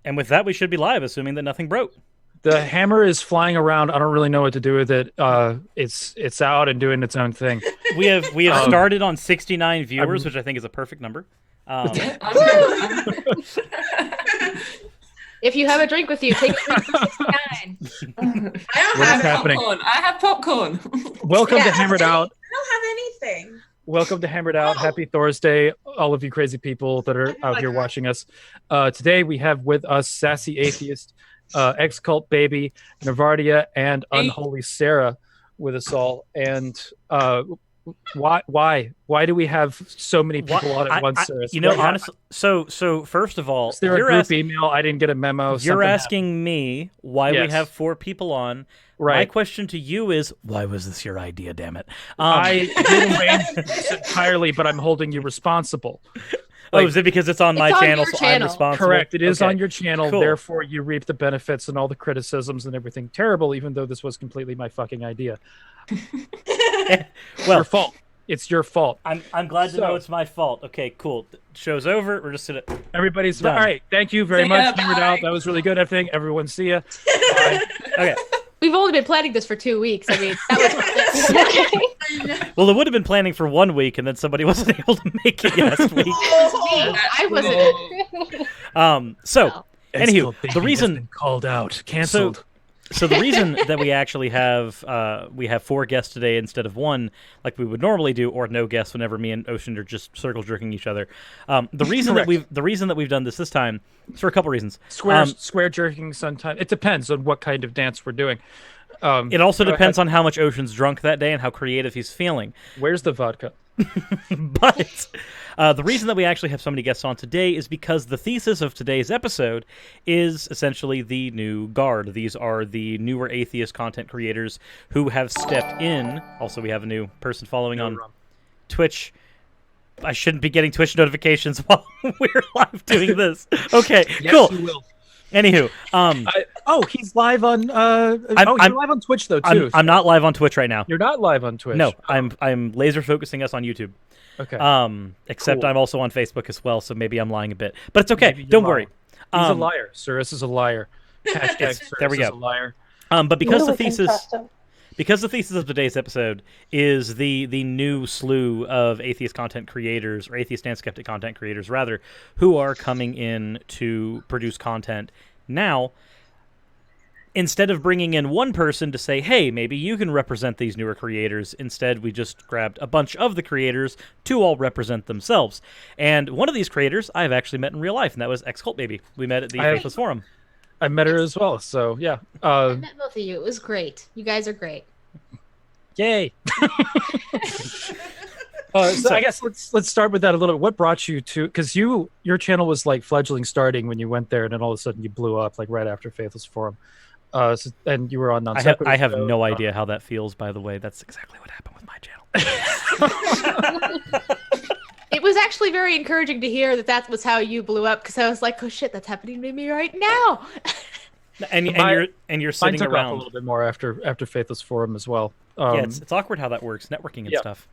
And with that, we should be live, assuming that nothing broke. The hammer is flying around. I don't really know what to do with it. It's out and doing its own thing. We have started on 69 viewers, which I think is a perfect number. If you have a drink with you, take a drink from 69. I have popcorn. Welcome to Hammered Out. I don't have anything. Welcome to Hammered Out. Happy Thursday, all of you crazy people that are out here watching us. Today we have with us Sassy Atheist, Ex-Cult Baby, Navardia, and Unholy Sarah with us all. And why do we have so many people on at once, Sarah? Honestly, so first of all, is there a group email? I didn't get a memo. You're asking me why we have 4 people on. Right. My question to you is, why was this your idea, damn it? I did arrange this entirely, but I'm holding you responsible. Is it because it's on my channel, so I'm responsible? Correct. It is on your channel, therefore you reap the benefits and all the criticisms and everything terrible, even though this was completely my fucking idea. Well, your fault. It's your fault. I'm glad to know it's my fault. Okay, cool. Show's over. We're just gonna. Everybody's done. All right. Thank you very much. Hammered Out. That was really good. I think everyone see ya. Bye. Okay. We've only been planning this for 2 weeks. I mean, that was Well, it would have been planning for 1 week, and then somebody wasn't able to make it last week. I wasn't. Anywho, the reason called out, canceled. So the reason that we actually have 4 guests today instead of 1, like we would normally do, or no guests whenever me and Ocean are just circle jerking each other. The reason that we've done this time is for a couple reasons. Square jerking sometimes. It depends on what kind of dance we're doing. It also depends on how much Ocean's drunk that day and how creative he's feeling. Where's the vodka? But the reason that we actually have so many guests on today is because the thesis of today's episode is essentially the new guard. These are the newer atheist content creators who have stepped in. Also, we have a new person following on Twitch. I shouldn't be getting Twitch notifications while we're live doing this. Okay, yes, cool. You will. Anywho, he's live on. You're live on Twitch though too. I'm not live on Twitch right now. You're not live on Twitch. No, I'm laser focusing us on YouTube. Okay. Except I'm also on Facebook as well, so maybe I'm lying a bit, but it's okay. Don't worry. He's a liar. Cyrus is a liar. There we go. Is a liar. But because the thesis of today's episode is the new slew of atheist content creators, or atheist and skeptic content creators, rather, who are coming in to produce content now, instead of bringing in one person to say, hey, maybe you can represent these newer creators, instead we just grabbed a bunch of the creators to all represent themselves. And one of these creators I've actually met in real life, and that was Ex-Cult Baby. We met at the Faithless Forum. I met her as well, so yeah. I met both of you. It was great. You guys are great. Yay! So I guess let's start with that a little bit. What brought you to? Because your channel was like fledgling starting when you went there, and then all of a sudden you blew up like right after Faithless Forum. And you were on non sequitur. I have no idea how that feels. By the way, that's exactly what happened with my channel. It was actually very encouraging to hear that was how you blew up, because I was like, oh shit, that's happening to me right now. And you're sitting took around off a little bit more after Faithless Forum as well. Yeah, it's awkward how that works, networking and stuff.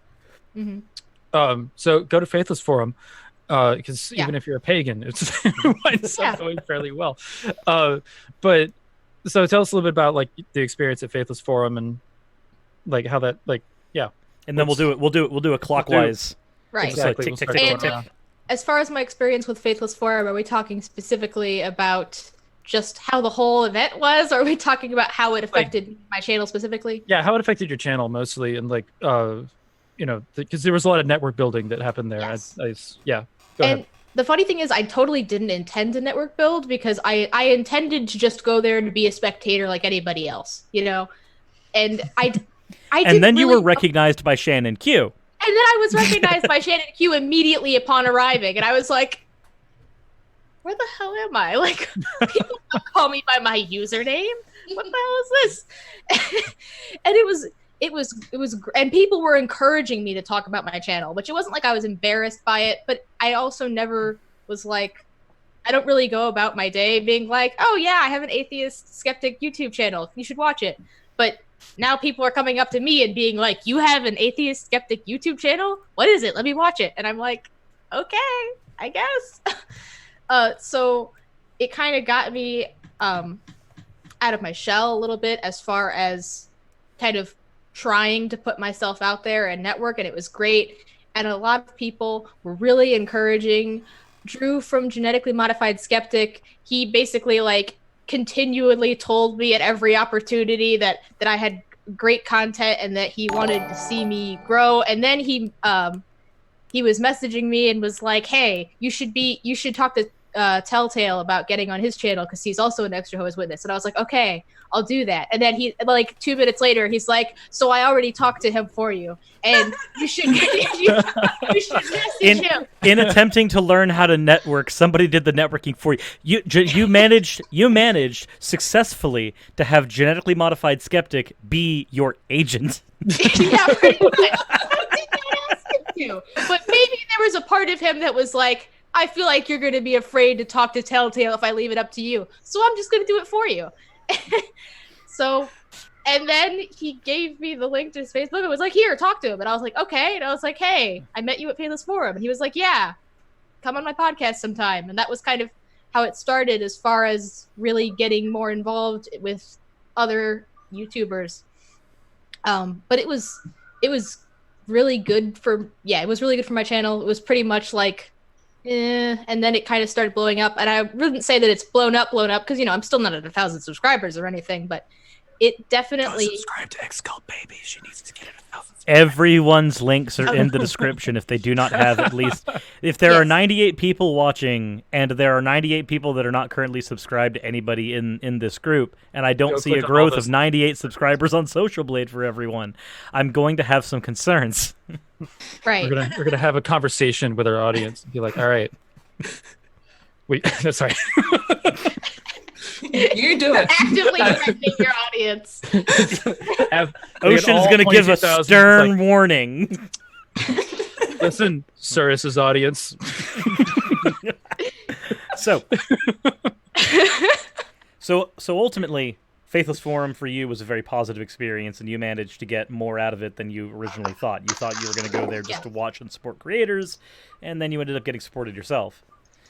Mm-hmm. So go to Faithless Forum, because even if you're a pagan, it winds up going fairly well. But so tell us a little bit about like the experience at Faithless Forum and like how that and then we'll do a clockwise. Right. Exactly. Tick, tick, tick, tick, tick. As far as my experience with Faithless Forum, are we talking specifically about just how the whole event was, or are we talking about how it affected my channel specifically? Yeah, how it affected your channel mostly, and like, because there was a lot of network building that happened there. Yes. Go ahead. The funny thing is, I totally didn't intend to network build, because I intended to just go there and be a spectator like anybody else, And and then you were recognized by Shannon Q. And then I was recognized by Shannon Q immediately upon arriving, and I was like, where the hell am I? Like, people don't call me by my username. What the hell is this? And it was, and people were encouraging me to talk about my channel, which it wasn't like I was embarrassed by it, but I also never was like, I don't really go about my day being like, oh yeah, I have an atheist skeptic YouTube channel. You should watch it. But now people are coming up to me and being like, you have an atheist skeptic YouTube channel? What is it? Let me watch it. And I'm like, okay, I guess. So it kind of got me out of my shell a little bit as far as kind of trying to put myself out there and network, and it was great. And a lot of people were really encouraging. Drew from Genetically Modified Skeptic, he basically like continually told me at every opportunity that I had great content and that he wanted to see me grow. And then he was messaging me and was like, hey, you should talk to Telltale about getting on his channel because he's also an Extra Hose witness. And I was like, okay, I'll do that. And then he, like 2 minutes later, he's like, so I already talked to him for you, and you should message him. In attempting to learn how to network, somebody did the networking for you. You managed successfully to have Genetically Modified Skeptic be your agent. Yeah, pretty much. I did not ask him to, but maybe there was a part of him that was like, I feel like you're going to be afraid to talk to Telltale if I leave it up to you, so I'm just going to do it for you. So, and then he gave me the link to his Facebook and was like, here, talk to him. And I was like, okay. And I was like, hey, I met you at Faithless Forum. And he was like, yeah, come on my podcast sometime. And that was kind of how it started as far as really getting more involved with other YouTubers. But it was really good for my channel. It was pretty much like, and then it kind of started blowing up, and I wouldn't say that it's blown up because I'm still not at 1,000 subscribers or anything, but it definitely. Go subscribe to X-Cult Baby. She needs to get at 1,000. Everyone's links are in the description if they do not have at least. If there are 98 people watching, and there are 98 people that are not currently subscribed to anybody in this group, and I don't see a growth of 98 subscribers on Social Blade for everyone, I'm going to have some concerns. Right. We're gonna have a conversation with our audience and be like, all right. Wait, sorry. You do it. Actively threatening your audience. Ocean's gonna give a stern warning. Listen, Cirrus's audience. So ultimately, Faithless Forum for you was a very positive experience, and you managed to get more out of it than you originally thought. You thought you were going to go there just to watch and support creators, and then you ended up getting supported yourself.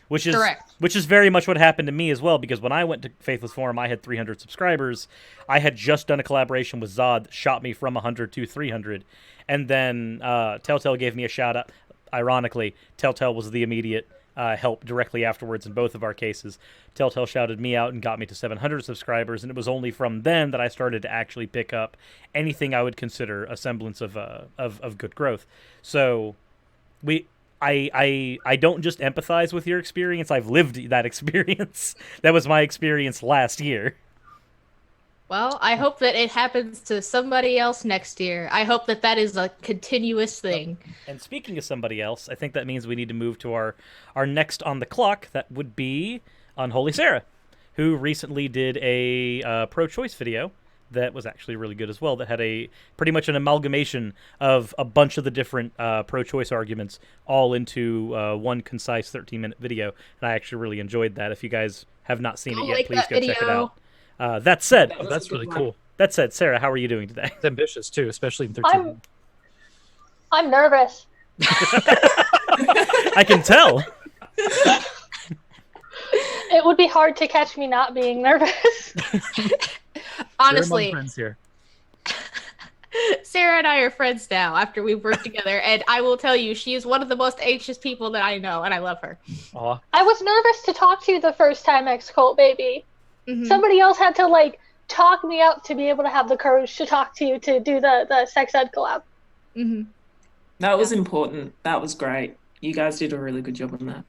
Which is correct. Which is very much what happened to me as well, because when I went to Faithless Forum, I had 300 subscribers. I had just done a collaboration with Zod that shot me from 100 to 300, and then Telltale gave me a shout-out. Ironically, Telltale was the immediate help directly afterwards in both of our cases. Telltale shouted me out and got me to 700 subscribers, and it was only from then that I started to actually pick up anything I would consider a semblance of good growth. So I don't just empathize with your experience, I've lived that experience. That was my experience last year. Well, I hope that it happens to somebody else next year. I hope that is a continuous thing. And speaking of somebody else, I think that means we need to move to our next on the clock. That would be Unholy Sarah, who recently did a pro-choice video that was actually really good as well, that had a pretty much an amalgamation of a bunch of the different pro-choice arguments all into one concise 13-minute video, and I actually really enjoyed that. If you guys have not seen it yet, please go check it out. That said, that's really cool. That said, Sarah, how are you doing today? It's ambitious too, especially in 13. I'm nervous. I can tell. It would be hard to catch me not being nervous. Honestly, friends here. Sarah and I are friends now after we've worked together, and I will tell you, she is one of the most anxious people that I know, and I love her. Aw. I was nervous to talk to you the first time, X-Cult Baby. Mm-hmm. Somebody else had to talk me up to be able to have the courage to talk to you to do the sex ed collab. Mm-hmm. That was important. That was great. You guys did a really good job on that.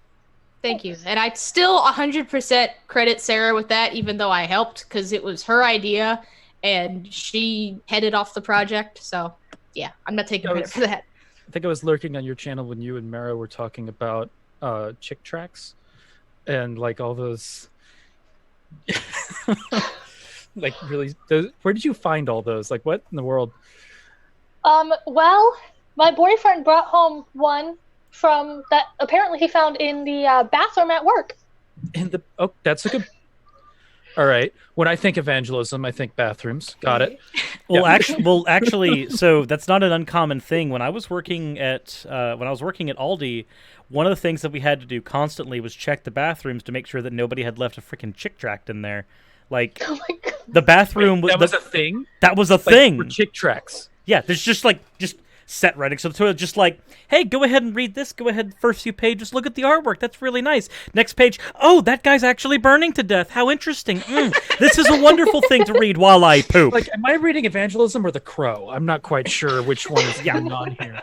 Thank you. And I still 100% credit Sarah with that, even though I helped, because it was her idea and she headed off the project. So, yeah, I'm not taking credit for that. I think I was lurking on your channel when you and Mara were talking about chick tracks and all those. Where did you find all those? What in the world? Well, my boyfriend brought home one from that apparently he found in the bathroom at work. That's a good. All right. When I think evangelism, I think bathrooms. Got it. Well, actually, so that's not an uncommon thing. When I was working at Aldi, one of the things that we had to do constantly was check the bathrooms to make sure that nobody had left a freaking chick tract in there. Like, Oh my God. the bathroom That was a thing. That was a Like, thing. for chick tracks. Yeah, there's just set right next to the toilet, just like, hey, go ahead and read this. Go ahead, first few pages, look at the artwork. That's really nice. Next page, oh, that guy's actually burning to death. How interesting. This is a wonderful thing to read while I poop. Like, am I reading evangelism or The Crow? I'm not quite sure which one is going on here.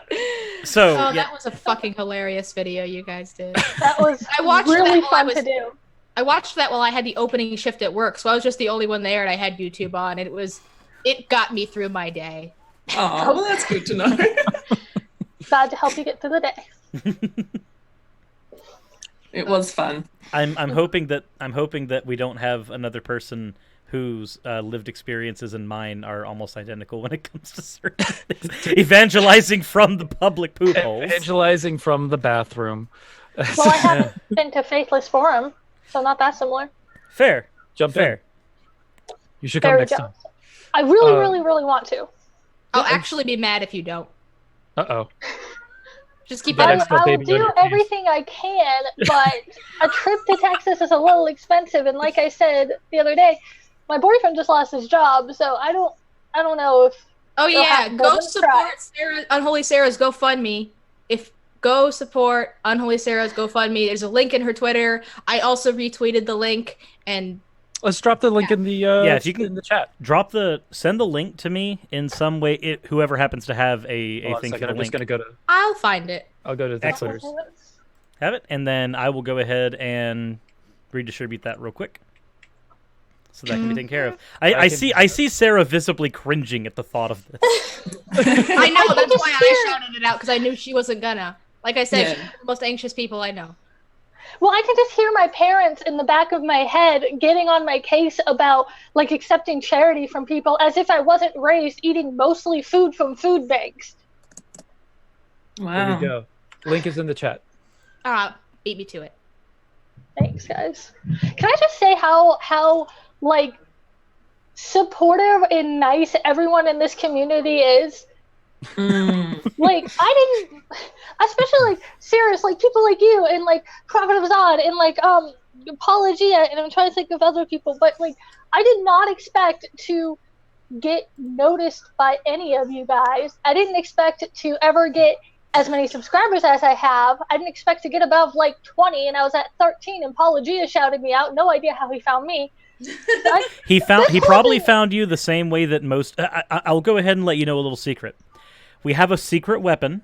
So, that was a fucking hilarious video you guys did. That was I watched really that while fun to do. I watched that while I had the opening shift at work, so I was just the only one there, and I had YouTube on, and it got me through my day. Oh, well, that's good to know. Glad to help you get through the day. It was fun. I'm hoping that we don't have another person whose lived experiences and mine are almost identical when it comes to certain things. Evangelizing from the public poop holes. Evangelizing from the bathroom. Well, I haven't been to Faithless Forum, so not that similar. Fair. Jump Fair. in. You should come Very next time. jealous. I really, really, really want to. I'll actually be mad if you don't. Uh-oh. Just keep But that in That's mind. the I'll baby do on your case. everything I can, but a trip to Texas is a little expensive. And like I said the other day, my boyfriend just lost his job, so I don't know if. Oh You'll yeah, have to go try. support Sarah, Unholy Sarah's GoFundMe. Go support Unholy Sarah's GoFundMe. There's a link in her Twitter. I also retweeted the link, and Let's drop the link in the if you can in the chat. send the link to me in some way. Whoever happens to have a Hold on thing a for second, the I'm just link, gonna go to. I'll find it. I'll go to the Excellent. Twitters. have it, and then I will go ahead and redistribute that real quick, so that can be taken care of. I see Sarah visibly cringing at the thought of this. I know, that's just why hear- I shouted it out, because I knew she wasn't gonna. Like I said, Yeah. she's one of the most anxious people I know. Well, I can just hear my parents in the back of my head getting on my case about like accepting charity from people as if I wasn't raised eating mostly food from food banks. There Wow. you go. Link is in the chat. Beat me to it. Thanks, guys. Can I just say how like supportive and nice everyone in this community is? Like I didn't, especially like serious, like people like you and like Prophet of Zod and like Apologia, and I'm trying to think of other people, but like I did not expect to get noticed by any of you guys. I didn't expect to ever get as many subscribers as I have. I didn't expect to get above like 20, and I was at 13, and Apologia shouted me out. No idea how he found me. He probably found you the same way that most. I'll go ahead and let you know a little secret. We have a secret weapon,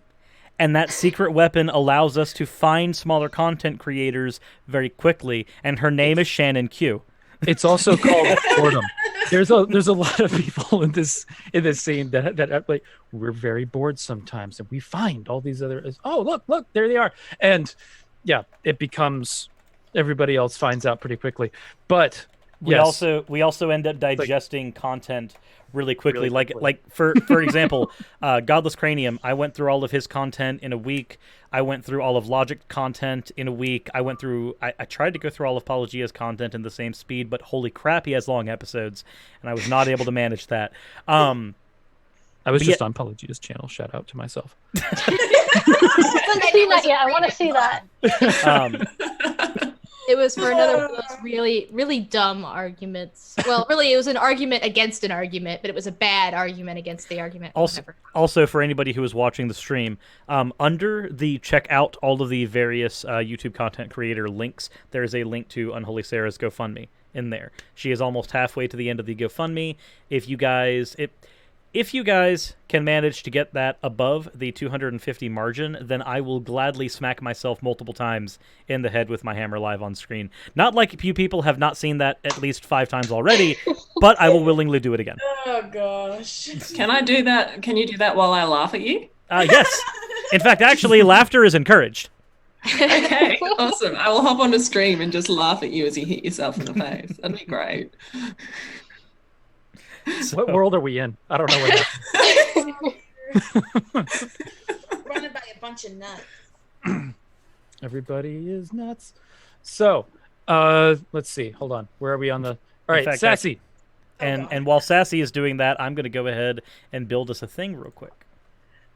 and that secret weapon allows us to find smaller content creators very quickly, and her name is Shannon Q. It's also called boredom. There's a lot of people in this scene that like, we're very bored sometimes, and we find all these other. Oh, look, there they are, and yeah, it becomes everybody else finds out pretty quickly. But We yes, also end up digesting content really quickly. Really quickly. Like for example, Godless Cranium. I went through all of his content in a week. I went through all of Logic content in a week. I tried to go through all of Apologia's content in the same speed, but holy crap, he has long episodes, and I was not able to manage that. I was but just yeah- on Apologia's channel. Shout out to myself. I haven't seen that yet. I want to see that. It was for another one of those really, really dumb arguments. Well, really, it was an argument against an argument, but it was a bad argument against the argument. Whatever. Also, for anybody who is watching the stream, under the check out all of the various YouTube content creator links, there is a link to Unholy Sarah's GoFundMe in there. She is almost halfway to the end of the GoFundMe. If you guys can manage to get that above the 250 margin, then I will gladly smack myself multiple times in the head with my hammer live on screen. Not like you people have not seen that at least 5 times already, but I will willingly do it again. Oh gosh. Can I do that? Can you do that while I laugh at you? Yes. In fact, actually, laughter is encouraged. Okay, awesome. I will hop on the stream and just laugh at you as you hit yourself in the face. That'd be great. What world are we in? I don't know what happened. Surrounded by a bunch of nuts. Everybody is nuts. So, let's see. Hold on. Where are we on the? All right, fact, Sassy. And while Sassy is doing that, I'm going to go ahead and build us a thing real quick.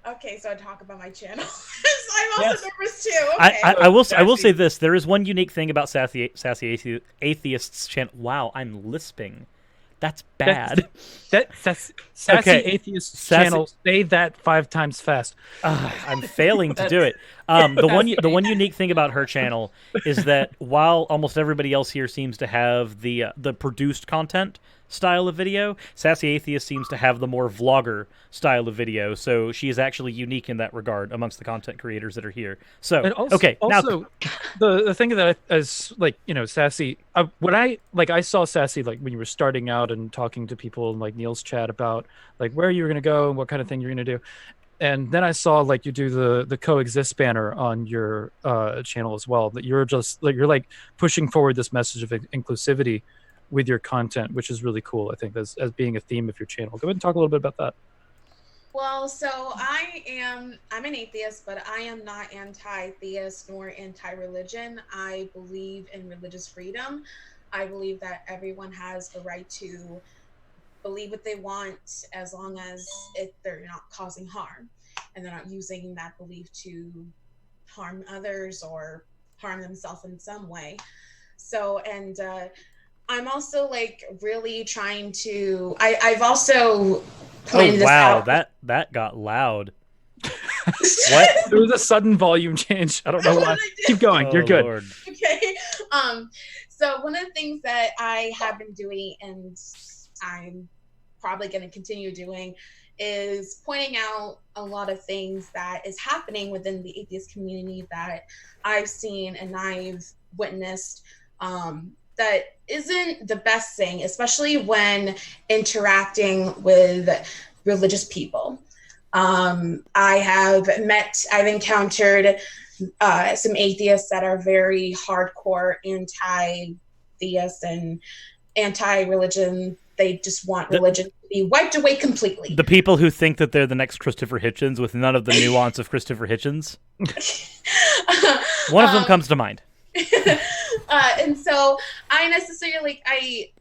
Okay, so I talk about my channel. I'm also nervous too. Okay. I will say this: there is one unique thing about Sassy Atheist's channel. Wow, I'm lisping. That's bad. That's Sassy Atheist's channel. Say that 5 times fast. I'm failing to do it. The one unique thing about her channel is that while almost everybody else here seems to have the produced content style of video, Sassy Atheist seems to have the more vlogger style of video. So she is actually unique in that regard amongst the content creators that are here. So also, the thing that as like, you know, Sassy, when I saw Sassy like when you were starting out and talking to people in like Neil's chat about like where you were going to go and what kind of thing you're going to do. And then I saw like you do the coexist banner on your channel as well, that you're just like you're pushing forward this message of inclusivity with your content, which is really cool, I think, as being a theme of your channel. Go ahead and talk a little bit about that. Well, so I'm an atheist, but I am not anti-theist nor anti-religion. I believe in religious freedom. I believe that everyone has the right to believe what they want as long as they're not causing harm and they're not using that belief to harm others or harm themselves in some way. So, and I'm also like really trying to, I've also pointed this out. That got loud. What? There was a sudden volume change. I don't know why. Keep going. You're good. Lord. Okay. So one of the things that I have been doing, and I'm probably going to continue doing, is pointing out a lot of things that is happening within the atheist community that I've seen and I've witnessed that isn't the best thing, especially when interacting with religious people. I've encountered some atheists that are very hardcore anti-theist and anti-religion. They just want religion to be wiped away completely. The people who think that they're the next Christopher Hitchens with none of the nuance of Christopher Hitchens. One of them comes to mind. And so I necessarily, I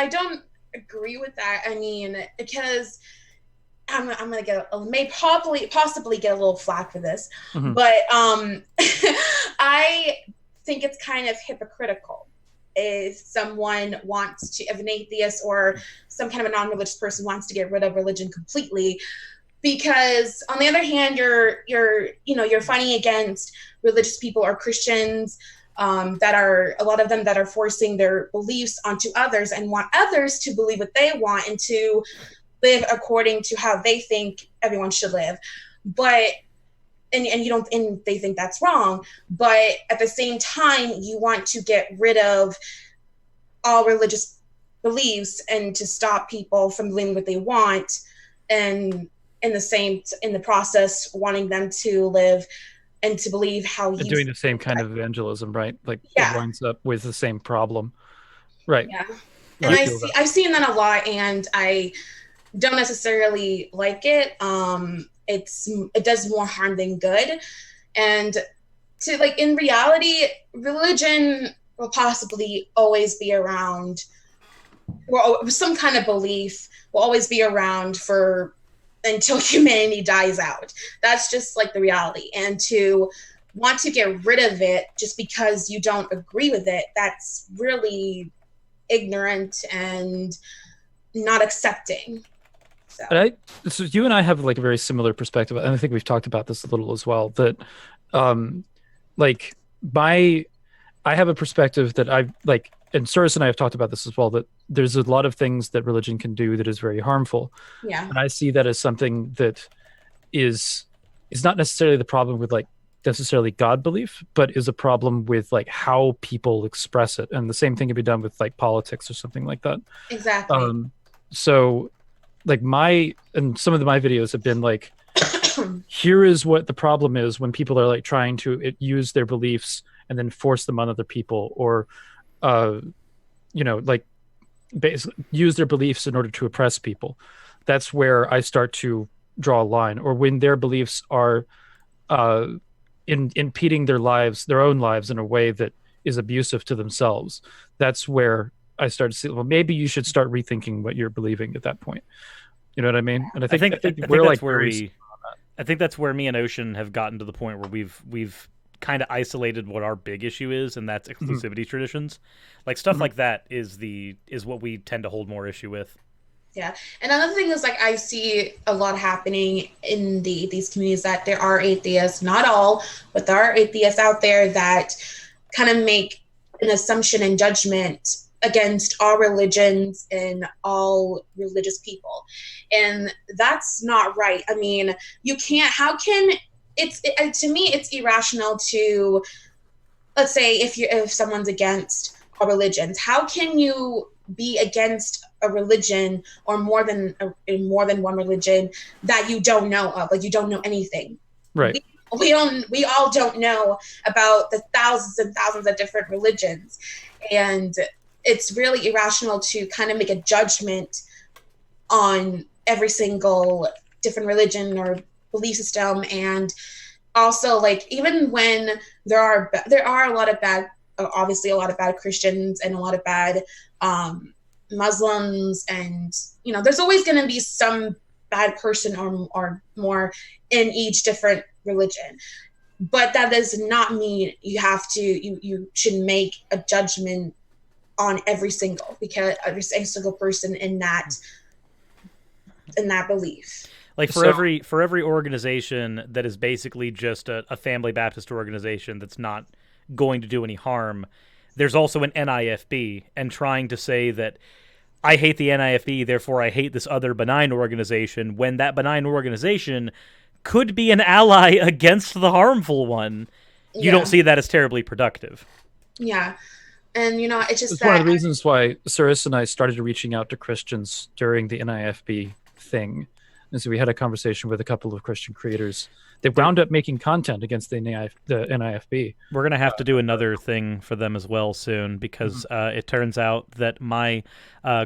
don't agree with that. I mean, because I'm going to possibly get a little flack for this, but I think it's kind of hypocritical if someone wants to, if an atheist or some kind of a non-religious person wants to get rid of religion completely, because on the other hand, you're fighting against religious people or Christians that are, a lot of them that are forcing their beliefs onto others and want others to believe what they want and to live according to how they think everyone should live. But and they think that's wrong, but at the same time you want to get rid of all religious beliefs and to stop people from believing what they want, and in the process wanting them to live and to believe how you doing the same kind of evangelism, right? Like it winds up with the same problem, right? Yeah, and I've seen that a lot, and I don't necessarily like it. It does more harm than good, and to like in reality, religion will possibly always be around, or some kind of belief will always be around until humanity dies out. That's just like the reality. And to want to get rid of it just because you don't agree with it, that's really ignorant and not accepting. So you and I have like a very similar perspective, and I think we've talked about this a little as well, that I have a perspective that I've like, and Suris and I have talked about this as well, that there's a lot of things that religion can do that is very harmful. Yeah. And I see that as something that is not necessarily the problem with like necessarily God belief, but is a problem with like how people express it. And the same thing can be done with like politics or something like that. Exactly. So like some of my videos have been like, here is what the problem is when people are like trying to use their beliefs and then force them on other people, or like basically use their beliefs in order to oppress people. That's where I start to draw a line. Or when their beliefs are impeding their own lives in a way that is abusive to themselves, that's where I started to see, well, maybe you should start rethinking what you're believing at that point. You know what I mean? And I think we're like I think that's where me and Ocean have gotten to the point where we've kind of isolated what our big issue is, and that's exclusivity traditions. Like stuff like that is what we tend to hold more issue with. Yeah. And another thing is, like, I see a lot happening in these communities that there are atheists, not all, but there are atheists out there that kind of make an assumption and judgment against all religions and all religious people. And that's not right. I mean, you can't, to me, it's irrational to, let's say if someone's against all religions, how can you be against a religion or more than one religion that you don't know of? Like, you don't know anything. Right. We all don't know about the thousands and thousands of different religions. And it's really irrational to kind of make a judgment on every single different religion or belief system. And also, like, even when there are a lot of bad, obviously a lot of bad Christians and a lot of bad Muslims, and there's always going to be some bad person or more in each different religion. But that does not mean you should make a judgment on every single person in that belief. Like for every organization that is basically just a family Baptist organization that's not going to do any harm, there's also an NIFB, and trying to say that I hate the NIFB, therefore I hate this other benign organization, when that benign organization could be an ally against the harmful one. You don't see that as terribly productive. Yeah. And, it's just one of the reasons why Cyrus and I started reaching out to Christians during the NIFB thing. And so we had a conversation with a couple of Christian creators. They wound up making content against the NIFB. We're going to have to do another thing for them as well soon, because it turns out that my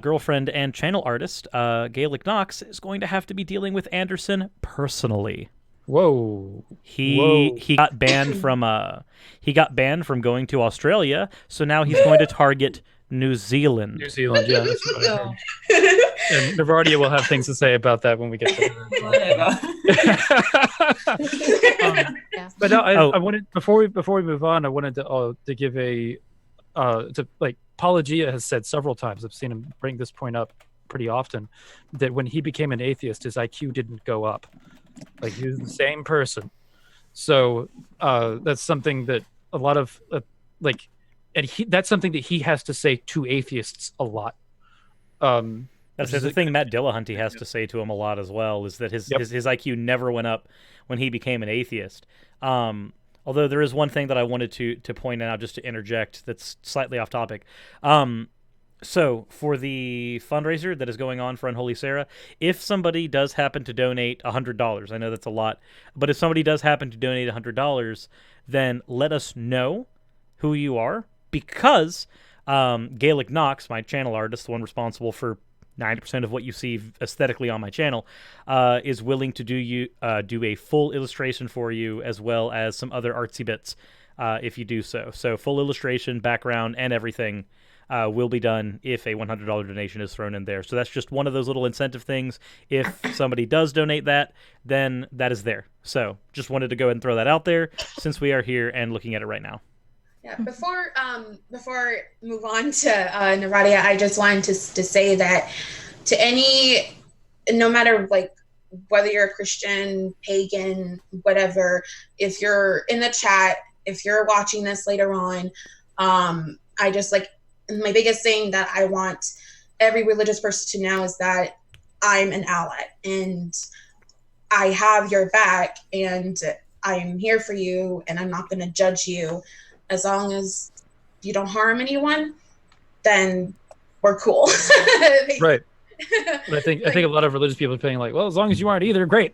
girlfriend and channel artist, Gaelic Knox, is going to have to be dealing with Anderson personally. Whoa. He got banned from going to Australia, so now he's going to target New Zealand. New Zealand, yeah. That's what I heard. And Navardia will have things to say about that when we get to it. But no, I wanted, before we move on, I wanted to give a Paulogia has said several times, I've seen him bring this point up pretty often, that when he became an atheist, his IQ didn't go up. Like, he was the same person. So that's something that a lot of that's something that he has to say to atheists a lot. That's the thing Matt Dillahunty has to say to him a lot as well, is that his IQ never went up when he became an atheist. Although there is one thing that I wanted to point out, just to interject, that's slightly off topic. So for the fundraiser that is going on for Unholy Sarah, if somebody does happen to donate $100, I know that's a lot, but if somebody does happen to donate $100, then let us know who you are, because Gaelic Knox, my channel artist, the one responsible for 90% of what you see aesthetically on my channel, is willing to do a full illustration for you, as well as some other artsy bits if you do so. So full illustration, background, and everything will be done if a $100 donation is thrown in there. So that's just one of those little incentive things. If somebody does donate that, then that is there. So just wanted to go ahead and throw that out there, since we are here and looking at it right now. Yeah, before move on to Naradia, I just wanted to say that to any, no matter like whether you're a Christian, pagan, whatever, if you're in the chat, if you're watching this later on, I just my biggest thing that I want every religious person to know is that I'm an ally and I have your back and I am here for you and I'm not going to judge you. As long as you don't harm anyone, then we're cool. Right. But I think a lot of religious people are saying like, well, as long as you aren't either, great.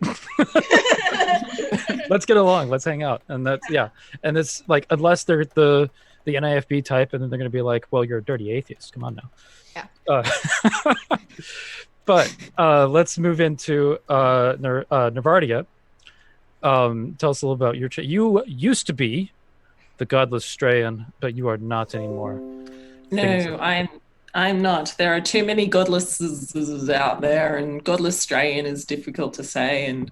Let's get along. Let's hang out. And that's, yeah. And it's like, unless they're the NIFB type, and then they're going to be like, well, you're a dirty atheist. Come on now. Yeah. But let's move into Navardia. Tell us a little about your you used to be the godless Strayan, but you are not anymore. No, I'm not. There are too many godlesses out there, and godlestrayan is difficult to say. And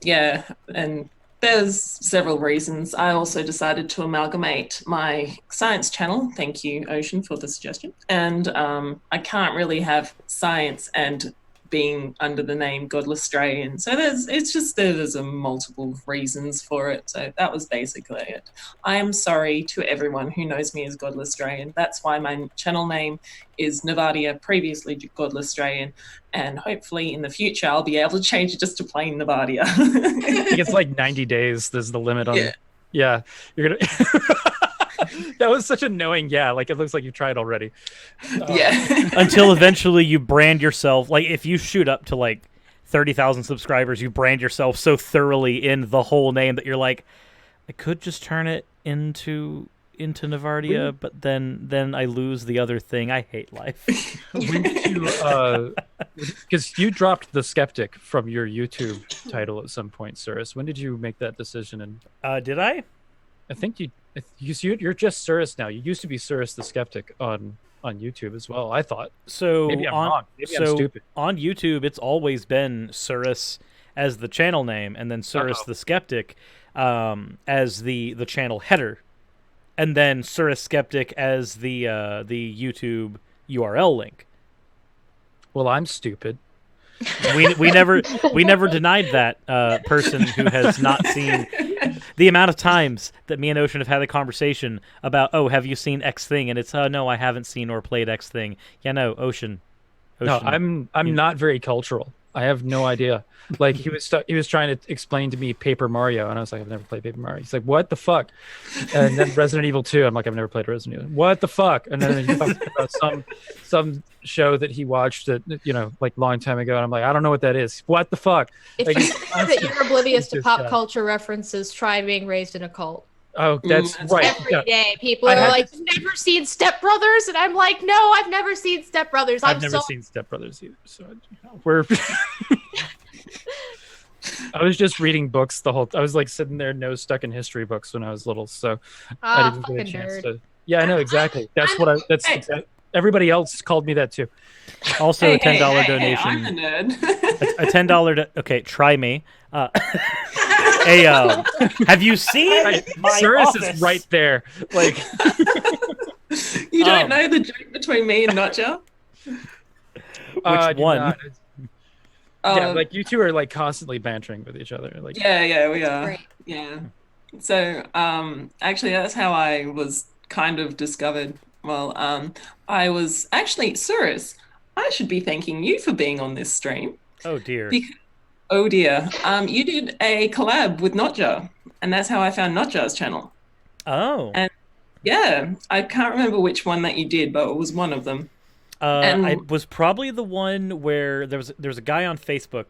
yeah, and there's several reasons. I also decided to amalgamate my science channel. Thank you, Ocean, for the suggestion. And I can't really have science and being under the name godlestrayan. So there's a multiple reasons for it. So that was basically it. I am sorry to everyone who knows me as godlestrayan. That's why my channel name is Nevadia, previously godlestrayan, and hopefully in the future I'll be able to change it just to plain Nevadia. I think it's like 90 days. There's the limit on it. Yeah, you're gonna. That was such a knowing. Yeah, like it looks like you tried already. Yeah. Until eventually you brand yourself. Like if you shoot up to like 30,000 subscribers, you brand yourself so thoroughly in the whole name that you're like, I could just turn it into Nevardia, but then I lose the other thing. I hate life. When did you? Because you dropped the skeptic from your YouTube title at some point, Cirrus. When did you make that decision? And did I? I think you're just Cirrus now. You used to be Cirrus the Skeptic on YouTube as well. I thought. So maybe I'm wrong. Maybe I'm stupid. On YouTube, it's always been Cirrus as the channel name, and then Cirrus the Skeptic as the channel header, and then Cirrus Skeptic as the YouTube URL link. Well, I'm stupid. We never denied that person who has not seen the amount of times that me and Ocean have had a conversation about, oh, have you seen X thing? And it's, no, I haven't seen or played X thing. Yeah, no, Ocean. No, I'm not very cultural. I have no idea. Like he was trying to explain to me Paper Mario, and I was like, I've never played Paper Mario. He's like, what the fuck? And then Resident Evil 2, I'm like, I've never played Resident Evil. What the fuck? And then he talks about some show that he watched that like a long time ago, and I'm like, I don't know what that is. What the fuck? If like, you think that you're oblivious to pop culture references, try being raised in a cult. Oh, that's right. Every day, people are like, "You've never seen Step Brothers," and I'm like, "No, I've never seen Step Brothers." I've never seen Step Brothers either. So we're. I was just reading books the whole. I was like sitting there, nose stuck in history books when I was little, so I didn't get a chance to. Yeah, I know exactly. That's what I. That's exactly, everybody else called me that too. Also, a $10 donation. I'm a nerd. a $10. Okay, try me. Have you seen my Cirrus office? is right there. Like you don't know the joke between me and Notcha? Which one? Yeah, like you two are like constantly bantering with each other. Like yeah, we are. Right. Yeah. So actually, that's how I was kind of discovered. Well, I was actually Cirrus. I should be thanking you for being on this stream. Oh dear. Oh dear. You did a collab with Notja, and that's how I found Notja's channel. Oh. And yeah, I can't remember which one that you did, but it was one of them. It was probably the one where there was a guy on Facebook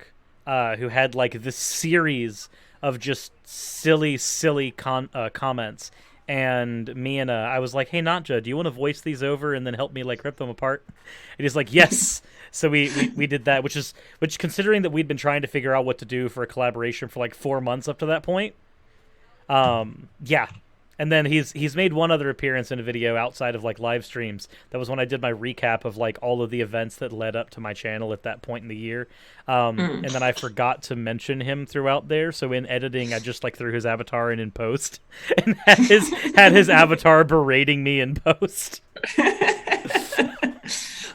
who had like this series of just silly comments, and me and I was like, "Hey, Notja, do you want to voice these over and then help me like rip them apart?" And he's like, "Yes." So we did that, which considering that we'd been trying to figure out what to do for a collaboration for like 4 months up to that point. Yeah. And then he's made one other appearance in a video outside of like live streams. That was when I did my recap of like all of the events that led up to my channel at that point in the year. And then I forgot to mention him throughout there. So in editing, I just like threw his avatar in post and had his avatar berating me in post.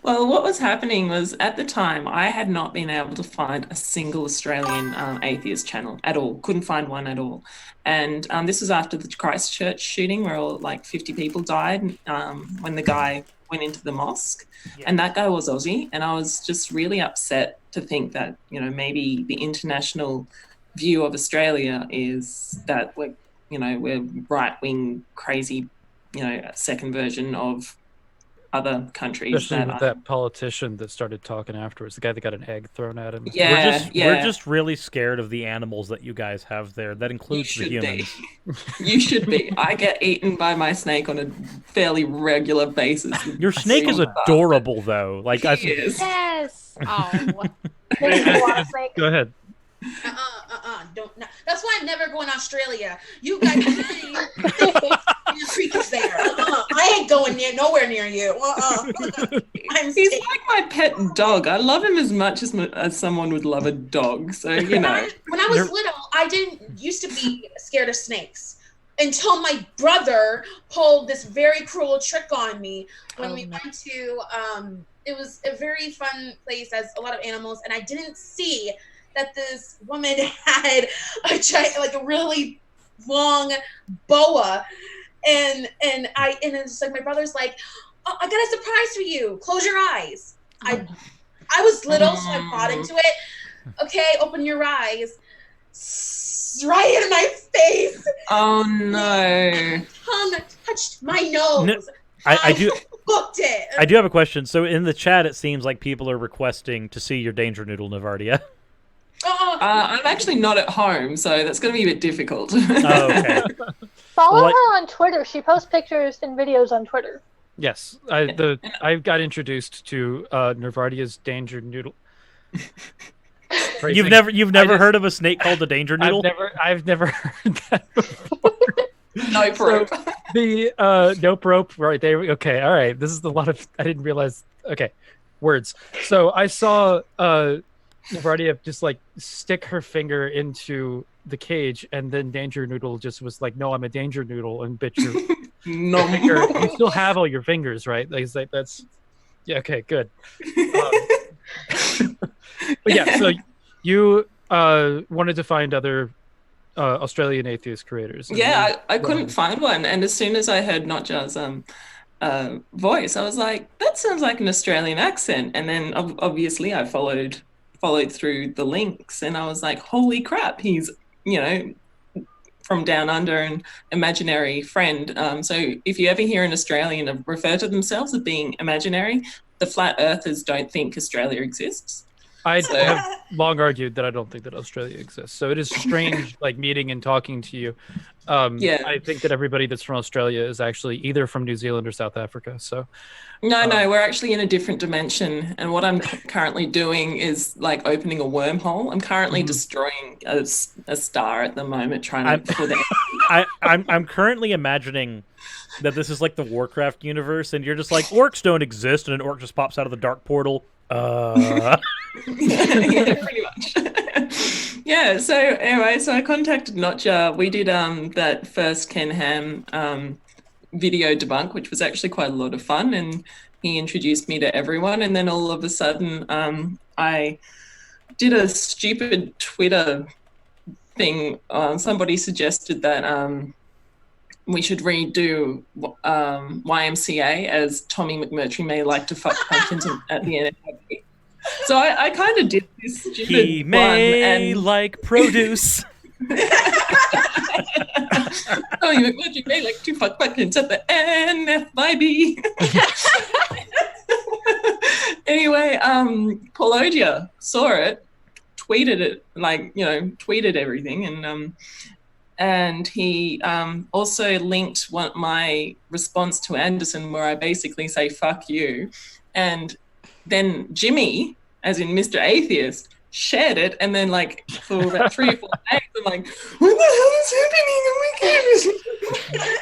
Well, what was happening was at the time I had not been able to find a single Australian atheist channel at all. Couldn't find one at all. And this was after the Christchurch shooting where all, like 50 people died when the guy went into the mosque. Yeah. And that guy was Aussie. And I was just really upset to think that, maybe the international view of Australia is that we're right-wing, crazy, second version of other countries. Especially with that politician that started talking afterwards, the guy that got an egg thrown at him. Yeah, we're just really scared of the animals that you guys have there. That includes the humans. You should be. I get eaten by my snake on a fairly regular basis. Your snake is adorable, though. Like he is. Yes. Oh. Go ahead. Don't. That's why I'm never going to Australia. You guys, Your creek is there. I ain't going nowhere near you. He's like my pet dog. I love him as much as someone would love a dog. So, you know. When I was little, I didn't used to be scared of snakes until my brother pulled this very cruel trick on me when we went to, it was a very fun place, as a lot of animals, and I didn't see that this woman had a really long boa, and it's like my brother's like, oh, I got a surprise for you. Close your eyes. I was little, so I bought into it. Okay, open your eyes. Right in my face. Oh no! Tongue touched my nose. No, I do. Booked it. I do have a question. So in the chat, it seems like people are requesting to see your danger noodle, Navardia. I'm actually not at home, so that's going to be a bit difficult. Oh, okay. Follow her on Twitter. She posts pictures and videos on Twitter. Yes, I got introduced to Nervardia's danger noodle. You've never heard of a snake called the danger noodle? I've never heard that before. Nope rope. So, the nope rope, right there. Okay, all right. This is a lot of. I didn't realize. Okay, words. So I saw Navardia just like stick her finger into the cage, and then Danger Noodle just was like, "No, I'm a Danger Noodle," and bit your finger. You still have all your fingers, right? Like, it's like that's yeah. Okay, good. But yeah, so you wanted to find other Australian atheist creators. Yeah, I couldn't find one, and as soon as I heard Notja's voice, I was like, that sounds like an Australian accent. And then obviously I followed through the links, and I was like, holy crap, he's from down under, an imaginary friend. So if you ever hear an Australian refer to themselves as being imaginary, the flat earthers don't think Australia exists. I have long argued that I don't think that Australia exists. So it is strange, like meeting and talking to you. I think that everybody that's from Australia is actually either from New Zealand or South Africa. So no, we're actually in a different dimension. And what I'm currently doing is like opening a wormhole. I'm currently destroying a star at the moment, trying to. I'm currently imagining that this is like the Warcraft universe, and you're just like, orcs don't exist, and an orc just pops out of the dark portal. Yeah, pretty much. Yeah, so anyway, I contacted Notja. We did that first Ken Ham video debunk, which was actually quite a lot of fun, and he introduced me to everyone. And then all of a sudden I did a stupid Twitter thing. Somebody suggested that we should redo YMCA as Tommy McMurtry may like to fuck pumpkins at the end. So I kind of did this stupid he may like produce. Tommy McMurtry may like to fuck pumpkins at the NFIB. Anyway, Paulodia saw it, tweeted it, tweeted everything, and he also linked my response to Anderson, where I basically say, fuck you. And then Jimmy, as in Mr. Atheist, shared it. And then, for about 3 or 4 days, I'm like, what the hell is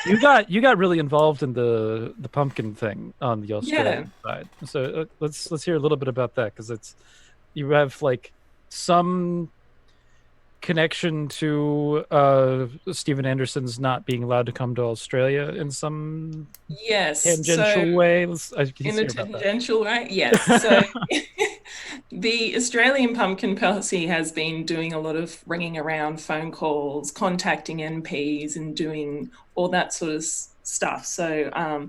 happening? You got really involved in the pumpkin thing on the Australian side. So let's hear a little bit about that, because you have, some connection to Stephen Anderson's not being allowed to come to Australia in some tangential way. In a tangential way, yes. So the Australian Pumpkin Policy has been doing a lot of ringing around phone calls, contacting MPs, and doing all that sort of stuff. So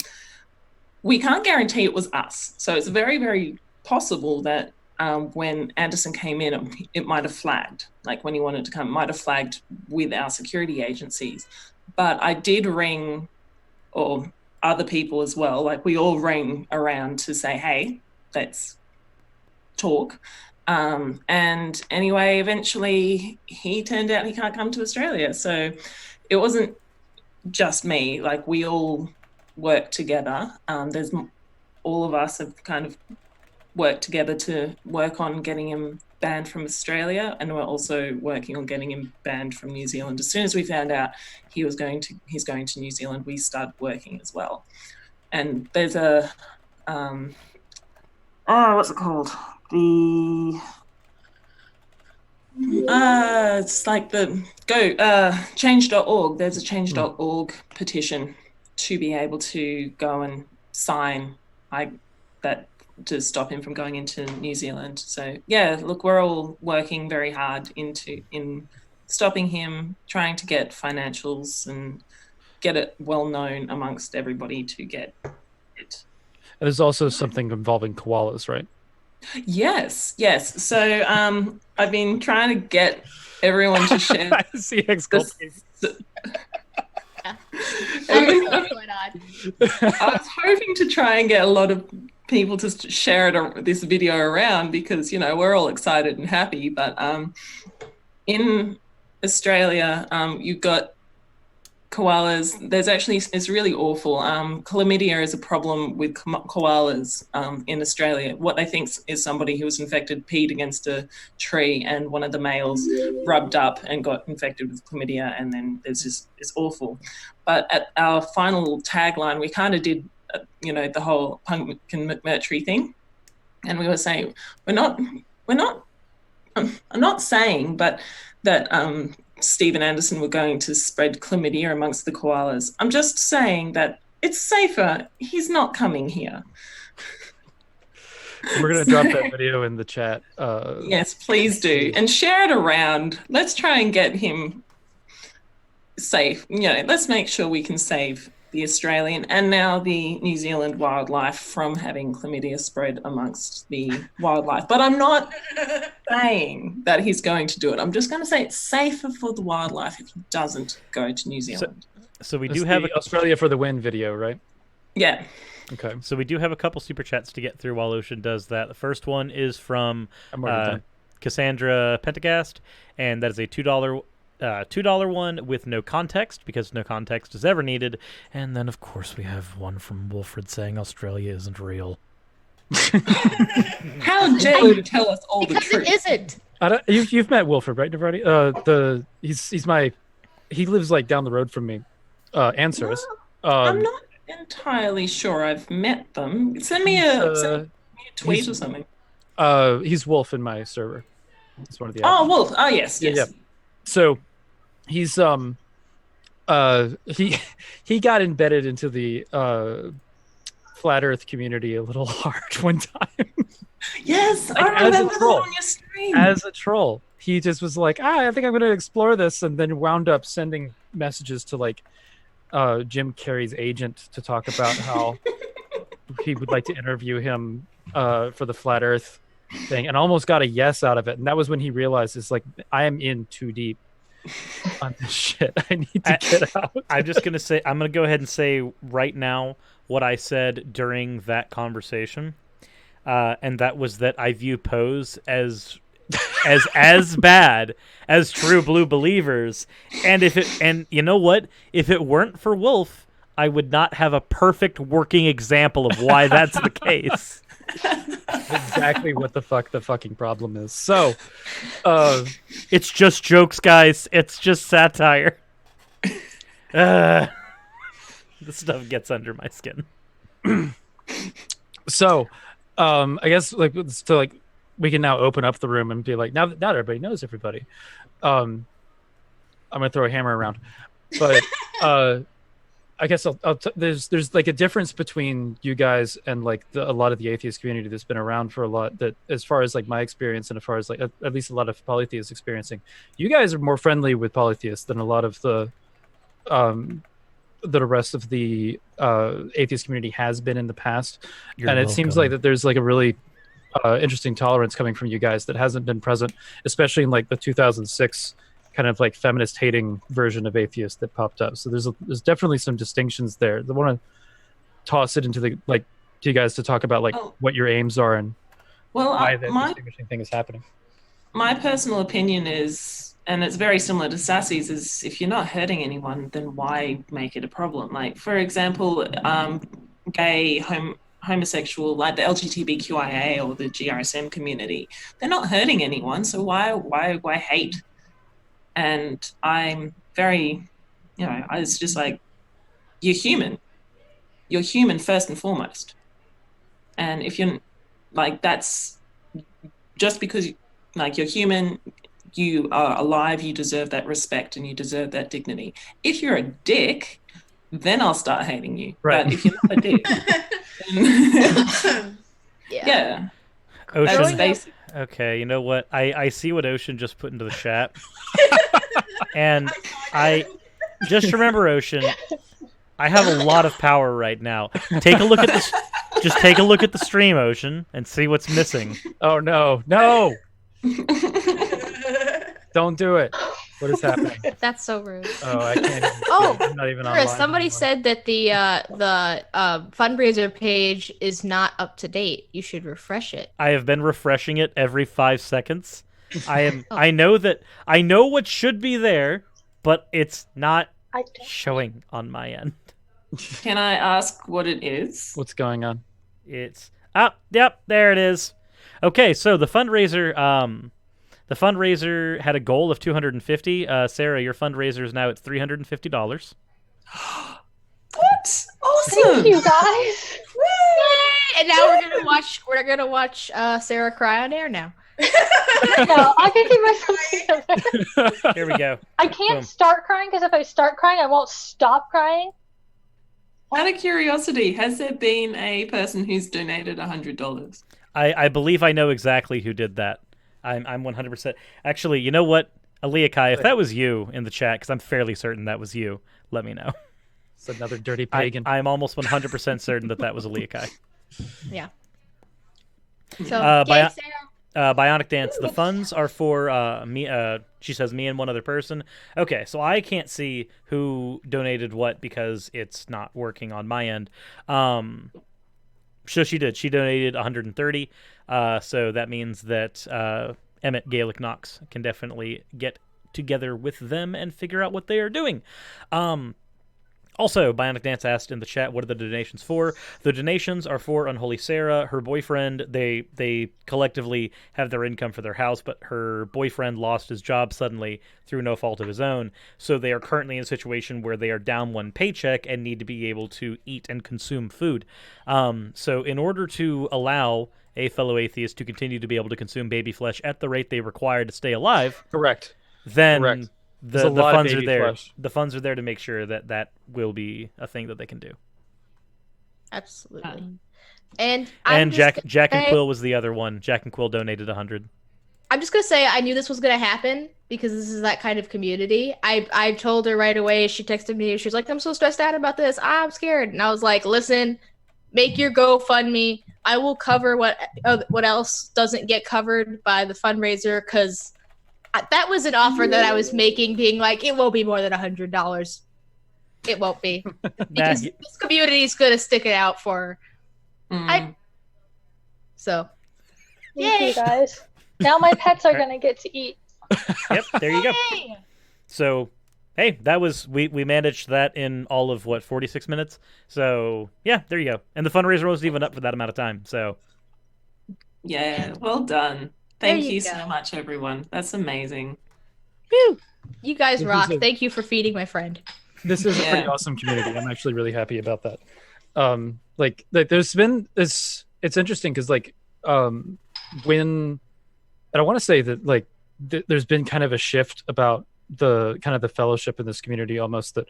we can't guarantee it was us. So it's very, very possible that when Anderson came in, it might have flagged. When he wanted to come, it might have flagged with our security agencies. But I did ring, or other people as well, we all ring around to say, hey, let's talk. And anyway, eventually he turned out he can't come to Australia. So it wasn't just me. We all worked together. All of us have kind of work together to work on getting him banned from Australia, and we're also working on getting him banned from New Zealand. As soon as we found out he's going to New Zealand, we started working as well. And there's a what's it called? It's like the change.org. There's a change.org petition to be able to go and sign that to stop him from going into New Zealand. So yeah, look, we're all working very hard in stopping him, trying to get financials and get it well known amongst everybody to get it. And there's also something involving koalas, right? Yes. So I've been trying to get everyone to share. CX Gold. I was hoping to try and get a lot of people to share this video around because, you know, we're all excited and happy. But in Australia, you've got koalas. It's really awful. Chlamydia is a problem with koalas in Australia. What they think is somebody who was infected peed against a tree and one of the males rubbed up and got infected with chlamydia, and then there's this, it's awful. But at our final tagline, we kind of did, the whole Punk and McMurtry thing, and we were saying I'm not saying, but that Stephen Anderson were going to spread chlamydia amongst the koalas. I'm just saying that it's safer. He's not coming here. We're going to drop that video in the chat. Yes, please do. And share it around. Let's try and get him safe. Let's make sure we can save the Australian and now the New Zealand wildlife from having chlamydia spread amongst the wildlife. But I'm not saying that he's going to do it. I'm just going to say it's safer for the wildlife if he doesn't go to New Zealand. So we do have the Australia for the win video, right? Yeah. Okay. So we do have a couple super chats to get through while Ocean does that. The first one is from Cassandra Pentagast, and that is a $2 one with no context, because no context is ever needed. And then, of course, we have one from Wilfred saying Australia isn't real. How dare you tell us all the truth? Because it isn't. You've met Wilfred, right, Navardi? He lives like down the road from me. Answers. I'm not entirely sure I've met them. Send me a tweet or something. He's Wolf in my server. It's one of the. Oh, Wolf. Oh, yes. Yeah. So he's he got embedded into the flat Earth community a little hard one time. Yes, I remember that on your stream. As a troll, he just was like, I think I'm going to explore this, and then wound up sending messages to like Jim Carrey's agent to talk about how he would like to interview him for the flat Earth thing, and almost got a yes out of it. And that was when he realized, it's like, I am in too deep on this shit. I need to get out. I'm just going to say, I'm going to go ahead and say right now what I said during that conversation. And that was that I view Pose as bad as True Blue Believers. And you know what? If it weren't for Wolf, I would not have a perfect working example of why that's the case. Exactly what the fucking problem is. So, it's just jokes, guys. It's just satire. This stuff gets under my skin. So, I guess we can now open up the room and be like, now everybody knows everybody. I'm gonna throw a hammer around, but I guess there's like a difference between you guys and like a lot of the atheist community that's been around for a lot, that as far as like my experience and as far as like at least a lot of polytheists experiencing, you guys are more friendly with polytheists than a lot of the rest of the atheist community has been in the past. It seems like that there's like a really interesting tolerance coming from you guys that hasn't been present, especially in like the 2006 kind of like feminist hating version of atheist that popped up. So there's definitely some distinctions there. I want to toss it into to you guys to talk about like what your aims are and why that distinguishing thing is happening. My personal opinion is, and it's very similar to Sassy's, is if you're not hurting anyone, then why make it a problem? Like, for example, gay homosexual, like the LGBTQIA or the GRSM community, they're not hurting anyone. So why hate? And I'm very, it's just like, you're human. You're human first and foremost. And if you're like, that's just because you're human, you are alive, you deserve that respect and you deserve that dignity. If you're a dick, then I'll start hating you. Right. But if you're not a dick, yeah. Ocean. Okay, you know what? I see what Ocean just put into the chat. And I just remember, Ocean, I have a lot of power right now. Take a look at this. Just take a look at the stream, Ocean, and see what's missing. Oh no. Don't do it. What is happening? That's so rude. Oh, I can't. I'm not even Chris, online somebody anymore. said that the fundraiser page is not up to date. You should refresh it. I have been refreshing it every 5 seconds. I know what should be there, but it's not showing on my end. Can I ask what it is? What's going on? It's yep, there it is. Okay, so the fundraiser had a goal of $250. Sarah, your fundraiser is now at $350. What? Awesome! Thank you guys. Yay! And now we're gonna watch Sarah cry on air now. No, I can keep myself together. Here we go. I can't Boom. start crying because if I start crying, I won't stop crying. Out of curiosity, has there been a person who's donated $100? I believe I know exactly who did that. I'm 100%. Actually, you know what, Aleakai, if that was you in the chat, because I'm fairly certain that was you, let me know. It's another dirty pagan. I'm almost 100% certain that was Aleakai. Yeah. So, yay, Sarah. Bionic Dance. The funds are for me. She says me and one other person. Okay, so I can't see who donated what because it's not working on my end. So she did. She donated 130. So that means that Emmett Gaelic Knox can definitely get together with them and figure out what they are doing. Also, Bionic Dance asked in the chat, what are the donations for? The donations are for Unholy Sarah, her boyfriend. They collectively have their income for their house, but her boyfriend lost his job suddenly through no fault of his own. So they are currently in a situation where they are down one paycheck and need to be able to eat and consume food. So in order to allow a fellow atheist to continue to be able to consume baby flesh at the rate they require to stay alive, Correct. then... Correct. The funds are there. Flesh. The funds are there to make sure that will be a thing that they can do. Absolutely. And Jack and Quill was the other one. Jack and Quill donated 100. I'm just gonna say I knew this was gonna happen because this is that kind of community. I told her right away. She texted me. She was like, "I'm so stressed out about this. I'm scared." And I was like, "Listen, make your GoFundMe. I will cover what else doesn't get covered by the fundraiser because." That was an offer that I was making, being like, it won't be more than $100. It won't be. Because this community is going to stick it out for her. So, Thank you guys. Now my pets are going to get to eat. Yep, there you go. So, hey, that was, we managed that in all of, 46 minutes? So, yeah, there you go. And the fundraiser wasn't even up for that amount of time, so. Yeah, well done. Thank you so much, everyone. That's amazing. Woo! You guys rock. Thank you for feeding my friend. This is a pretty awesome community. I'm actually really happy about that. Like there's been this. It's interesting because when, and I want to say that there's been kind of a shift about the kind of the fellowship in this community almost that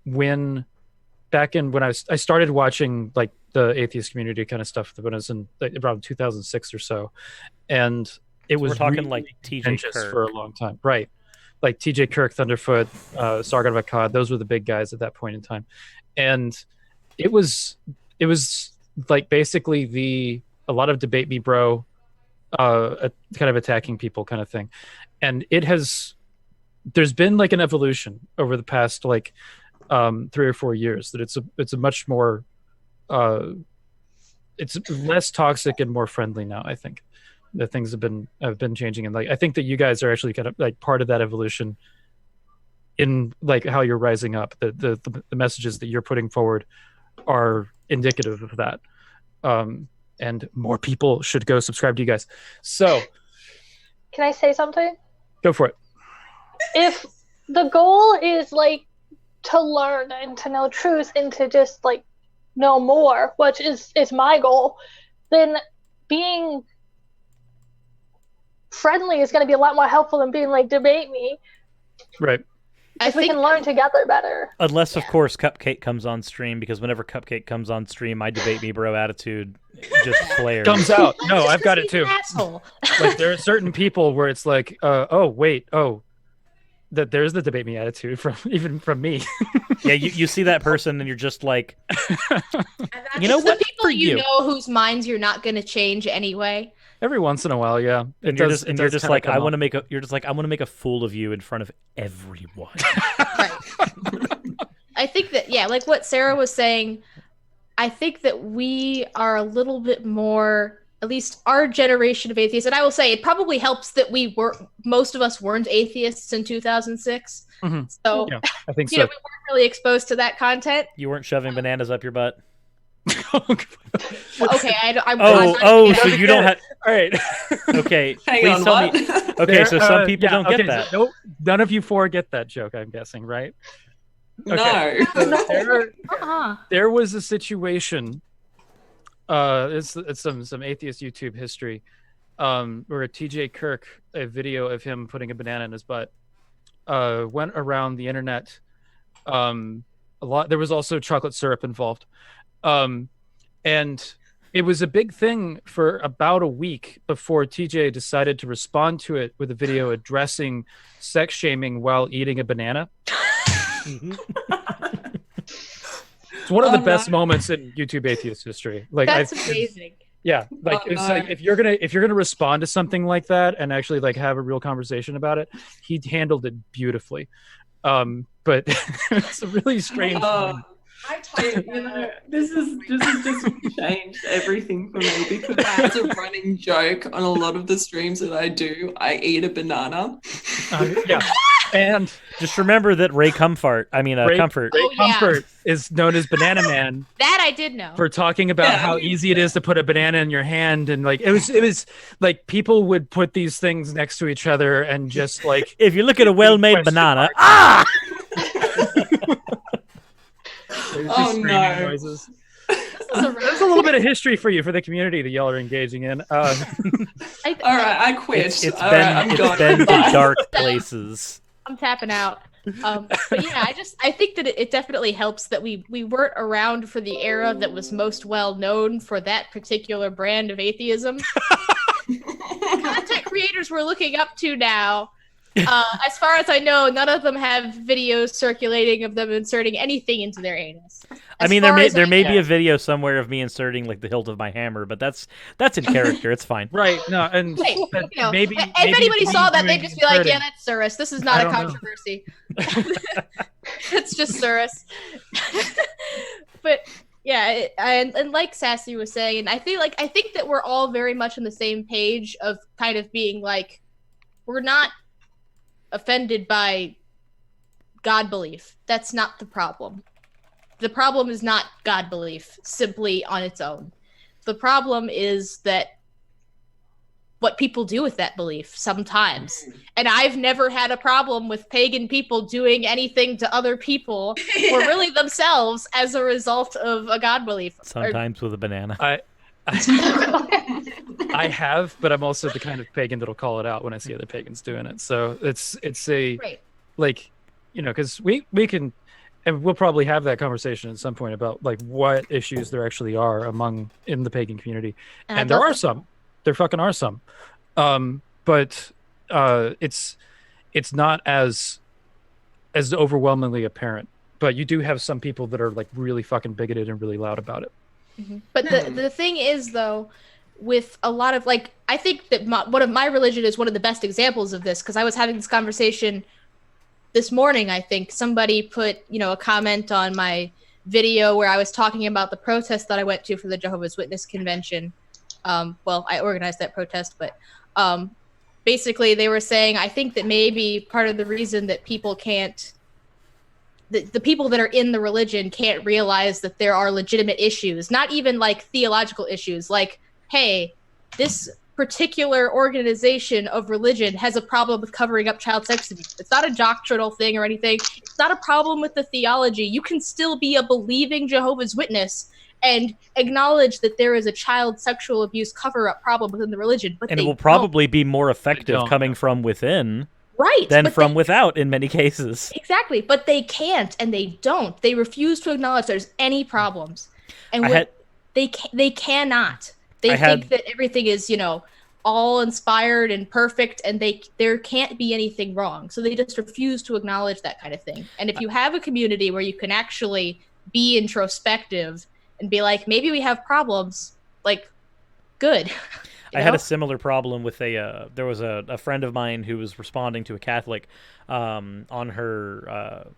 when I started watching the atheist community kind of stuff when I was in around 2006 or so, and it was we're talking really like TJ Kirk for a long time, right? Like TJ Kirk, Thunderfoot, Sargon of Akkad, those were the big guys at that point in time, and it was like basically a lot of debate me bro, kind of attacking people kind of thing, and there's been like an evolution over the past 3 or 4 years that it's a much more it's less toxic and more friendly now. I think that things have been changing, and I think that you guys are actually kind of part of that evolution in how you're rising up. The messages that you're putting forward are indicative of that. And more people should go subscribe to you guys. So, Can I say something? go for it. If the goal is like to learn and to know truth and to just like know more, which is my goal, then being friendly is going to be a lot more helpful than being like, debate me. Right. I We think can learn together better. Unless, of course, Cupcake comes on stream, because whenever Cupcake comes on stream, my debate me bro attitude just flares. Comes out. No, just I've got 'cause it he's too. an asshole. Like there are certain people where it's like, that there's the debate me attitude from me. Yeah, you see that person and you're just like, And that's you know It's the what? people For you you. know whose minds you're not going to change anyway. Every once in a while, yeah. And you're just like, I want to make a fool of you in front of everyone. Right. I think that, yeah, like what Sarah was saying, I think that we are a little bit more, at least our generation of atheists, and I will say it probably helps that most of us weren't atheists in 2006. Mhm. So, Yeah, I think you know, so. we weren't really exposed to that content. You weren't shoving bananas up your butt. Okay, I'm Oh, not so you don't have. All right. Okay, Hang please on, tell what? me. Okay, so some people don't get okay, that. So none of you four get that joke, I'm guessing, right? No. There was a situation. It's some atheist YouTube history, where TJ Kirk, a video of him putting a banana in his butt, went around the internet. A lot. There was also chocolate syrup involved, and it was a big thing for about a week before TJ decided to respond to it with a video addressing sex shaming while eating a banana. It's one of the best moments in YouTube atheist history. Like That's amazing. Yeah, like it's like if you're gonna respond to something like that and actually like have a real conversation about it, he handled it beautifully. But it's a really strange moment. I totally This has just changed everything for me because it's a running joke on a lot of the streams that I do. I eat a banana. Yeah, and Just remember that Ray Comfort Comfort is known as Banana Man That I did know. for talking about how easy it is to put a banana in your hand, and like it was like people would put these things next to each other and just like If you look at a well-made Question banana, mark. there's just Oh, screaming no. noises. There's a little bit of history for you for the community that y'all are engaging in. All right, I quit. it's All right, I'm been gone. to Bye. dark places. I'm tapping out. But yeah, I think that it definitely helps that we weren't around for the era that was most well known for that particular brand of atheism. Content creators we're looking up to now, as far as I know, none of them have videos circulating of them inserting anything into their anus. I mean, there may be a video somewhere of me inserting like the hilt of my hammer, but that's in character. It's fine. Right. No, and Hey, but you know, maybe if anybody me saw that, doing they'd just be like, inserting- "Yeah, that's Surus. This is not I a don't know. controversy. It's just Surus." But yeah, and like Sassy was saying, and I think that we're all very much on the same page of kind of being like, we're not offended by God belief. That's not the problem. The problem is not God belief simply on its own. The problem is that what people do with that belief sometimes. And I've never had a problem with pagan people doing anything to other people or really themselves as a result of a God belief. Sometimes with a banana. I have, but I'm also the kind of pagan that'll call it out when I see other pagans doing it. So it's a Right. like, you know, because we can, and we'll probably have that conversation at some point about like what issues there actually are in the pagan community, and there are some. There fucking are some, but it's not as overwhelmingly apparent. But you do have some people that are like really fucking bigoted and really loud about it. Mm-hmm. But the thing is, though, with a lot of like, I think that my religion is one of the best examples of this, because I was having this conversation this morning. I think somebody put, a comment on my video where I was talking about the protest that I went to for the Jehovah's Witness convention. Well, I organized that protest, but basically they were saying, I think that maybe part of the reason that people can't the people that are in the religion can't realize that there are legitimate issues, not even like theological issues, like, hey, this particular organization of religion has a problem with covering up child sex abuse. It's not a doctrinal thing or anything. It's not a problem with the theology. You can still be a believing Jehovah's Witness and acknowledge that there is a child sexual abuse cover-up problem within the religion. But and it will probably be more effective coming from within than from without in many cases. Exactly, but they can't, and they don't. They refuse to acknowledge there's any problems. And they cannot. They think that everything is, all inspired and perfect, and there can't be anything wrong. So they just refuse to acknowledge that kind of thing. And if you have a community where you can actually be introspective and be like, maybe we have problems, like, good. I had a similar problem with there was a friend of mine who was responding to a Catholic on her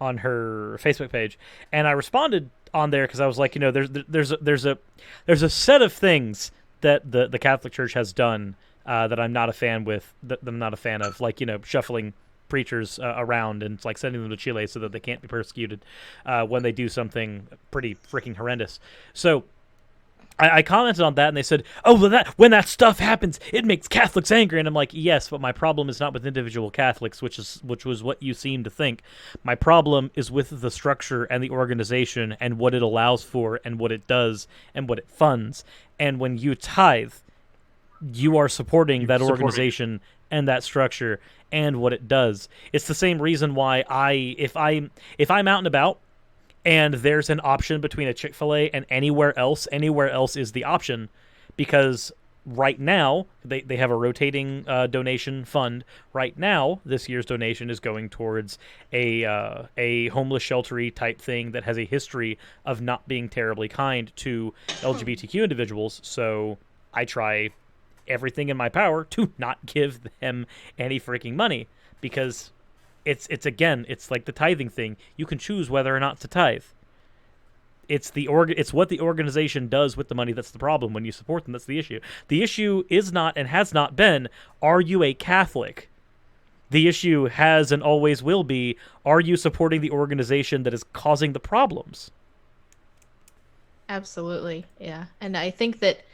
Facebook page, and I responded on there because I was like, there's a set of things that the Catholic Church has done that I'm not a fan of, like, shuffling preachers around and like sending them to Chile so that they can't be persecuted when they do something pretty freaking horrendous. So I commented on that, and they said, "Oh, well, when that stuff happens, it makes Catholics angry." And I'm like, "Yes, but my problem is not with individual Catholics, which was what you seem to think. My problem is with the structure and the organization and what it allows for and what it does and what it funds. And when you tithe, you are supporting that organization and that structure and what it does. It's the same reason why if I'm out and about, and there's an option between a Chick-fil-A and anywhere else is the option, because right now they have a rotating donation fund. Right now, this year's donation is going towards a homeless shelter-y type thing that has a history of not being terribly kind to LGBTQ individuals. So I try everything in my power to not give them any freaking money, because it's like the tithing thing. You can choose whether or not to tithe. It's what the organization does with the money that's the problem. When you support them, that's the issue. The issue is not and has not been, are you a Catholic? The issue has and always will be, are you supporting the organization that is causing the problems? Absolutely, yeah. And I think that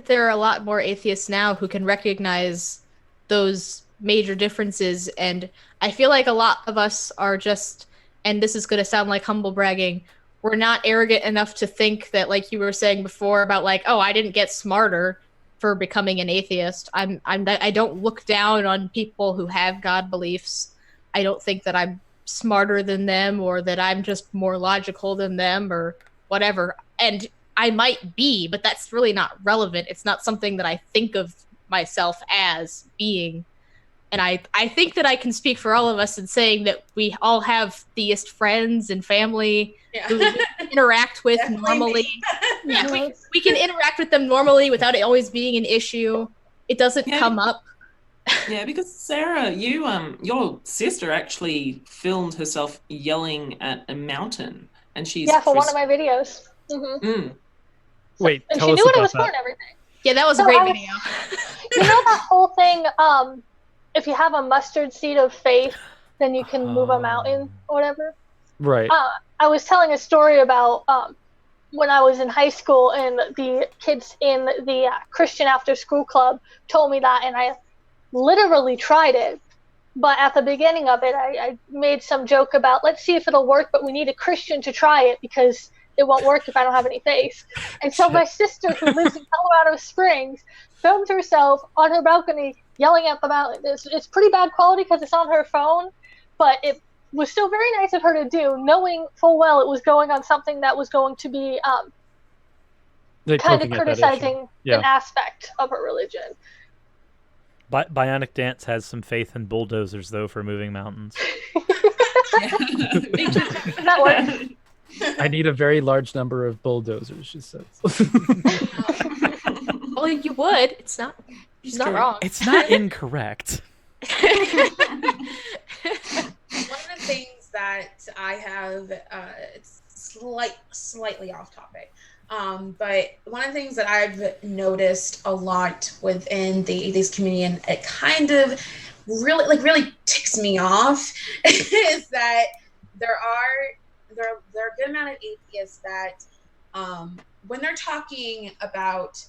there are a lot more atheists now who can recognize those major differences, and I feel like a lot of us are just, and this is going to sound like humble bragging, we're not arrogant enough to think that, like you were saying before about like, oh, I didn't get smarter for becoming an atheist. I don't look down on people who have God beliefs. I don't think that I'm smarter than them or that I'm just more logical than them or whatever. And I might be, but that's really not relevant. It's not something that I think of myself as being. And I think that I can speak for all of us in saying that we all have theist friends and family who we interact with normally. Yeah, we can interact with them normally without it always being an issue. It doesn't come up. Yeah, because Sarah, you your sister actually filmed herself yelling at a mountain, and she's for one of my videos. Mm-hmm. Wait, and tell she us knew what about it was that. for and everything. Yeah, that was a great video. You know that whole thing, if you have a mustard seed of faith, then you can move a mountain or whatever? Right. I was telling a story about when I was in high school, and the kids in the Christian after school club told me that, and I literally tried it. But at the beginning of it, I made some joke about, let's see if it'll work, but we need a Christian to try it because it won't work if I don't have any faith. And so my sister, who lives in Colorado Springs, filmed herself on her balcony yelling at the mountain. It's pretty bad quality because it's on her phone, but it was still very nice of her to do, knowing full well it was going on something that was going to be kind of criticizing an aspect of her religion. Bionic Dance has some faith in bulldozers, though, for moving mountains. That works. I need a very large number of bulldozers, she says. Well, you would. It's not. She's not wrong. It's not incorrect. One of the things that I have, it's slightly off topic, but one of the things that I've noticed a lot within the atheist community, and it kind of really ticks me off, is that there are a good amount of atheists that when they're talking about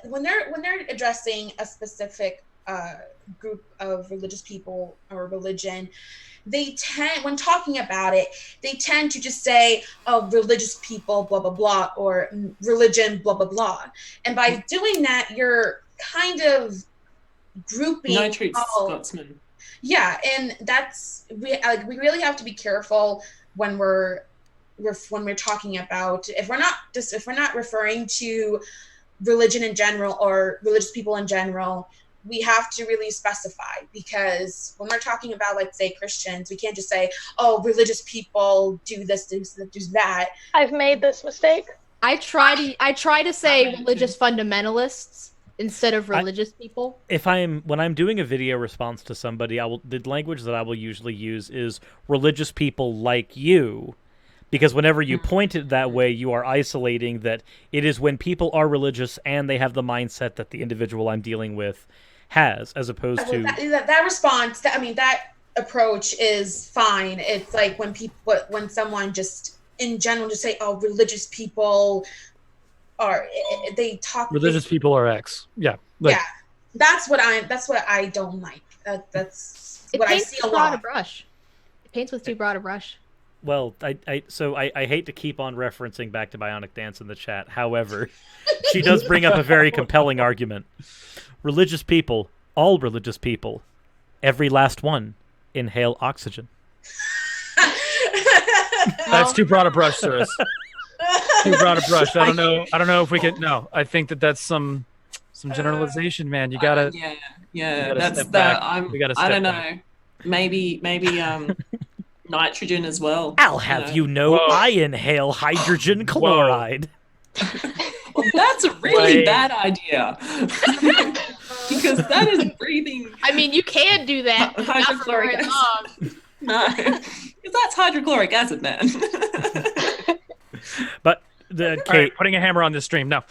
when they're addressing a specific group of religious people or religion, they tend, when talking about it, they tend to just say, oh, religious people, blah, blah, blah, or religion, blah, blah, blah. And by doing that, you're kind of grouping. No treats Scotsman. Yeah, and that's, we really have to be careful when we're talking about, if we're not referring to religion in general or religious people in general, we have to really specify, because when we're talking about, like, say, Christians, we can't just say, oh, religious people do this, do that. I've made this mistake. I try to say religious fundamentalists instead of religious people. When I'm doing a video response to somebody, the language that I will usually use is religious people like you. Because whenever you point it that way, you are isolating that it is when people are religious and they have the mindset that the individual I'm dealing with has, as opposed to... That response, that approach is fine. It's like when someone just, in general, just say, oh, religious people are... They talk... Religious people are X. Yeah. Yeah. That's what I don't like. That's what I see a lot. It paints with too broad a brush. Well, I hate to keep on referencing back to Bionic Dance in the chat. However, she does bring up a very compelling argument. Religious people, all religious people, every last one, inhale oxygen. That's too broad a brush, Cyrus. Too broad a brush. I don't know if we could. No, I think that's some generalization, man. You gotta. Yeah. That's that. I don't know. Maybe. Nitrogen as well. I'll have you know, I inhale hydrogen chloride. Well, that's a really bad idea. Because that is breathing. I mean, you can do that. Hydrochloric acid. No, because that's hydrochloric acid, man. But All right, putting a hammer on this stream. No.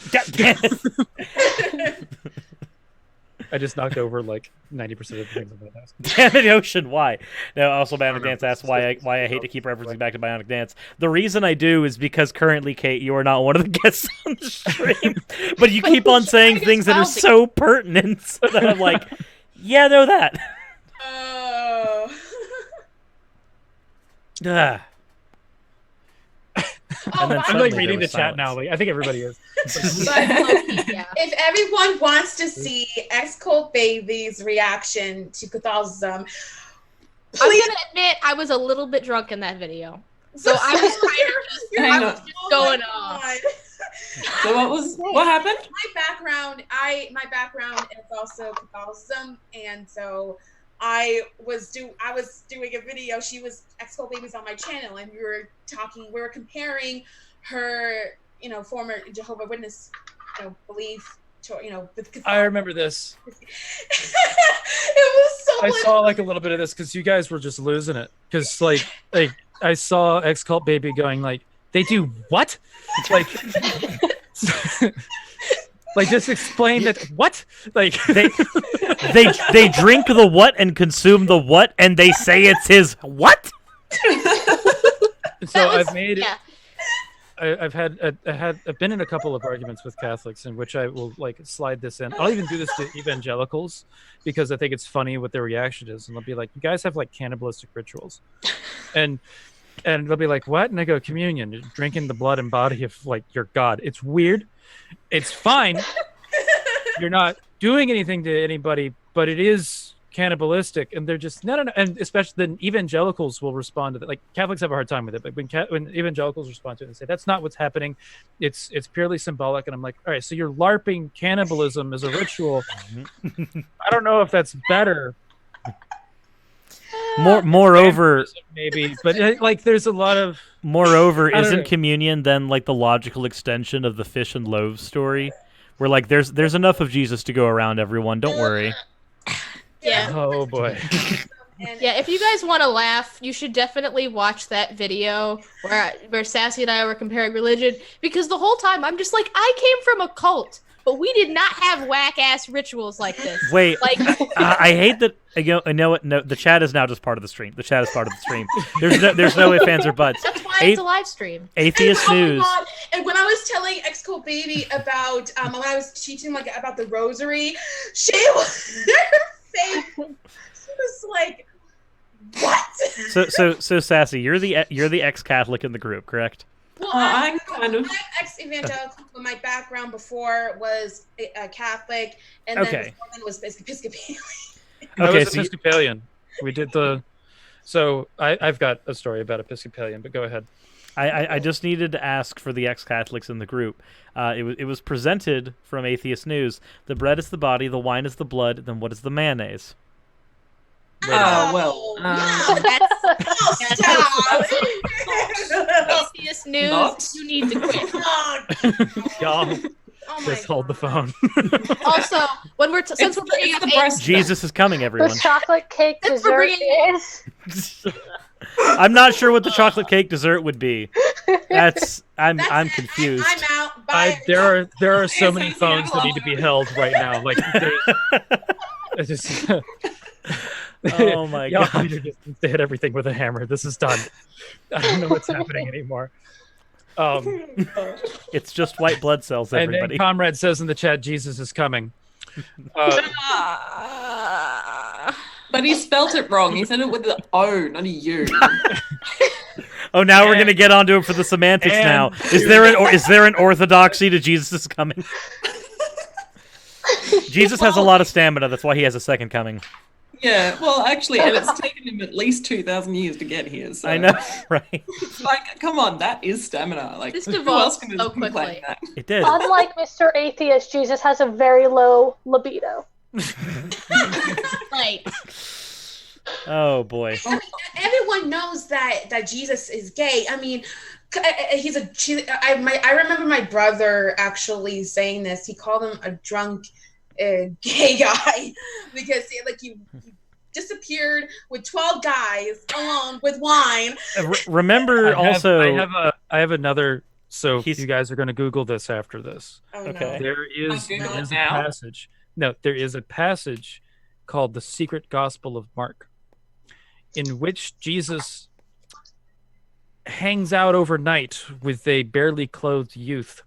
I just knocked over like 90% of the things I'm going to ask. Damn it, Ocean, why? Now, also, Bionic Dance asks why I hate to keep referencing back to Bionic Dance. The reason I do is because currently, Kate, you are not one of the guests on the stream. But you keep on saying things that are so pertinent that I'm like, yeah, know that. Oh. And then I'm like reading the chat now. Like, I think everybody is. If everyone wants to see X-Cult Baby's reaction to Catholicism, I'm gonna admit I was a little bit drunk in that video, so I was kind of just going off. So what happened? My background is also Catholicism, and so I was doing a video. She was X-Cult Baby's on my channel, and we were comparing her, former Jehovah's Witness, belief to, with I remember this. It was so. I saw like a little bit of this because you guys were just losing it. Because like I saw X-Cult Baby going like, they do what? Like. Like, just explain that. What? Like they drink the what and consume the what, and they say it's his what? So I've made. Yeah. I've been in a couple of arguments with Catholics in which I will like slide this in. I'll even do this to evangelicals because I think it's funny what their reaction is, and they'll be like, "You guys have like cannibalistic rituals," and they'll be like, "What?" And I go, "Communion, you're drinking the blood and body of like your God. It's weird. It's fine. You're not doing anything to anybody, but it is cannibalistic." And they're just no. And especially then evangelicals will respond to that. Like Catholics have a hard time with it, but when evangelicals respond to it and say that's not what's happening, it's purely symbolic. And I'm like, all right, so you're LARPing cannibalism as a ritual. I don't know if that's better. Moreover, maybe, but like there's a lot of. Moreover, isn't communion then like the logical extension of the fish and loaves story, where like there's enough of Jesus to go around, everyone. Don't worry. Yeah. Oh boy. Yeah, if you guys want to laugh, you should definitely watch that video where Sassy and I were comparing religion, because the whole time I'm just like, I came from a cult. but we did not have whack ass rituals like this. Wait, Like, I hate that. I know what. No, the chat is now just part of the stream. The chat is part of the stream. There's no ifs, ands, or buts. that's why it's a live stream. Atheist Oh my news. God. And when I was telling Xcode Baby about when I was teaching like about the rosary, she was her face. She was like, "What?" So Sassy, you're the ex-Catholic in the group, correct? Well, I'm kind of. I'm ex-evangelical, but my background before was Catholic, and then Okay. before then was Episcopalian. I Okay, was so Episcopalian. We did the. So I've got a story about Episcopalian, but go ahead. I just needed to ask for the ex-Catholics in the group. It was presented from Atheist News. The bread is the body, the wine is the blood. Then what is the mayonnaise? Well. No, that's Stop. Atheist news. Not. You need to quit. Y'all, Oh my just hold the God. phone. Also, when we're since we're bringing It's up the breast. Jesus is coming, everyone. The chocolate cake Since we're dessert bringing- is. I'm not sure what the chocolate cake dessert would be. I'm That's it. confused. I'm out. Bye. There are so many It's phones that need to be held right now. Like, it's just. Oh my Y'all God. need to hit everything with a hammer. This is done. I don't know what's happening anymore. It's just white blood cells, And everybody. Comrade says in the chat, Jesus is coming. But he spelt it wrong. He said it with the O, not a U. Oh, now we're gonna get onto it for the semantics. And- Now, is there an orthodoxy to Jesus is coming? Jesus has a lot of stamina. That's why he has a second coming. Yeah, well, actually, and it's taken him at least 2,000 years to get here. So. I know, right? Like, come on, that is stamina. Like, This who devolves else can so complain quickly. that? It did. Unlike Mr. Atheist, Jesus has a very low libido. Right. Oh boy. I mean, everyone knows that Jesus is gay. I mean, I remember my brother actually saying this. He called him a drunk gay guy because he disappeared with 12 guys along with wine. Remember also. I have another. So He's- you guys are going to Google this after this. Oh, Okay. no. There is Google it a now. passage. No, there is a passage called the Secret Gospel of Mark, in which Jesus hangs out overnight with a barely clothed youth.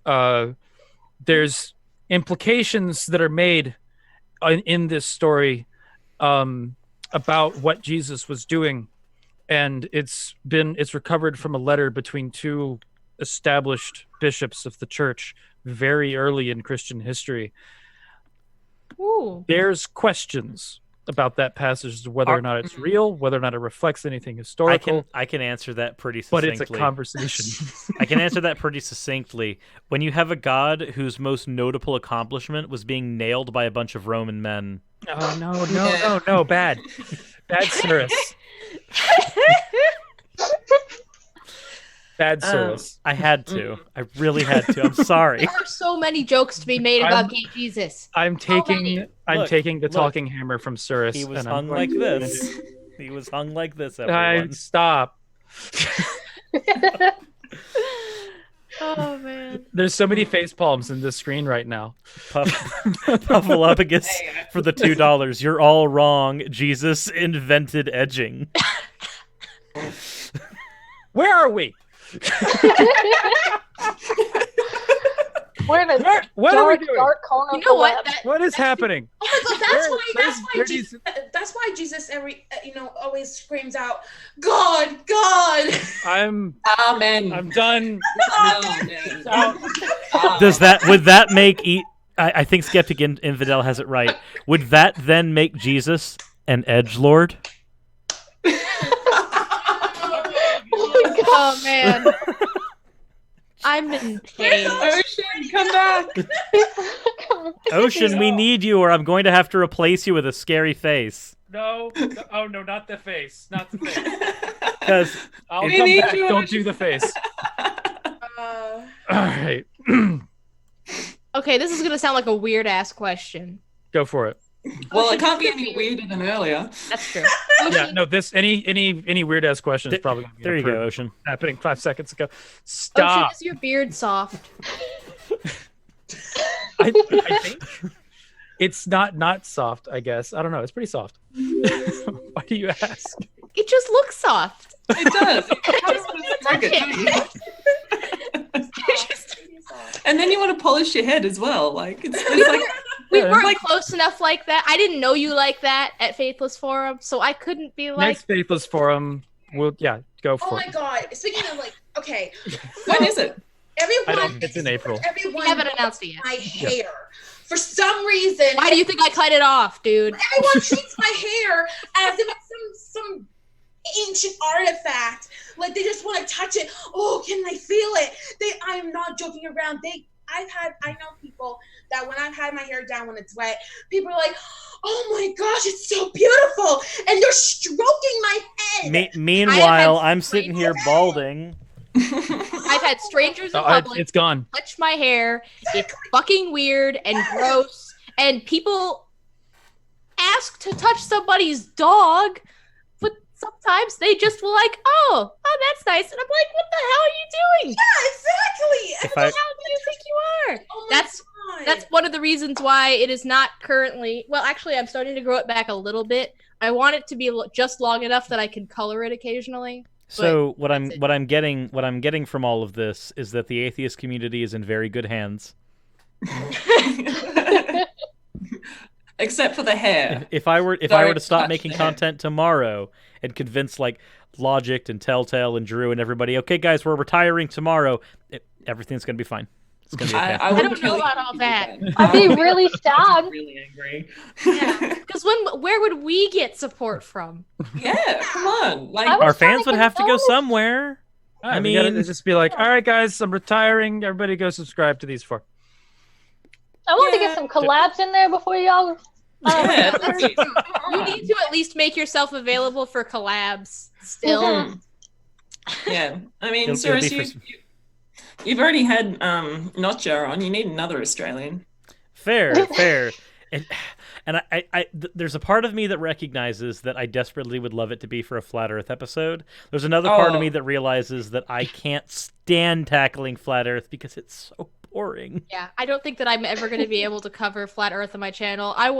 There's implications that are made in this story about what Jesus was doing, and it's recovered from a letter between two established bishops of the church very early in Christian history. Ooh. There's questions about that passage as to whether or not it's real, whether or not it reflects anything historical. I can answer that pretty but succinctly. it's a conversation. I can answer that pretty succinctly. When you have a god whose most notable accomplishment was being nailed by a bunch of Roman men. Oh no, bad service. Bad service. I had to. I really had to. I'm sorry. There are so many jokes to be made about gay Jesus. I'm taking Look, the talking hammer from Surus. He was and I'm hung like going to- this. He was hung like this, I everyone. stop. Oh man. There's so many face palms in this screen right now. Puffalopagus for the $2. You're all wrong. Jesus invented edging. Where are we? We're in a What are we doing? dark corner You of know the what? web. What is happening? Oh my God, that's Where's why Jesus always screams out, God, God. I'm Amen. done. Amen. Would that make I think Skeptic Infidel has it right. Would that then make Jesus an edgelord? Oh man. I'm in pain. Ocean, come back. Ocean, we need you, or I'm going to have to replace you with a scary face. No. Oh no, not the face. Not the face. Because I'll We come need back. you, Don't Ocean. do the face. Uh, All right. Okay, this is gonna sound like a weird ass question. Go for it. Well, it can't be any weirder than earlier. That's true. Yeah, no, this any weird ass question is probably gonna be there you go, approved. Ocean. Happening 5 seconds ago. Ocean, Stop. is your beard soft? I think it's not soft. I guess I don't know. It's pretty soft. Why do you ask? It just looks soft. It does. You kind of want to stroke it, don't you? And then you want to polish your head as well. Like it's like we weren't close enough like that. I didn't know you like that at Faithless Forum, so I couldn't be like. Next Faithless Forum, go for Oh it. my god! Speaking of like, okay, when is it? everyone. It's in April. Everyone We haven't announced it yet. my hair. For some reason, Why do you think I cut it off, dude? everyone treats my hair as if it's some ancient artifact. Like they just want to touch it. Oh, can I feel it? I'm not joking around. I know people that when I've had my hair down when it's wet, people are like, "Oh my gosh, it's so beautiful," and they're stroking my head. Meanwhile, I'm sitting here balding. I've had strangers in public It's gone. touch my hair. It's fucking weird and gross. And people ask to touch somebody's dog, but sometimes they just were like, oh, that's nice. And I'm like, what the hell are you doing? Yeah, exactly. If How do you think you are? Oh my God. That's one of the reasons why it is not currently. Well, actually, I'm starting to grow it back a little bit. I want it to be just long enough that I can color it occasionally. So what I'm getting from all of this is that the atheist community is in very good hands. Except for the hair. If I were to stop touch making the hair. content tomorrow and convince like Logic and Telltale and Drew and everybody, okay guys, we're retiring tomorrow, everything's gonna be fine. It's gonna be okay. I don't wouldn't know really about all that. I'd be really sad. Really angry. Yeah, because where would we get support from? Yeah, come on. Like I Our was trying fans to would have to go convince- somewhere. I mean, just be like, all right, guys, I'm retiring. Everybody go subscribe to these four. I want to Yeah. get some collabs in there before y'all. yeah, That's true. You need to at least make yourself available for collabs still. Mhm. Yeah. I mean, It'll Cyrus, be for- you've already had Notjar on. You need another Australian. Fair. And there's a part of me that recognizes that I desperately would love it to be for a Flat Earth episode. There's another part of me that realizes that I can't stand tackling Flat Earth because it's so boring. Yeah, I don't think that I'm ever going to be able to cover Flat Earth on my channel. I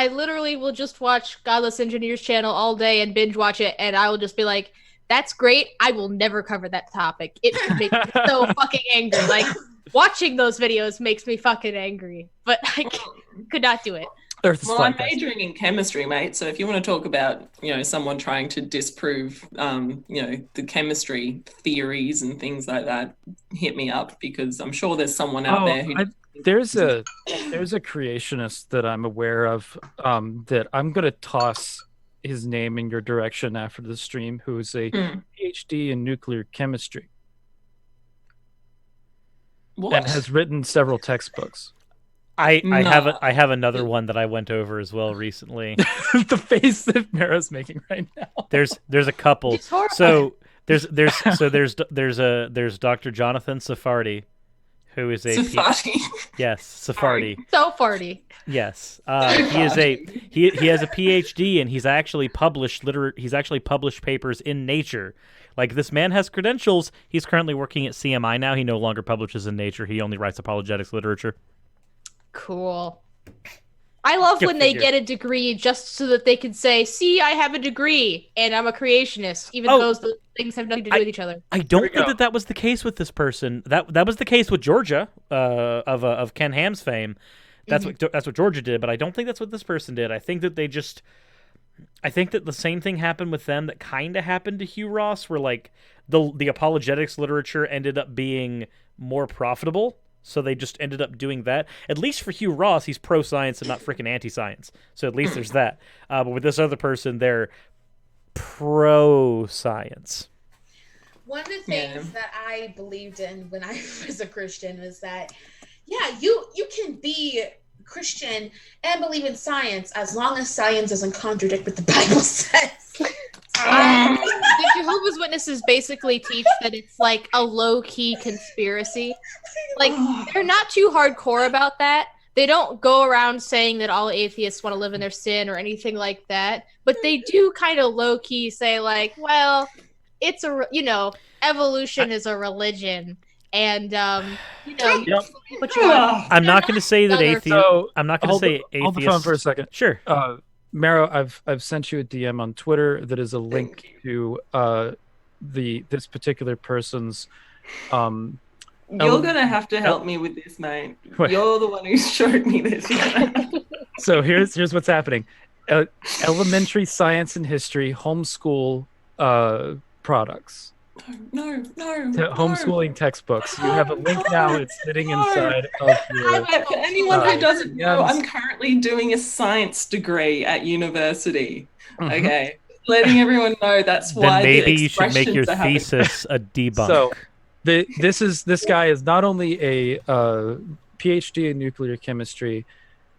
literally will just watch Godless Engineer's channel all day and binge watch it, and I will just be like, that's great. I will never cover that topic. It makes me so fucking angry. Like, watching those videos makes me fucking angry, but I could not do it. Earth is Well, flat, I'm guys. majoring in chemistry, mate. So if you want to talk about, someone trying to disprove, the chemistry theories and things like that, hit me up because I'm sure there's someone out there who. There's a creationist that I'm aware of that I'm gonna toss his name in your direction after the stream, who's a PhD in nuclear chemistry What? and has written several textbooks. I No. have another one that I went over as well recently. The face that Mara's making right now. There's a couple. It's horrible. So there's Dr. Jonathan Safardi, who is a Safari. yes, Safardi. So farty. Yes, he is he has a PhD and he's actually published papers in Nature. Like, this man has credentials. He's currently working at CMI now. He no longer publishes in Nature. He only writes apologetics literature. Cool. I love Go when they figure. get a degree just so that they can say, see, I have a degree and I'm a creationist, even though those things have nothing to do with each other. I don't we think go. that was the case with this person. That was the case with Georgia, of Ken Ham's fame. That's what Georgia did, but I don't think that's what this person did. I think that the same thing happened with them that kind of happened to Hugh Ross, where like the apologetics literature ended up being more profitable. So they just ended up doing that. At least for Hugh Ross, he's pro-science and not freaking anti-science. So at least there's that. But with this other person, they're pro-science. One of the things that I believed in when I was a Christian was that, yeah, you can be Christian and believe in science as long as science doesn't contradict what the Bible says. The Jehovah's Witnesses basically teach that it's like a low-key conspiracy. Like, they're not too hardcore about that. They don't go around saying that all atheists want to live in their sin or anything like that. But they do kind of low-key say, like, well, it's evolution is a religion. and you know, Yep. what you want. I'm not going to say that Another- atheist. So I'm not going to say atheist. hold the phone for a second. Sure. Maro, I've sent you a DM on Twitter that is a link to this particular person's. You're gonna have to help me with this, mate. What? You're the one who showed me this. So here's what's happening. Elementary science and history homeschool products. No. Homeschooling textbooks. You have a link now. It's sitting inside of your. For anyone who doesn't know, yes. I'm currently doing a science degree at university. Mhm. Okay, letting everyone know that's Then why. maybe the you should make your expressions are happening. thesis a debunk. So, this guy is not only a PhD in nuclear chemistry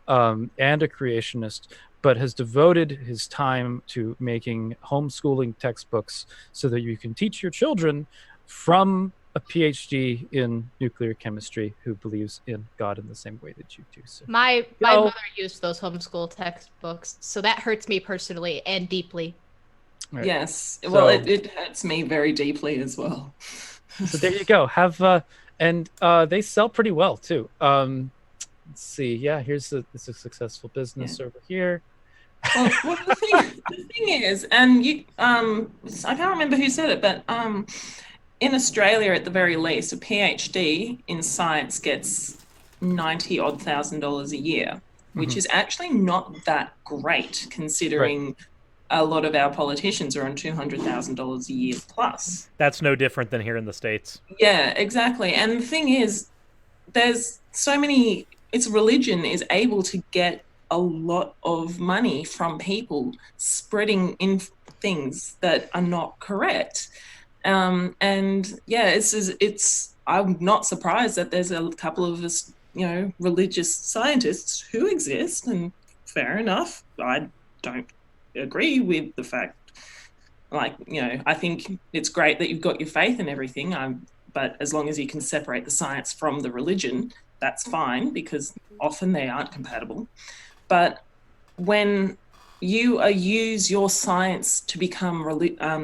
and a creationist, but has devoted his time to making homeschooling textbooks so that you can teach your children from a PhD in nuclear chemistry who believes in God in the same way that you do. So, My mother used those homeschool textbooks, so that hurts me personally and deeply. right. Yes, So- well, it hurts me very deeply as well. So there you go. And they sell pretty well too. Let's see. Yeah, here's a successful business over here. Well, the thing is, and you, I can't remember who said it, but in Australia, at the very least, a PhD in science gets $90,000 a year, which is actually not that great considering a lot of our politicians are on $200,000 a year plus. That's no different than here in the States. Yeah, exactly. And the thing is, there's so many. Its religion is able to get a lot of money from people spreading in things that are not correct. And yeah, it's. I'm not surprised that there's a couple of us, religious scientists who exist, and fair enough. I don't agree with the fact. I think it's great that you've got your faith and everything. But as long as you can separate the science from the religion, that's fine, because often they aren't compatible. But when you use your science to become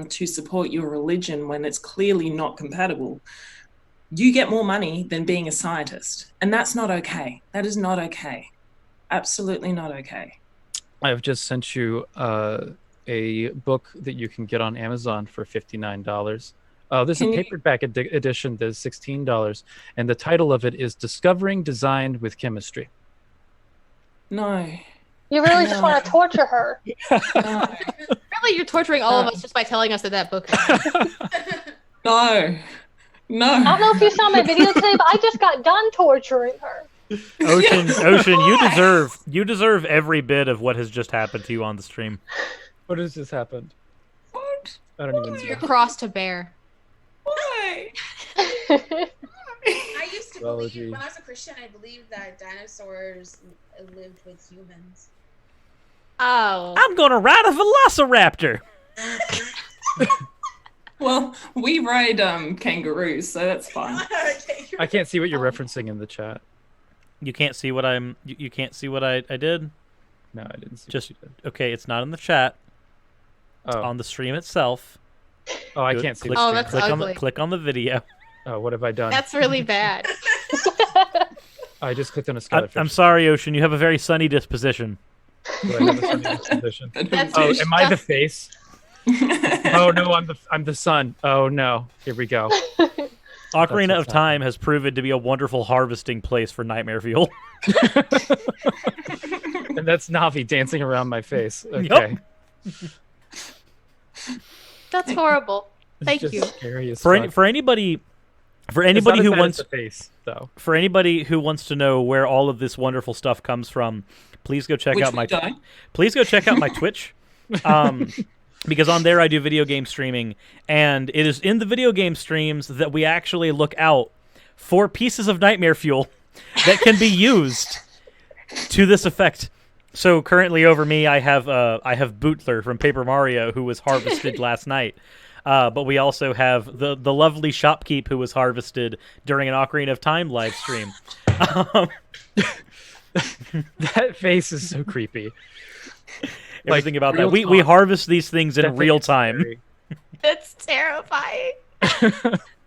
to support your religion when it's clearly not compatible, you get more money than being a scientist, and that's not okay. That is not okay. Absolutely not okay. I've just sent you a book that you can get on Amazon for $59. There's a paperback edition that's $16, and the title of it is "Discovering Design with Chemistry." No. You really just want to torture her. No. Really, you're torturing all of us just by telling us that book. No. I don't know if you saw my video today, but I just got done torturing her. Ocean, you deserve every bit of what has just happened to you on the stream. What has just happened? What? I don't even Your know. cross to bear. Why? I used to Biology. believe, when I was a Christian, I believed that dinosaurs lived with humans. Oh. I'm gonna ride a velociraptor. Oh. Well, we ride kangaroos, so that's fine. I can't see what you're referencing in the chat. You can't see what you can't see what I did. No, I didn't see. Just what you did. okay. It's not in the chat. It's Oh, on the stream itself. oh, I Do it. can't see. Click, the Oh, screen. that's click ugly. on the video. Oh, what have I done? That's really bad. I just clicked on a Skylar. I'm sorry, Ocean. You have a very sunny disposition. Do I have a sunny disposition? That's Oh, really am I the just- face? Oh no, I'm the sun. Oh no, here we go. Ocarina of what's Time has proven to be a wonderful harvesting place for nightmare fuel. And that's Navi dancing around my face. Okay. That's horrible. It's Thank just you. Scary as For fuck. anybody It's not who as bad as wants the face though. for anybody who wants to know where all of this wonderful stuff comes from, please go check Which out we my don't. please go check out my Twitch. Because on there I do video game streaming, and it is in the video game streams that we actually look out for pieces of nightmare fuel that can be used to this effect. So currently over me I have Bootler from Paper Mario, who was harvested last night. But we also have the lovely Shopkeep, who was harvested during an Ocarina of Time live stream. That face is so creepy. Everything about that. real We talk. harvest these things That in thing real is time. scary. That's terrifying.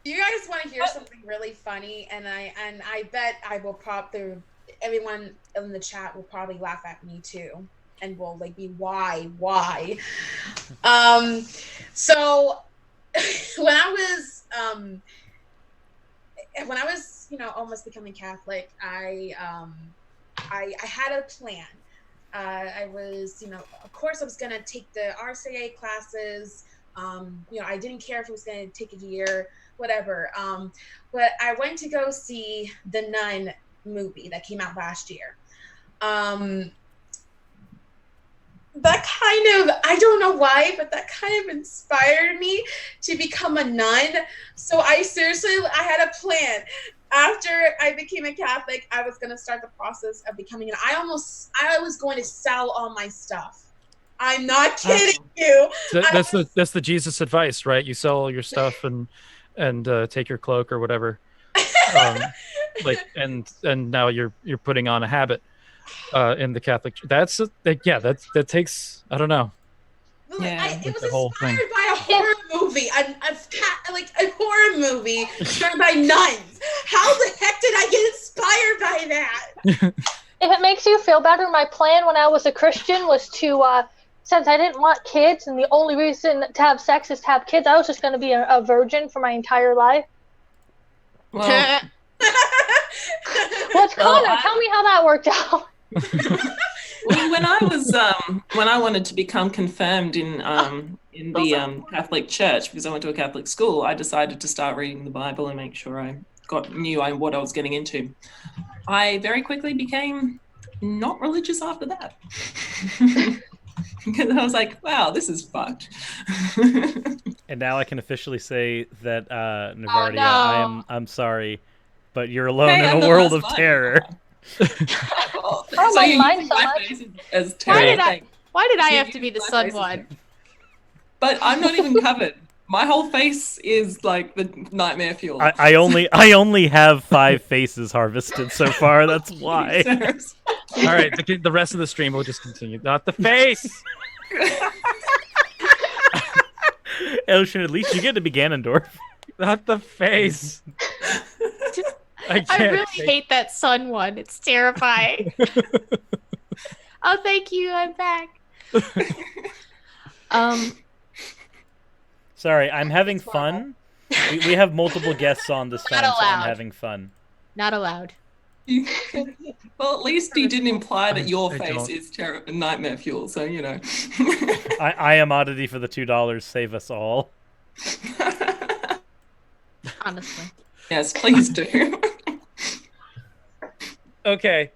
You guys want to hear something really funny, and I bet I will everyone in the chat will probably laugh at me too, and will like be why. So when I was almost becoming Catholic, I had a plan. I was of course I was gonna take the RCA classes. I didn't care if it was gonna take a year, whatever. But I went to go see the Nun movie that came out last year. That kind of, I don't know why, but that kind of inspired me to become a nun. So I had a plan. After I became a Catholic, I was going to start the process of becoming an. I was going to sell all my stuff. I'm not kidding you. So that's the Jesus advice, right? You sell all your stuff and take your cloak or whatever. And now you're putting on a habit in the Catholic. That takes, I don't know. It was inspired by a horror movie, a horror movie started by nuns. How the heck did I get inspired by that? If it makes you feel better, my plan when I was a Christian was to, since I didn't want kids, and the only reason to have sex is to have kids, I was just going to be a virgin for my entire life. Well, Connor, tell me how that worked out. Well, when I wanted to become confirmed in the Catholic Church, because I went to a Catholic school, I decided to start reading the Bible and make sure I knew what I was getting into. I very quickly became not religious after that. Because I was like, wow, this is fucked. And now I can officially say that, Navardia, I'm sorry, but you're alone in a world of terror. So you use my face as terror. Why did I have to be the sun one? But I'm not even covered. My whole face is like the nightmare fuel. I only have 5 faces harvested so far. That's why. All right, the rest of the stream will just continue. Not the face. Ocean, at least you get to be Ganondorf. Not the face. I really hate that sun one. It's terrifying. Oh, thank you. I'm back. Sorry, I'm having fun. We have multiple guests on this time, so I'm having fun. Not allowed. Well, at least he didn't imply that your face is nightmare fuel, so you know. I am oddity for the $2. Save us all. Honestly. Yes, please do. Okay.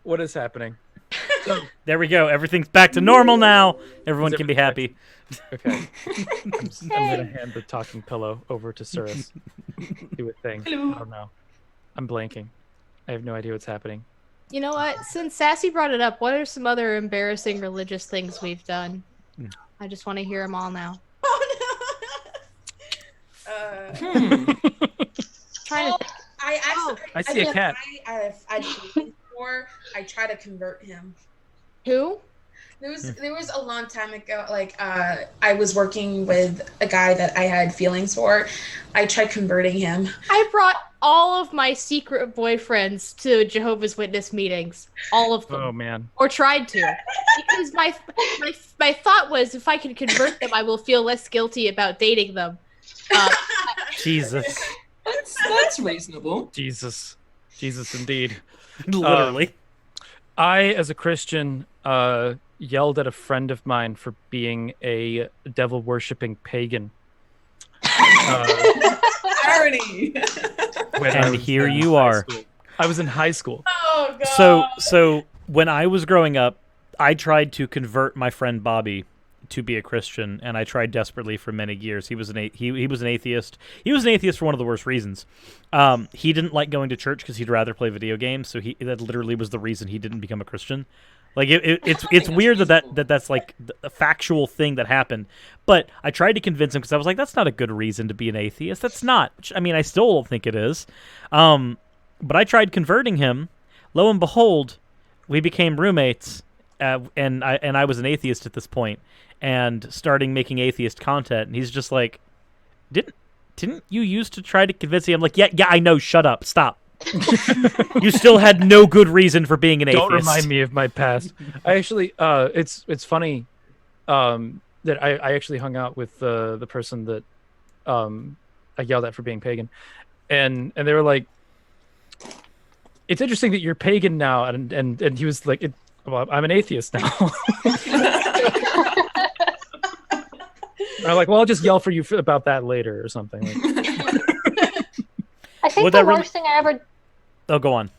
What is happening? There we go. Everything's back to normal now. Everyone can be happy. Okay. I'm going to hand the talking pillow over to Cirrus. Do a thing. Hello. I don't know. I'm blanking. I have no idea what's happening. You know what? Since Sassy brought it up, what are some other embarrassing religious things we've done? I just want to hear them all now. Trying to think. I see a cat. I try to convert him. Who? There was a long time ago, I was working with a guy that I had feelings for. I tried converting him. I brought all of my secret boyfriends to Jehovah's Witness meetings. All of them. Oh, man. Or tried to. Because my thought was, if I can convert them, I will feel less guilty about dating them. Jesus. That's reasonable. Jesus indeed. Literally. I, as a Christian, yelled at a friend of mine for being a devil-worshipping pagan. Parody. And here you are. I was in high school. Oh, God. So when I was growing up, I tried to convert my friend Bobby to be a Christian, and I tried desperately for many years. He was an atheist. He was an atheist for one of the worst reasons. He didn't like going to church because he'd rather play video games. So that literally was the reason he didn't become a Christian. Like it's weird that's like a factual thing that happened. But I tried to convince him because I was like, that's not a good reason to be an atheist. That's not. I mean, I still don't think it is. But I tried converting him. Lo and behold, we became roommates. And I was an atheist at this point, and starting making atheist content, and he's just like, Didn't you used to try to convince me? I'm like, yeah, I know. Shut up. Stop. You still had no good reason for being an atheist. Don't remind me of my past. I actually, it's funny, that I actually hung out with the person that, I yelled at for being pagan, and they were like, "It's interesting that you're pagan now," and he was like, "Well, I'm an atheist now." I'm like, "Well, I'll just yell for you about that later or something." I think the worst thing I ever. Oh, go on.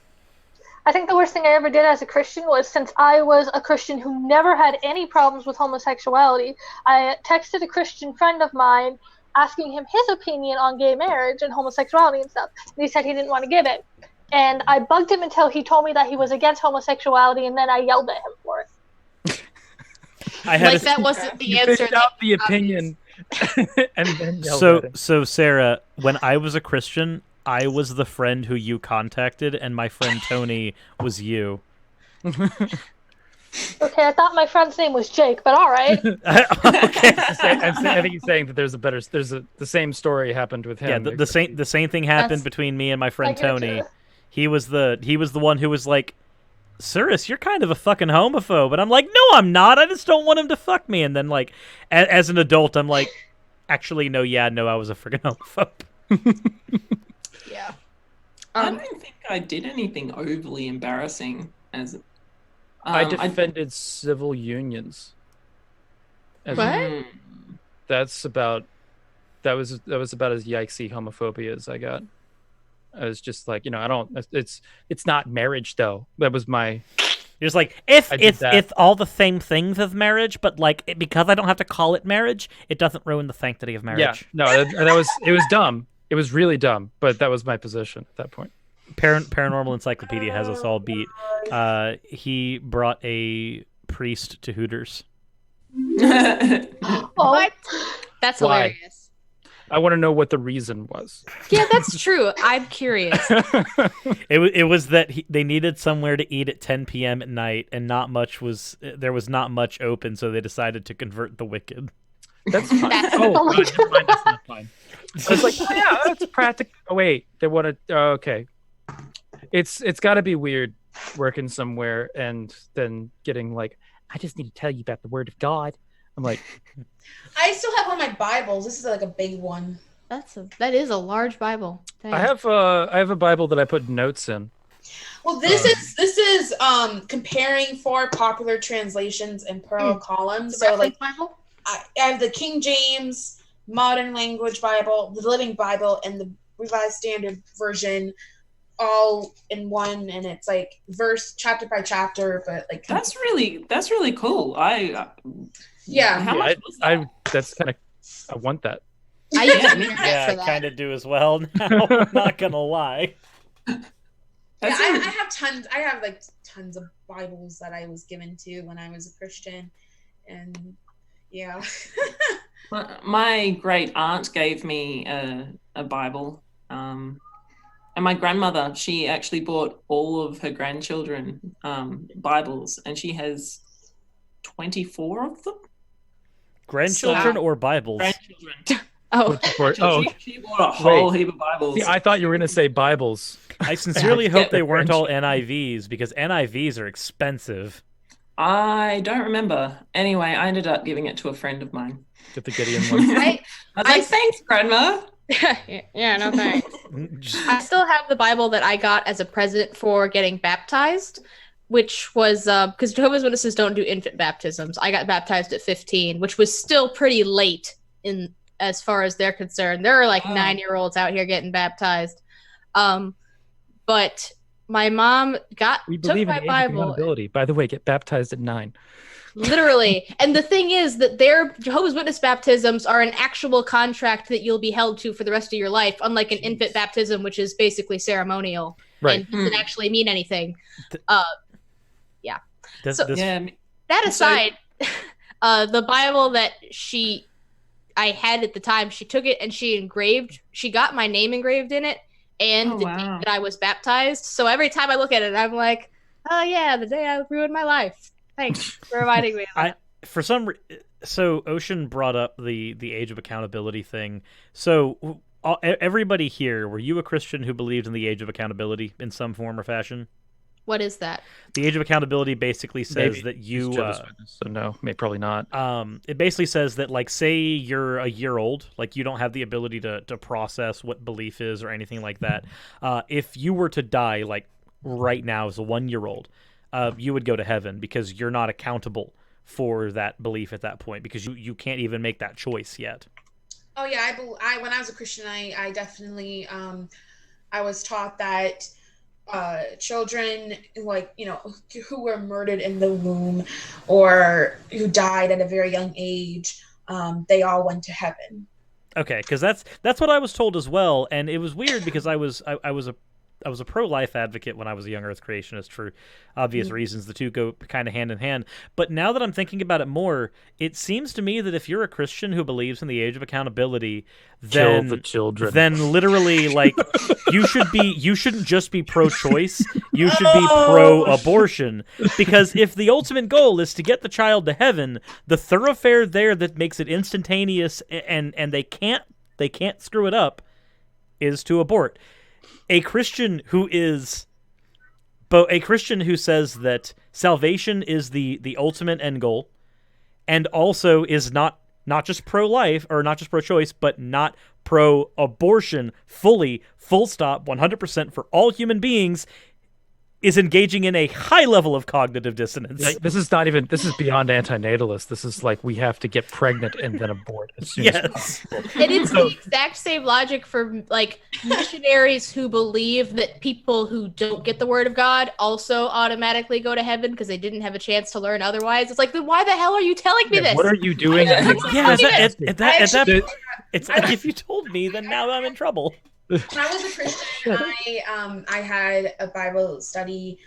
I think the worst thing I ever did as a Christian was, since I was a Christian who never had any problems with homosexuality, I texted a Christian friend of mine asking him his opinion on gay marriage and homosexuality and stuff. And he said he didn't want to give it. And I bugged him until he told me that he was against homosexuality, and then I yelled at him for it. That wasn't the answer. Picked out the opinion and then yelled at him. So Sarah, when I was a Christian, I was the friend who you contacted, and my friend Tony was you. Okay, I thought my friend's name was Jake, but all right. Okay. I think he's saying that the same story happened with him. Yeah, the same thing happened between me and my friend Tony. He was the one who was like, Cirrus, you're kind of a fucking homophobe. And I'm like, no, I'm not. I just don't want him to fuck me. And then, like, as an adult, I'm like, actually, no, I was a freaking homophobe. Yeah. I don't think I did anything overly embarrassing as. I defended civil unions. What? That was about as yikesy homophobia as I got. I was just like, I don't. It's not marriage though. That was my. You're just like, it's all the same things as marriage, but like because I don't have to call it marriage, it doesn't ruin the sanctity of marriage. Yeah, no, it was dumb. It was really dumb, but that was my position at that point. Paranormal Encyclopedia has us all beat. He brought a priest to Hooters. What? That's Why? hilarious. I want to know what the reason was. Yeah, that's true. I'm curious. It was that they needed somewhere to eat at 10 p.m. at night, and there was not much open, so they decided to convert the wicked. That's fine. Oh, God, never mind. That's not fine. I was like, yeah, that's practical. Oh, wait, they want to. Okay, it's got to be weird working somewhere and then getting like, I just need to tell you about the Word of God. I'm like, I still have one of my Bibles. This is like a big one. That is a large Bible. Dang. I have a Bible that I put notes in. Well, this is comparing 4 popular translations and Pearl columns. So like Bible? I have the King James Modern Language Bible, the Living Bible, and the Revised Standard Version, all in one, and it's like verse chapter by chapter. But like that's really cool. Yeah. How much was that? That's kind of. I want that. I kind of do as well now. I'm not gonna lie. I have tons. I have like tons of Bibles that I was given to when I was a Christian, and yeah. My great aunt gave me a Bible, and my grandmother, she actually bought all of her grandchildren Bibles, and she has 24 of them. Grandchildren or Bibles? Grandchildren. Oh. She bought a whole heap of Bibles. See, I thought you were going to say Bibles. I sincerely hope they weren't all NIVs, because NIVs are expensive. I don't remember. Anyway, I ended up giving it to a friend of mine. Get the Gideon one. I was like, thanks, Grandma. Yeah, no thanks. I still have the Bible that I got as a present for getting baptized, which was because Jehovah's Witnesses don't do infant baptisms. I got baptized at 15, which was still pretty late in as far as they're concerned. There are like 9-year-olds out here getting baptized. But my mom took my Bible. By the way, get baptized at 9. Literally. And the thing is that their Jehovah's Witness baptisms are an actual contract that you'll be held to for the rest of your life, unlike an infant baptism, which is basically ceremonial and doesn't actually mean anything. Yeah. That aside, the Bible that I had at the time, she took it and she got my name engraved in it and the date that I was baptized. So every time I look at it, I'm like, oh yeah, the day I ruined my life. Thanks for reminding me of that. for some so Ocean brought up the age of accountability thing. So everybody here, were you a Christian who believed in the age of accountability in some form or fashion? What is that? The age of accountability basically says Maybe. that you so no, probably not. it basically says that, like, say you're a year old, like you don't have the ability to process what belief is or anything like that. If you were to die, like right now as a 1-year-old, you would go to heaven because you're not accountable for that belief at that point because you can't even make that choice yet. Oh yeah, I when I was a Christian, I definitely I was taught that children, like, you know, who were murdered in the womb or who died at a very young age, they all went to heaven. Okay, because that's what I was told as well, and it was weird because I was a pro-life advocate when I was a young Earth creationist for obvious reasons. The two go kind of hand in hand. But now that I'm thinking about it more, it seems to me that if you're a Christian who believes in the age of accountability, then Kill the children. Then literally, like, you shouldn't just be pro-choice. You should be pro-abortion. Because if the ultimate goal is to get the child to heaven, the thoroughfare there that makes it instantaneous and they can't screw it up is to abort. A Christian who says that salvation is the ultimate end goal, and also is not just pro-life or not just pro-choice, but not pro-abortion fully, full stop, 100% for all human beings, is engaging in a high level of cognitive dissonance. Like, this is beyond antinatalist. This is like, we have to get pregnant and then abort as soon as possible. And it's the exact same logic for, like, missionaries who believe that people who don't get the word of God also automatically go to heaven because they didn't have a chance to learn otherwise. It's like, then why the hell are you telling me this? What are you doing? It's like, if you told me, then now I'm in trouble. When I was a Christian, I had a Bible study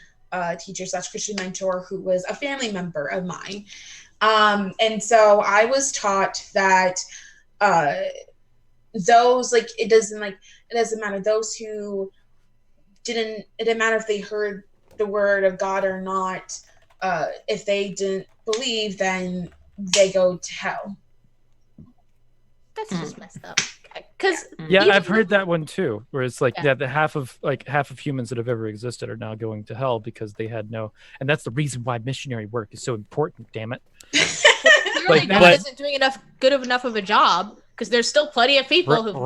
teacher / Christian mentor who was a family member of mine, and so I was taught that those, like, it doesn't matter, those who it didn't matter if they heard the word of God or not. If they didn't believe, then they go to hell. That's just messed up. Because I've heard that one too, where it's like, the half of humans that have ever existed are now going to hell because they had no, and that's the reason why missionary work is so important. Damn it! Clearly, God isn't doing good enough of a job, because there's still plenty of people who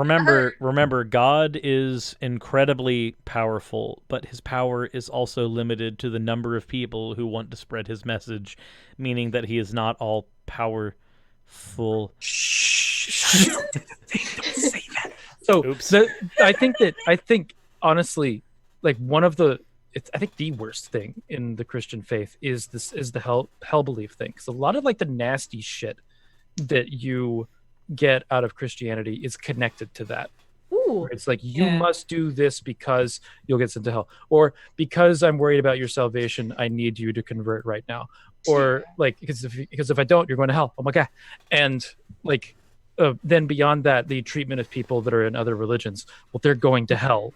remember, God is incredibly powerful, but his power is also limited to the number of people who want to spread his message, meaning that he is not all powerful. Shh. Don't say that. So I think honestly, like, one of the, I think the worst thing in the Christian faith is the hell belief thing, because a lot of, like, the nasty shit that you get out of Christianity is connected to that. Ooh. It's like, you must do this because you'll get sent to hell, or because I'm worried about your salvation, I need you to convert right now, or like, because if I don't, you're going to hell. Oh my God. And like, then beyond that, the treatment of people that are in other religions, well, they're going to hell.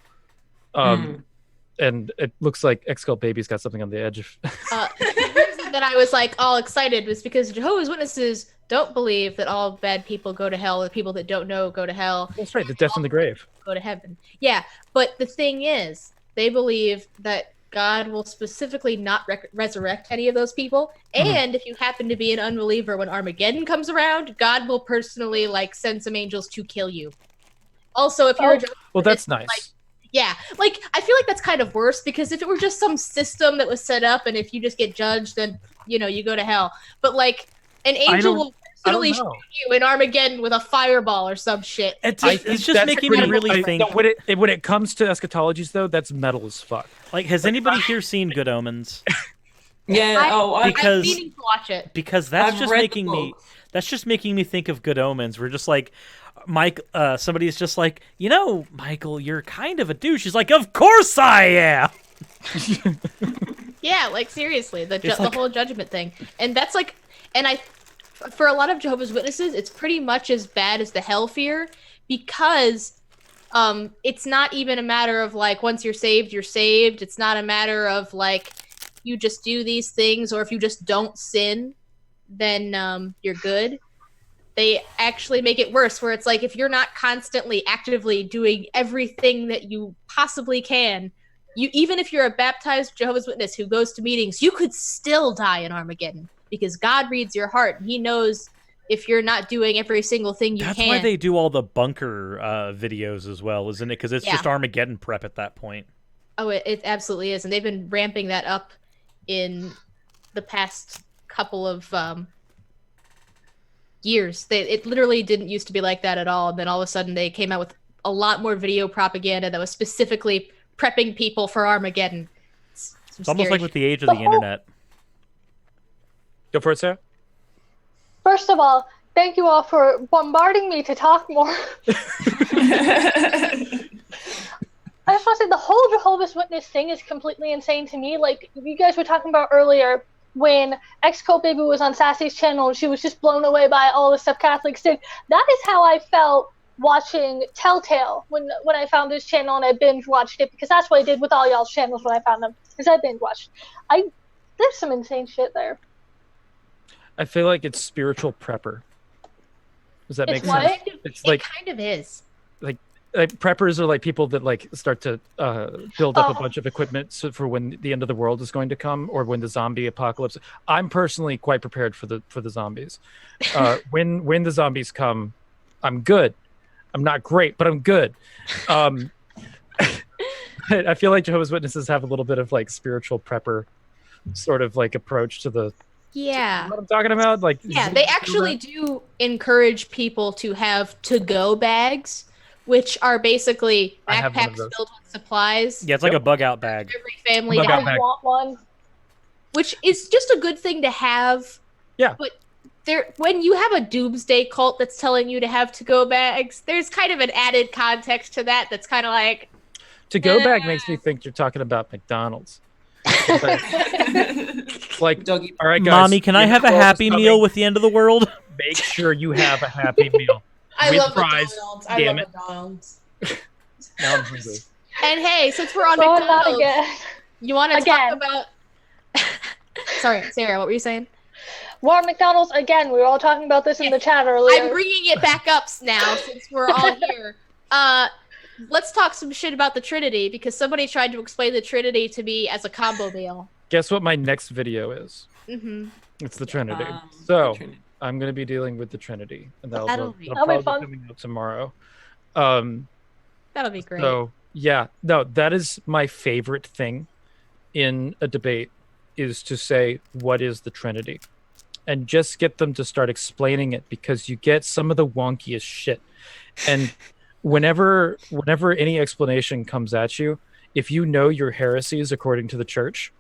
And it looks like Excult Baby's got something on the edge of. The reason that I was, like, all excited was because Jehovah's Witnesses don't believe that all bad people go to hell, or people that don't know go to hell. That's right, the death in the grave. Go to heaven. Yeah, but the thing is, they believe that God will specifically not resurrect any of those people. And if you happen to be an unbeliever when Armageddon comes around, God will personally, like, send some angels to kill you. Also, if you're that's nice. Like, yeah, like, I feel like that's kind of worse, because if it were just some system that was set up and if you just get judged, then, you know, you go to hell. But, like, an angel will personally shoot you in Armageddon with a fireball or some shit. It's just making me really think. When it comes to eschatologies, though, that's metal as fuck. Like, has anybody here seen Good Omens? Yeah. I'm meaning to watch it, because that's just making me think of Good Omens. We're just like, Mike. Somebody's just like, you know, Michael, you're kind of a douche. He's like, of course I am. Yeah, like, seriously, the whole judgment thing, and that's like, and for a lot of Jehovah's Witnesses, it's pretty much as bad as the hell fear, because it's not even a matter of, like, once you're saved, you're saved. It's not a matter of, like, you just do these things, or if you just don't sin, then you're good. They actually make it worse, where it's like if you're not constantly actively doing everything that you possibly can, even if you're a baptized Jehovah's Witness who goes to meetings, you could still die in Armageddon because God reads your heart. And he knows if you're not doing every single thing you can. That's why they do all the bunker videos as well, isn't it? Because it's just Armageddon prep at that point. Oh, it absolutely is. And they've been ramping that up in the past couple of years. It literally didn't used to be like that at all. And then all of a sudden they came out with a lot more video propaganda that was specifically prepping people for Armageddon. It's almost like with the age of the internet. Go for it, Sarah. First of all, thank you all for bombarding me to talk more. I just want to say the whole Jehovah's Witness thing is completely insane to me. Like you guys were talking about earlier, when Xcult Baby was on Sassy's channel and she was just blown away by all the stuff Catholics did. That is how I felt watching Telltale when I found this channel and I binge watched it, because that's what I did with all y'all's channels when I found them, because I binge watched. There's some insane shit there. I feel like it's spiritual prepper. Does that make what? sense? It's like it kind of is. Like preppers are like people that like start to build up a bunch of equipment for when the end of the world is going to come, or when the zombie apocalypse. I'm personally quite prepared for the zombies. When the zombies come, I'm good. I'm not great, but I'm good. I feel like Jehovah's Witnesses have a little bit of like spiritual prepper sort of like approach to the. Yeah. What I'm talking about, like they actually do encourage people to have to-go bags, which are basically backpacks filled with supplies. Yeah, it's like a bug-out bag. Every family I want one. Which is just a good thing to have. Yeah. But when you have a doomsday cult that's telling you to have to-go bags, there's kind of an added context to that that's kind of like... To-go bag makes me think you're talking about McDonald's. Like, Doggy. all right, guys. Mommy, can I have a Happy Meal with the end of the world? Make sure you have a Happy Meal. I with love fries. McDonald's. Damn I it. love McDonald's. Now I'm hungry. And hey, since we're on Not McDonald's, again. you want to talk about... Sorry, Sarah, what were you saying? We're on McDonald's again. We were all talking about this in the chat earlier. I'm bringing it back up now since we're all here. Let's talk some shit about the Trinity, because somebody tried to explain the Trinity to me as a combo meal. Guess what my next video is? Mm-hmm. It's the Trinity. The Trinity. I'm going to be dealing with the Trinity, and that'll be probably be fun. coming out tomorrow. That'll be great. So yeah, no, that is my favorite thing in a debate, is to say, what is the Trinity? And just get them to start explaining it, because you get some of the wonkiest shit. And whenever any explanation comes at you, if you know your heresies according to the church,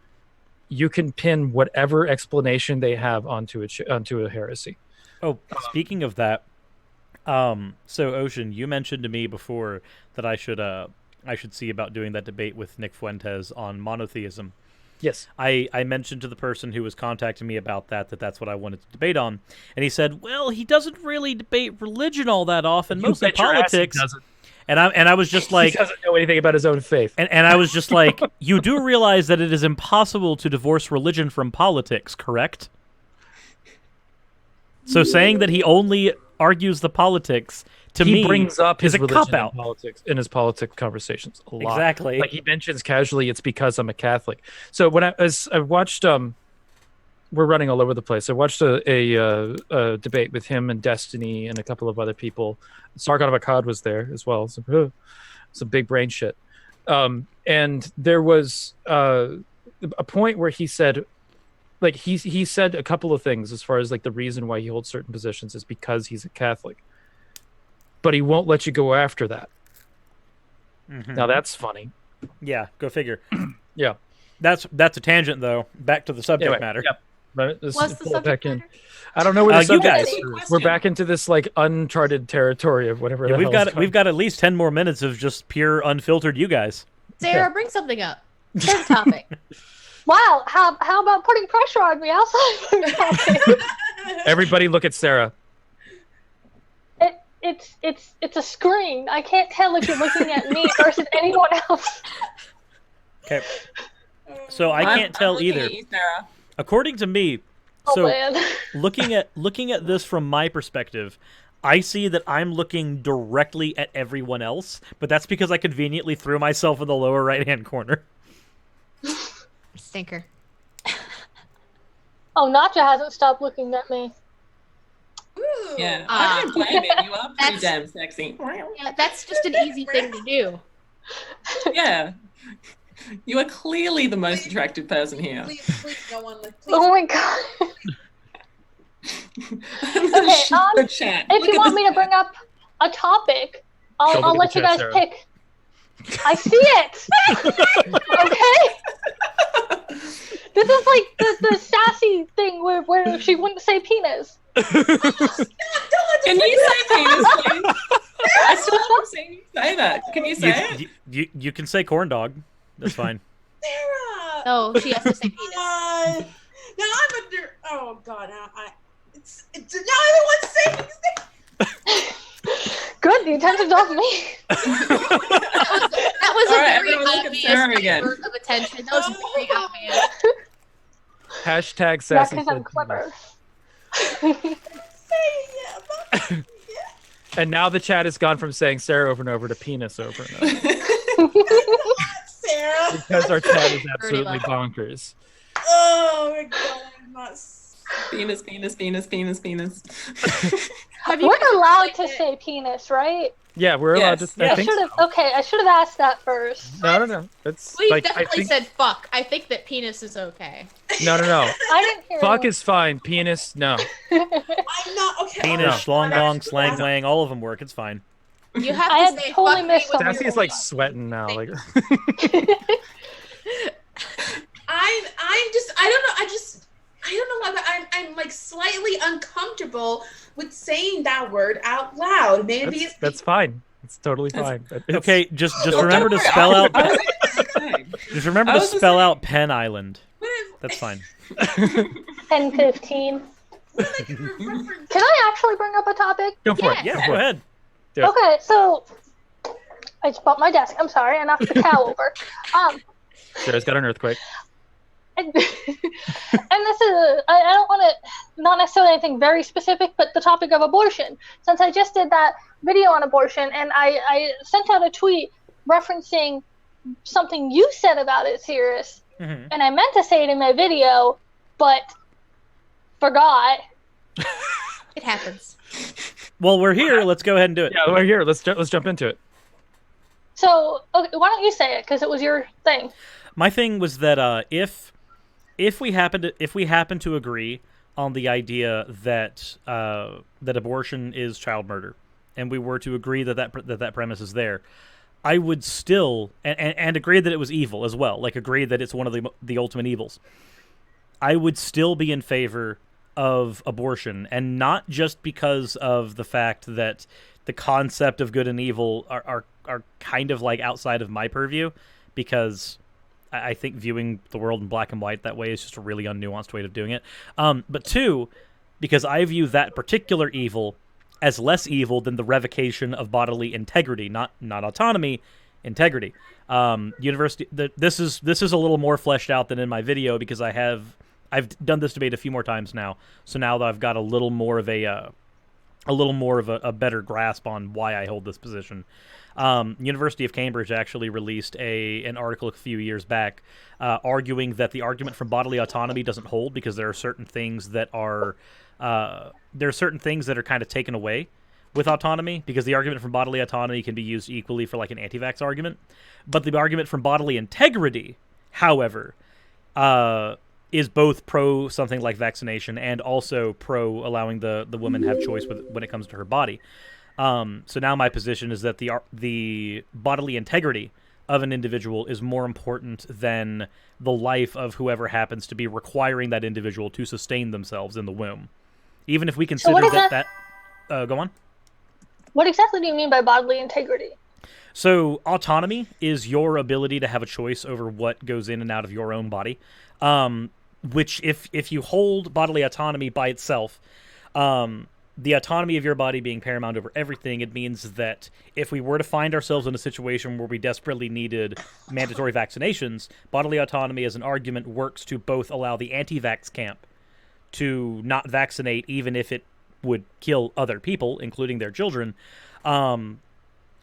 you can pin whatever explanation they have onto a heresy. Oh, speaking of that, so Ocean, you mentioned to me before that I should see about doing that debate with Nick Fuentes on monotheism. Yes. I mentioned to the person who was contacting me about that's what I wanted to debate on. And he said, well, he doesn't really debate religion all that often, mostly politics. And I was just like... He doesn't know anything about his own faith. And I was just like, you do realize that it is impossible to divorce religion from politics, correct? So saying that he only argues the politics, to me, he brings up his is a religion cop-out. in politics in his politic conversations a lot. Exactly. Like he mentions casually, it's because I'm a Catholic. So when I watched, we're running all over the place. I watched a debate with him and Destiny and a couple of other people. Sargon of Akkad was there as well. Some big brain shit. And there was a point where he said, like he said a couple of things as far as like the reason why he holds certain positions is because he's a Catholic. But he won't let you go after that. Mm-hmm. Now that's funny. Yeah, go figure. Yeah. That's a tangent, though. Back to the subject matter. Yep. But What's the subject matter? I don't know where the you subject guys. is. We're back into this like uncharted territory of whatever. Yeah, we've got at least 10 more minutes of just pure unfiltered you guys. Sarah, bring something up. Third topic. Wow, how about putting pressure on me outside of the topic? Everybody look at Sarah. It's a screen. I can't tell if you're looking at me versus anyone else. Okay. So I can't tell either. You, Sarah. According to me, So man. looking at this from my perspective, I see that I'm looking directly at everyone else, but that's because I conveniently threw myself in the lower right-hand corner. Stinker. Oh, Nacha hasn't stopped looking at me. Ooh. Yeah, I don't blame him. You are pretty That's- damn sexy. Yeah, that's just an easy thing to do. Yeah. You are clearly the most attractive person here. Please, no one. Please. Oh my god. The chat. If you want me to bring up a topic, Show me I'll the let you chat, guys Sarah. pick. I see it. Okay. This is like the sassy thing where she wouldn't say penis. Can you say penis, please? I still haven't seen you say that. Can you say it? You can say corn dog. That's fine. Sarah. No, she has to say penis. Now I'm under. Oh god. Now everyone's saying Good, the attention's off me. That was All a right, very everyone look at obvious Sarah again. burst of attention. That was very obvious. Hashtag Yeah, sassy. because I'm said clever. And now the chat has gone from saying Sarah over and over to penis over and over. Sarah. Because our chat is Pretty absolutely much. bonkers. Oh my god. I'm not. Penis. Have you We're allowed to it? say penis, right? Yeah, we're allowed Yes. to. I I think should have. so. Okay, I should have asked that first. No. That's We like I definitely think. said fuck. I think that penis is okay. No. I didn't hear. Fuck it. is fine. Penis, no. I'm not okay. Penis, oh, schlong God, dong, actually, slang wang, all of them work. It's fine. You have I to had say totally fuck me missed with something. Sassy is like sweating now. Like I don't know why, but I'm like slightly uncomfortable with saying that word out loud. Maybe that's fine. It's totally fine. But it's- Okay, just Don't remember to worry, spell out. I was the same. Just remember I to was the spell same. out Penn Island. What That's fine. 10:15. if, Can I actually bring up a topic? Go for it. Yeah. Yeah, go ahead. Yeah. Okay, so I just bumped my desk. I'm sorry, I knocked the cow over. Sarah's got an earthquake. And this is I don't want to, not necessarily anything very specific, but the topic of abortion. Since I just did that video on abortion, and I sent out a tweet referencing something you said about it, Cirrus, Mhm. and I meant to say it in my video, but forgot. It happens. Well, we're here. Let's go ahead and do it. Yeah, we're here. Let's jump into it. So okay, why don't you say it? Because it was your thing. My thing was that if we happen to agree on the idea that that abortion is child murder, and we were to agree that premise is there, I would still and agree that it was evil as well, like agree that it's one of the ultimate evils. I would still be in favor of abortion, and not just because of the fact that the concept of good and evil are kind of like outside of my purview, because I think viewing the world in black and white that way is just a really unnuanced way of doing it. But two, because I view that particular evil as less evil than the revocation of bodily integrity, not autonomy, integrity. This is a little more fleshed out than in my video, because I've done this debate a few more times now. So now that I've got a little more of a better grasp on why I hold this position. University of Cambridge actually released an article a few years back arguing that the argument from bodily autonomy doesn't hold, because there are certain things that are kind of taken away with autonomy, because the argument from bodily autonomy can be used equally for like an anti-vax argument. But the argument from bodily integrity, however, is both pro something like vaccination and also pro allowing the woman have choice when it comes to her body. So now my position is that the bodily integrity of an individual is more important than the life of whoever happens to be requiring that individual to sustain themselves in the womb. Even if we consider what is that go on. What exactly do you mean by bodily integrity? So autonomy is your ability to have a choice over what goes in and out of your own body. Which if you hold bodily autonomy by itself, the autonomy of your body being paramount over everything, it means that if we were to find ourselves in a situation where we desperately needed mandatory vaccinations, bodily autonomy as an argument works to both allow the anti-vax camp to not vaccinate, even if it would kill other people, including their children,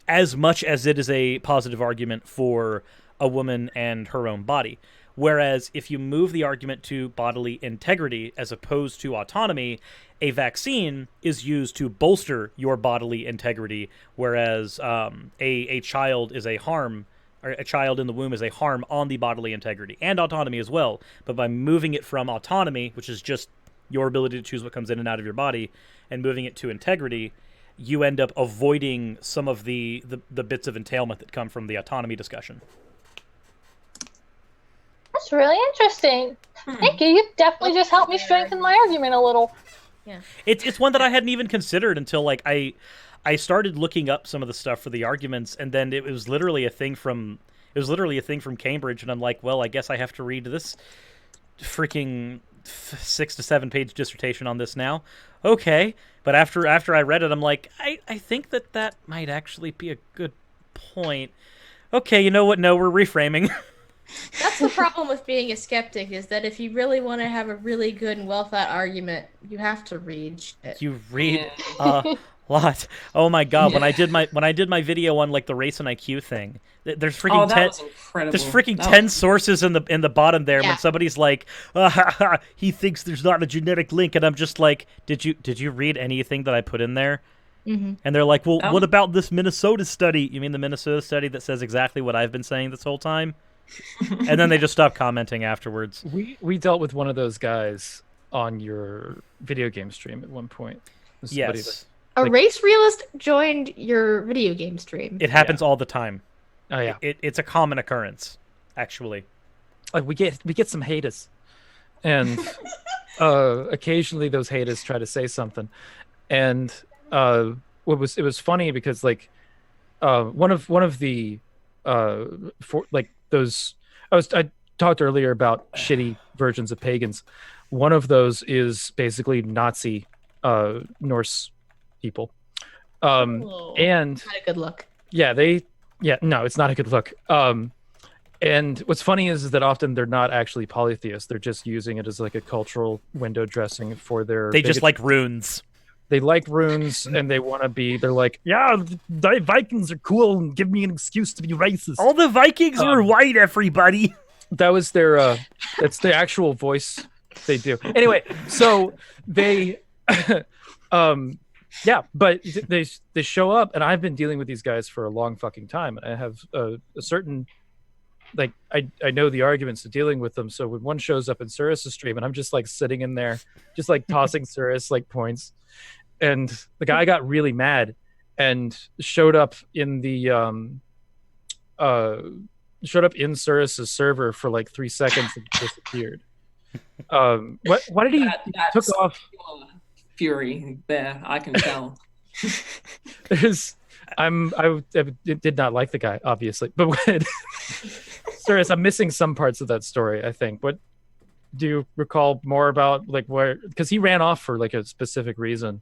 as much as it is a positive argument for a woman and her own body. Whereas if you move the argument to bodily integrity as opposed to autonomy, a vaccine is used to bolster your bodily integrity, whereas a child is a harm, or a child in the womb is a harm on the bodily integrity and autonomy as well. But by moving it from autonomy, which is just your ability to choose what comes in and out of your body, and moving it to integrity, you end up avoiding some of the bits of entailment that come from the autonomy discussion. That's really interesting. Thank you. You definitely just helped me strengthen my argument a little. Yeah. It's one that I hadn't even considered until like I started looking up some of the stuff for the arguments, and then it was literally a thing from Cambridge, and I'm like, well, I guess I have to read this freaking 6 to 7 page dissertation on this now. Okay, but after I read it, I'm like, I think that might actually be a good point. Okay, you know what? No, we're reframing. That's the problem with being a skeptic, is that if you really want to have a really good and well thought argument, you have to read shit. You read a lot. Oh my god! When I did my video on like the race and IQ thing, there's freaking there's freaking 10 sources in the bottom there. When somebody's like, he thinks there's not a genetic link, and I'm just like, did you read anything that I put in there? Mm-hmm. And they're like, well, what about this Minnesota study? You mean the Minnesota study that says exactly what I've been saying this whole time? And then they just stopped commenting afterwards. We dealt with one of those guys on your video game stream at one point. Yes. A race realist joined your video game stream. It happens all the time. Oh yeah. It's a common occurrence, actually. Like we get some haters, and occasionally those haters try to say something, and it was funny because like one of the I talked earlier about shitty versions of pagans. One of those is basically Nazi Norse people. And not a good look. No, it's not a good look. And what's funny is that often they're not actually polytheists. They're just using it as like a cultural window dressing for their They just like runes. They like runes, and they want to be. They're like, yeah, the Vikings are cool, and give me an excuse to be racist. All the Vikings are white, everybody. That was their. That's the actual voice they do. Anyway, so they, but they show up, and I've been dealing with these guys for a long fucking time. I have a certain, like, I know the arguments to dealing with them. So when one shows up in Cirrus's stream, and I'm just like sitting in there, just like tossing Cirrus like points. And the guy got really mad and showed up in Cirrus's server for like 3 seconds and disappeared. What did he took off? Fury there, I can tell. I did not like the guy, obviously, but Cirrus, I'm missing some parts of that story. I think. What do you recall more about, like where? Because he ran off for like a specific reason.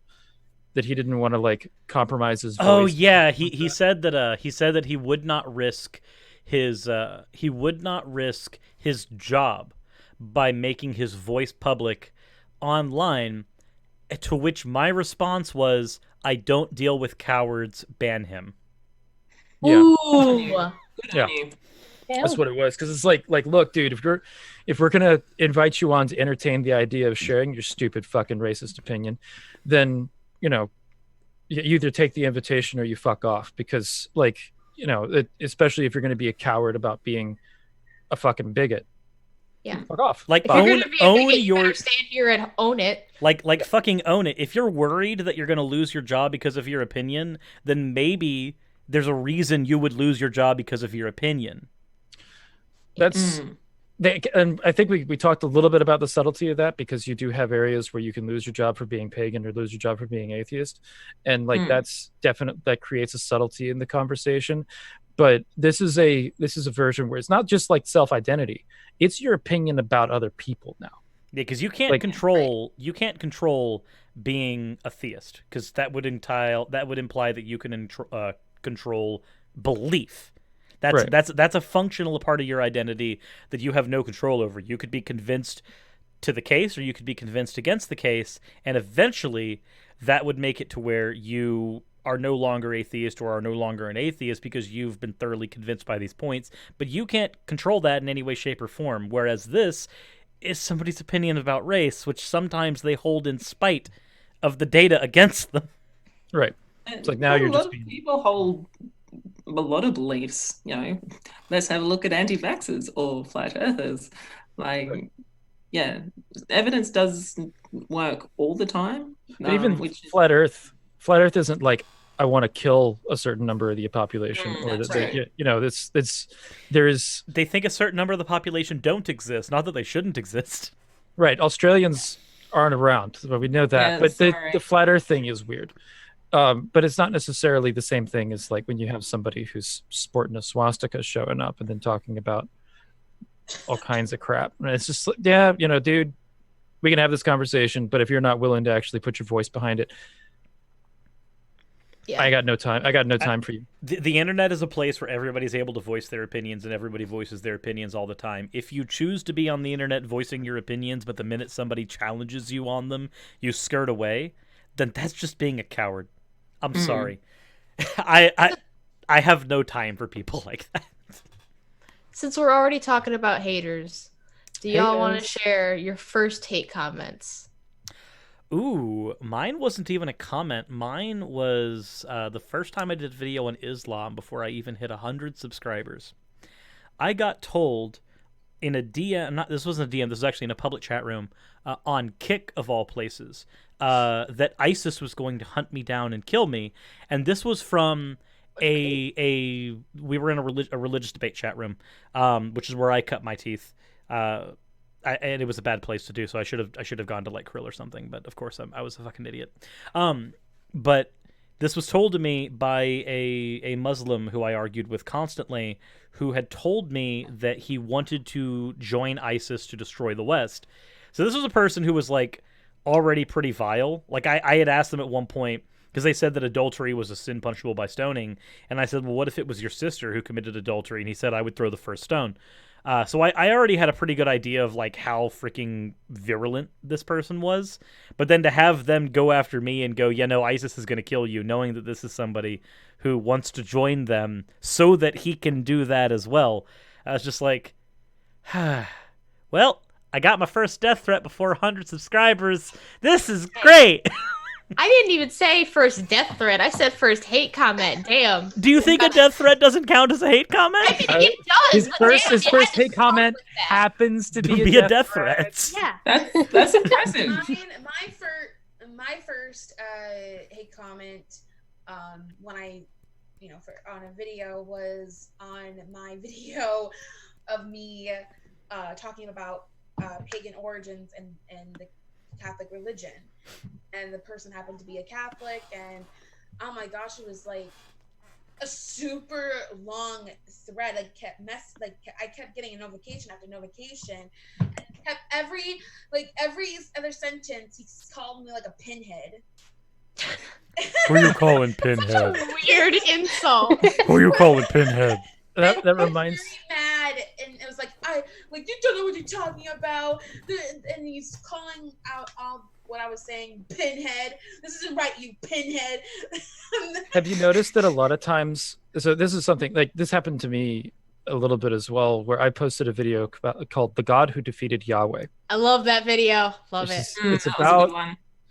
That he didn't want to like compromise his voice. Oh yeah, he said that he would not risk his job by making his voice public online. To which my response was, "I don't deal with cowards. Ban him." Yeah, Ooh. Yeah. That's what it was. Because it's like, look, dude, if we're gonna invite you on to entertain the idea of sharing your stupid fucking racist opinion, then you know, you either take the invitation or you fuck off, because like, you know, especially if you're going to be a coward about being a fucking bigot. Yeah. Fuck off. Like, if you're gonna be a bigot, you better stand here and own it. Like fucking own it. If you're worried that you're going to lose your job because of your opinion, then maybe there's a reason you would lose your job because of your opinion. That's and I think we talked a little bit about the subtlety of that, because you do have areas where you can lose your job for being pagan or lose your job for being atheist, and like that's definite. That creates a subtlety in the conversation. But this is a version where it's not just like self-identity; it's your opinion about other people now. Yeah, because you can't control being a theist, because that would imply that you can control belief. That's a functional part of your identity that you have no control over. You could be convinced to the case, or you could be convinced against the case, and eventually that would make it to where you are no longer atheist or are no longer an atheist because you've been thoroughly convinced by these points, but you can't control that in any way, shape, or form. Whereas this is somebody's opinion about race, which sometimes they hold in spite of the data against them. Right. It's like now you're just being... people hold a lot of beliefs. You know, let's have a look at anti-vaxxers or flat earthers. Like, yeah, evidence does work all the time. But even flat Earth isn't like, I want to kill a certain number of the population, or that right. you know, there is. They think a certain number of the population don't exist, not that they shouldn't exist. Right, Australians aren't around, but we know that. But the flat Earth thing is weird. But it's not necessarily the same thing as like when you have somebody who's sporting a swastika showing up and then talking about all kinds of crap. And it's just like, yeah, you know, dude, we can have this conversation, but if you're not willing to actually put your voice behind it, yeah. I got no time for you. The internet is a place where everybody's able to voice their opinions, and everybody voices their opinions all the time. If you choose to be on the internet voicing your opinions, but the minute somebody challenges you on them, you skirt away, then that's just being a coward. I'm sorry. I have no time for people like that. Since we're already talking about haters, do y'all want to share your first hate comments? Ooh, mine wasn't even a comment. Mine was the first time I did a video on Islam before I even hit 100 subscribers. I got told in a DM, this wasn't a DM, this was actually in a public chat room, on Kick of all places, that ISIS was going to hunt me down and kill me. And this was from we were in a religious debate chat room, which is where I cut my teeth. And it was a bad place to do, so I should have gone to like Krill or something. But of course, I was a fucking idiot. But this was told to me by a Muslim who I argued with constantly, who had told me that he wanted to join ISIS to destroy the West. So this was a person who was like already pretty vile. Like I had asked them at one point, because they said that adultery was a sin punishable by stoning, and I said, well, what if it was your sister who committed adultery? And he said I would throw the first stone. So I already had a pretty good idea of like how freaking virulent this person was, but then to have them go after me and go, yeah, no, ISIS is going to kill you, knowing that this is somebody who wants to join them so that he can do that as well. I was just like, well, I got my first death threat before 100 subscribers. This is great. I didn't even say first death threat. I said first hate comment. Damn. Do you think a death threat doesn't count as a hate comment? I mean, it does. His first hate comment happens to be a death threat. Yeah. That's impressive. My first hate comment when I, on a video was on my video of me talking about pagan origins and the Catholic religion, and the person happened to be a Catholic, and oh my gosh, it was like a super long thread. I kept getting a notification after notification, and kept every other sentence he called me like a pinhead. Who are you calling pinhead? Such a weird insult. Who are you calling pinhead? That reminds. Very mad, and it was like, you don't know what you're talking about, and he's calling out all what I was saying, pinhead. This isn't right, you pinhead. Have you noticed that a lot of times? So this is something like this happened to me a little bit as well, where I posted a video called "The God Who Defeated Yahweh." I love that video. Love it. It's about.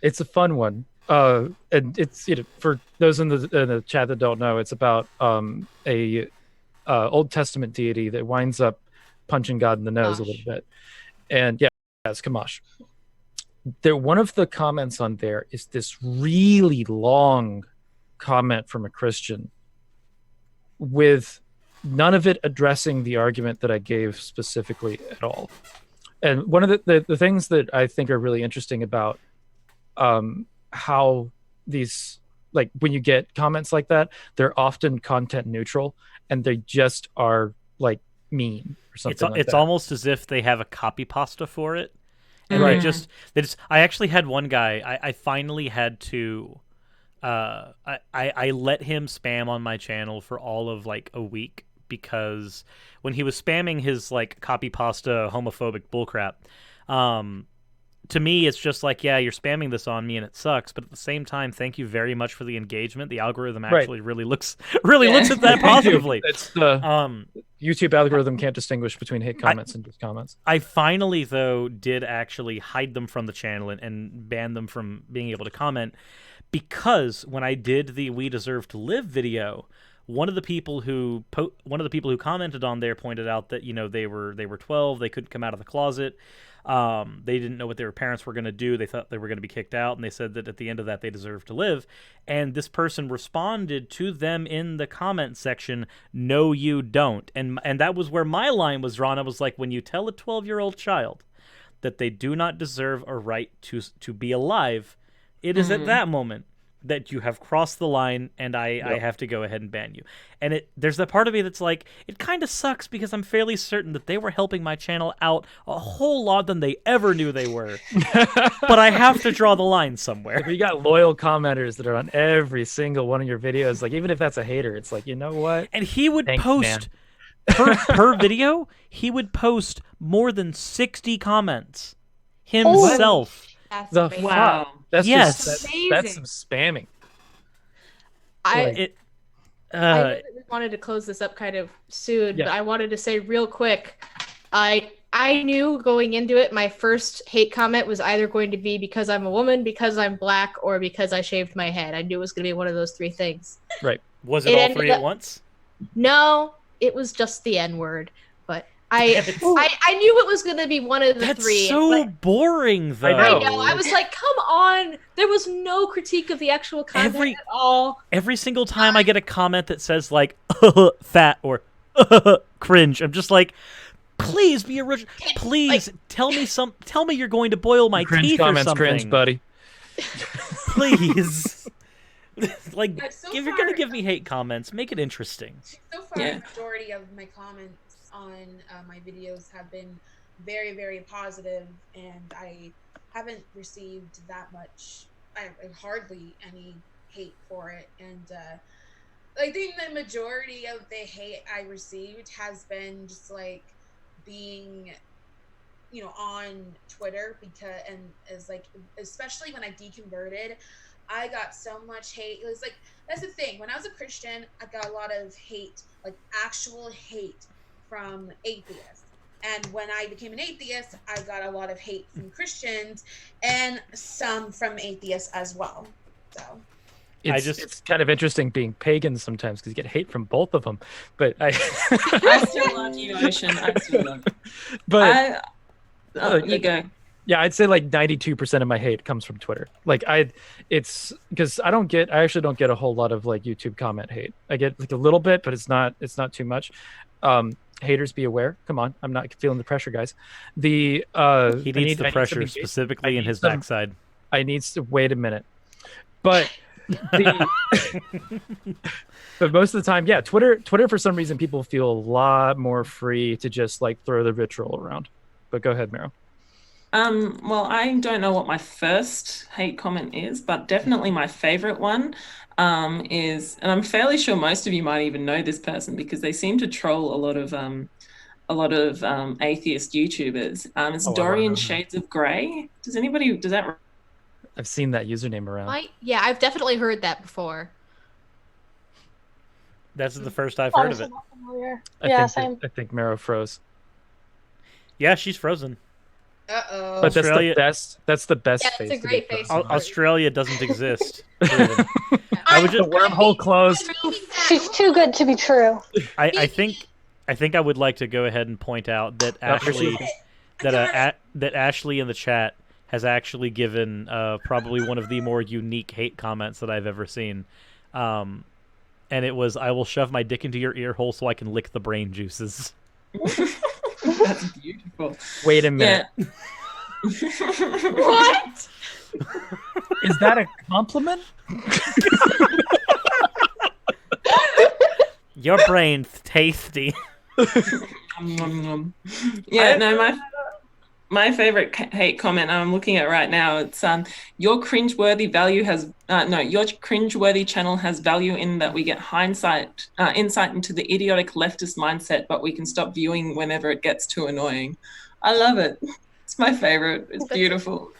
It's a fun one. And it's for those in the chat that don't know, it's about a Old Testament deity that winds up punching God in the nose a little bit. And yeah, it's Kamash. One of the comments on there is this really long comment from a Christian with none of it addressing the argument that I gave specifically at all. And one of the things that I think are really interesting about how these, like when you get comments like that, they're often content neutral and they just are like mean or something. It's almost as if they have a copy pasta for it. And they just I actually had one guy, I finally had to I let him spam on my channel for all of like a week, because when he was spamming his like copy pasta homophobic bullcrap, to me, it's just like, yeah, you're spamming this on me and it sucks. But at the same time, thank you very much for the engagement. The algorithm actually really looks at that positively. It's the YouTube algorithm can't distinguish between hate comments and just comments. I finally, though, did actually hide them from the channel and ban them from being able to comment, because when I did the "We Deserve to Live" video, one of the people who commented on there pointed out that they were 12, they couldn't come out of the closet. They didn't know what their parents were going to do. They thought they were going to be kicked out, and they said that at the end of that, they deserve to live. And this person responded to them in the comment section, "No, you don't." And that was where my line was drawn. I was like, when you tell a 12-year-old child that they do not deserve a right to be alive, it is at that moment that you have crossed the line, and I have to go ahead and ban you. And there's that part of me that's like, it kind of sucks, because I'm fairly certain that they were helping my channel out a whole lot than they ever knew they were. But I have to draw the line somewhere. You got loyal commenters that are on every single one of your videos. Like, even if that's a hater, it's like, you know what? And he would post, per video, he would post more than 60 comments himself. Wow. That's yes. That's some spamming. I know that we wanted to close this up kind of soon, but I wanted to say real quick, I knew going into it, my first hate comment was either going to be because I'm a woman, because I'm black, or because I shaved my head. I knew it was going to be one of those three things. Right. Was it all three at once? No, it was just the N-word. But I knew it was going to be one of the three. That's so boring, though. I know. I was like, come on. There was no critique of the actual content at all. Every single time I get a comment that says, like, fat or cringe, I'm just like, please be original. Please tell me you're going to boil my teeth or something. Cringe, buddy. Please. Like, if you're going to give me hate comments, make it interesting. So far, the majority of my comments on my videos have been very, very positive, and I haven't received that much, hardly any hate for it. And I think the majority of the hate I received has been just like being, on Twitter, especially when I deconverted, I got so much hate. It was like, that's the thing. When I was a Christian, I got a lot of hate, like actual hate from atheists. And when I became an atheist, I got a lot of hate from Christians and some from atheists as well. So it's kind of interesting being pagan sometimes, because you get hate from both of them. But I still love you, Ocean. I still love you. But you go. Yeah, I'd say like 92% of my hate comes from Twitter. Like it's because I actually don't get a whole lot of like YouTube comment hate. I get like a little bit, but it's not too much. Haters be aware. Come on, I'm not feeling the pressure, guys. He needs the pressure specifically in his backside. I need to wait a minute, but but most of the time, Twitter for some reason people feel a lot more free to just like throw their vitriol around. But go ahead, Mero. Well, I don't know what my first hate comment is, but definitely my favorite one is, and I'm fairly sure most of you might even know this person because they seem to troll a lot of atheist YouTubers. It's Dorian Shades of Grey. Does that? I've seen that username around. I've definitely heard that before. That's the first I've heard of it. I think Mero froze. Yeah, she's frozen. Uh-oh. But that's the best face. It's a great face. Australia doesn't exist. The wormhole closed. She's too good to be true. I think I would like to go ahead and point out that Ashley in the chat has actually given probably one of the more unique hate comments that I've ever seen. And it was, "I will shove my dick into your ear hole so I can lick the brain juices." That's beautiful. Wait a minute. Yeah. What? Is that a compliment? Your brain's tasty. Yeah, no, my favorite hate comment I'm looking at right now, it's your cringeworthy channel has value in that we get insight into the idiotic leftist mindset, but we can stop viewing whenever it gets too annoying. I love it. It's my favorite. It's beautiful.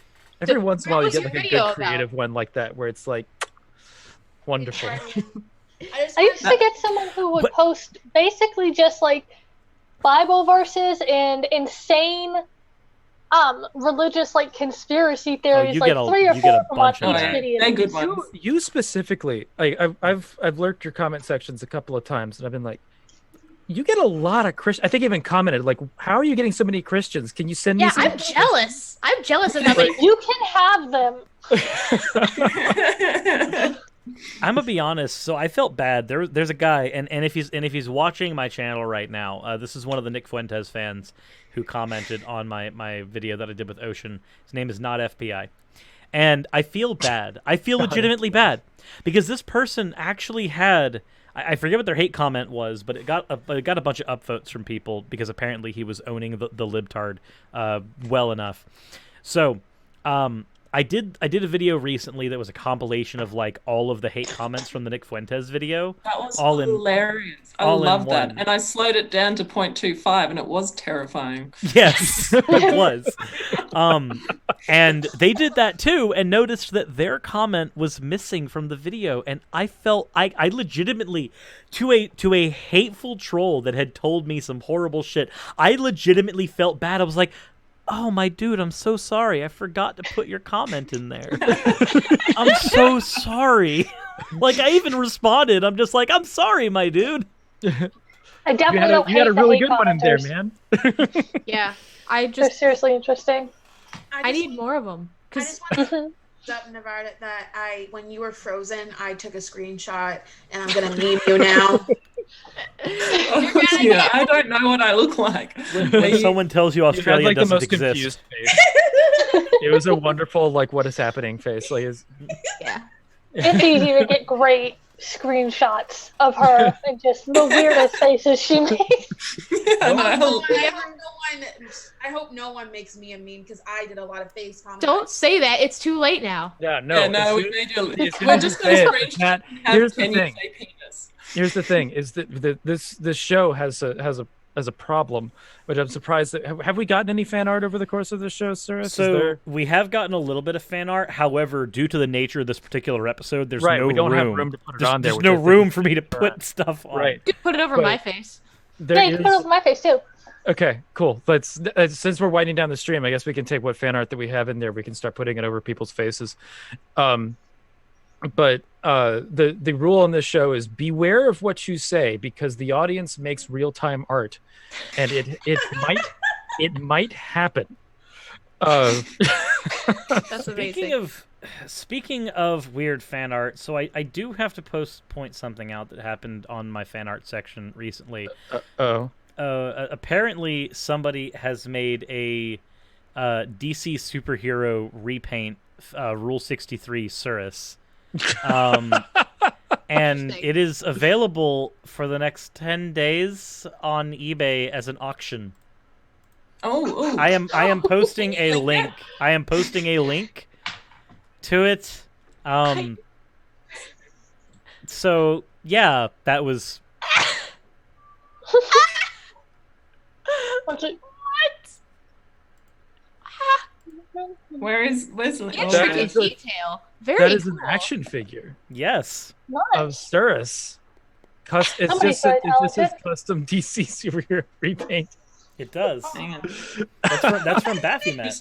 Every once in a while, you What was get your like a video good creative one like that, where it's like wonderful. I used to get someone who would post basically just like Bible verses and insane religious like conspiracy theories, like 3 or 4 from on each video. They're good ones. You specifically, I've lurked your comment sections a couple of times, and I've been like, you get a lot of Christians. I think even commented like, "How are you getting so many Christians? Can you send me?" Yeah, I'm jealous. I'm jealous of that. Like, you can have them. I'm gonna be honest. So I felt bad. There's a guy, and if he's watching my channel right now, this is one of the Nick Fuentes fans who commented on my video that I did with Ocean. His name is not FPI, and I feel bad. I feel legitimately bad because this person actually had. I forget what their hate comment was, but it got a bunch of upvotes from people because apparently he was owning the libtard well enough. So I did a video recently that was a compilation of like all of the hate comments from the Nick Fuentes video. That was hilarious. I love that. And I slowed it down to 0.25 and it was terrifying. Yes, it was. And they did that too and noticed that their comment was missing from the video, and I felt I legitimately to a hateful troll that had told me some horrible shit, I legitimately felt bad. I was like, "Oh, my dude, I'm so sorry. I forgot to put your comment in there. I'm so sorry." Like, I even responded. I'm just like, "I'm sorry, my dude." I definitely don't hate you had a really the good one in there, man. Yeah, They're seriously interesting. I need more of them. I just want to up Nevada that when you were frozen, I took a screenshot and I'm gonna meme you now. Yeah, I don't know what I look like. When someone tells you Australia like doesn't the most exist. confused face. It was a wonderful like what is happening face. Like Yeah. It's easy to get great screenshots of her and just the weirdest faces she makes. I hope no one makes me a meme because I did a lot of face comments. Don't say that. It's too late now. Yeah, no. We made you. We're just going to here's the thing. Here's the thing: is that this show has a problem, which I'm surprised that have we gotten any fan art over the course of this show, Sir? So we have gotten a little bit of fan art. However, due to the nature of this particular episode, there's right, no we don't room. have room to put it on there. There's no room for me to put stuff on. Right. You could put it over my face. Yeah, you can put it over my face too. Okay, cool. Let's since we're winding down the stream, I guess we can take what fan art that we have in there. We can start putting it over people's faces. But the rule on this show is beware of what you say because the audience makes real-time art, and it might happen. That's amazing. Speaking of weird fan art, so I do have to point something out that happened on my fan art section recently. Apparently somebody has made a DC superhero repaint Rule 63 Surus. And it is available for the next 10 days on eBay as an auction. Oh. I am posting a link. I am posting a link to it. So yeah, that was What? Where's Intricate detail. Very that is cool. an action figure. Yes. Of Surus. It just says custom DC superhero repaint. It does. That's from Baphomet.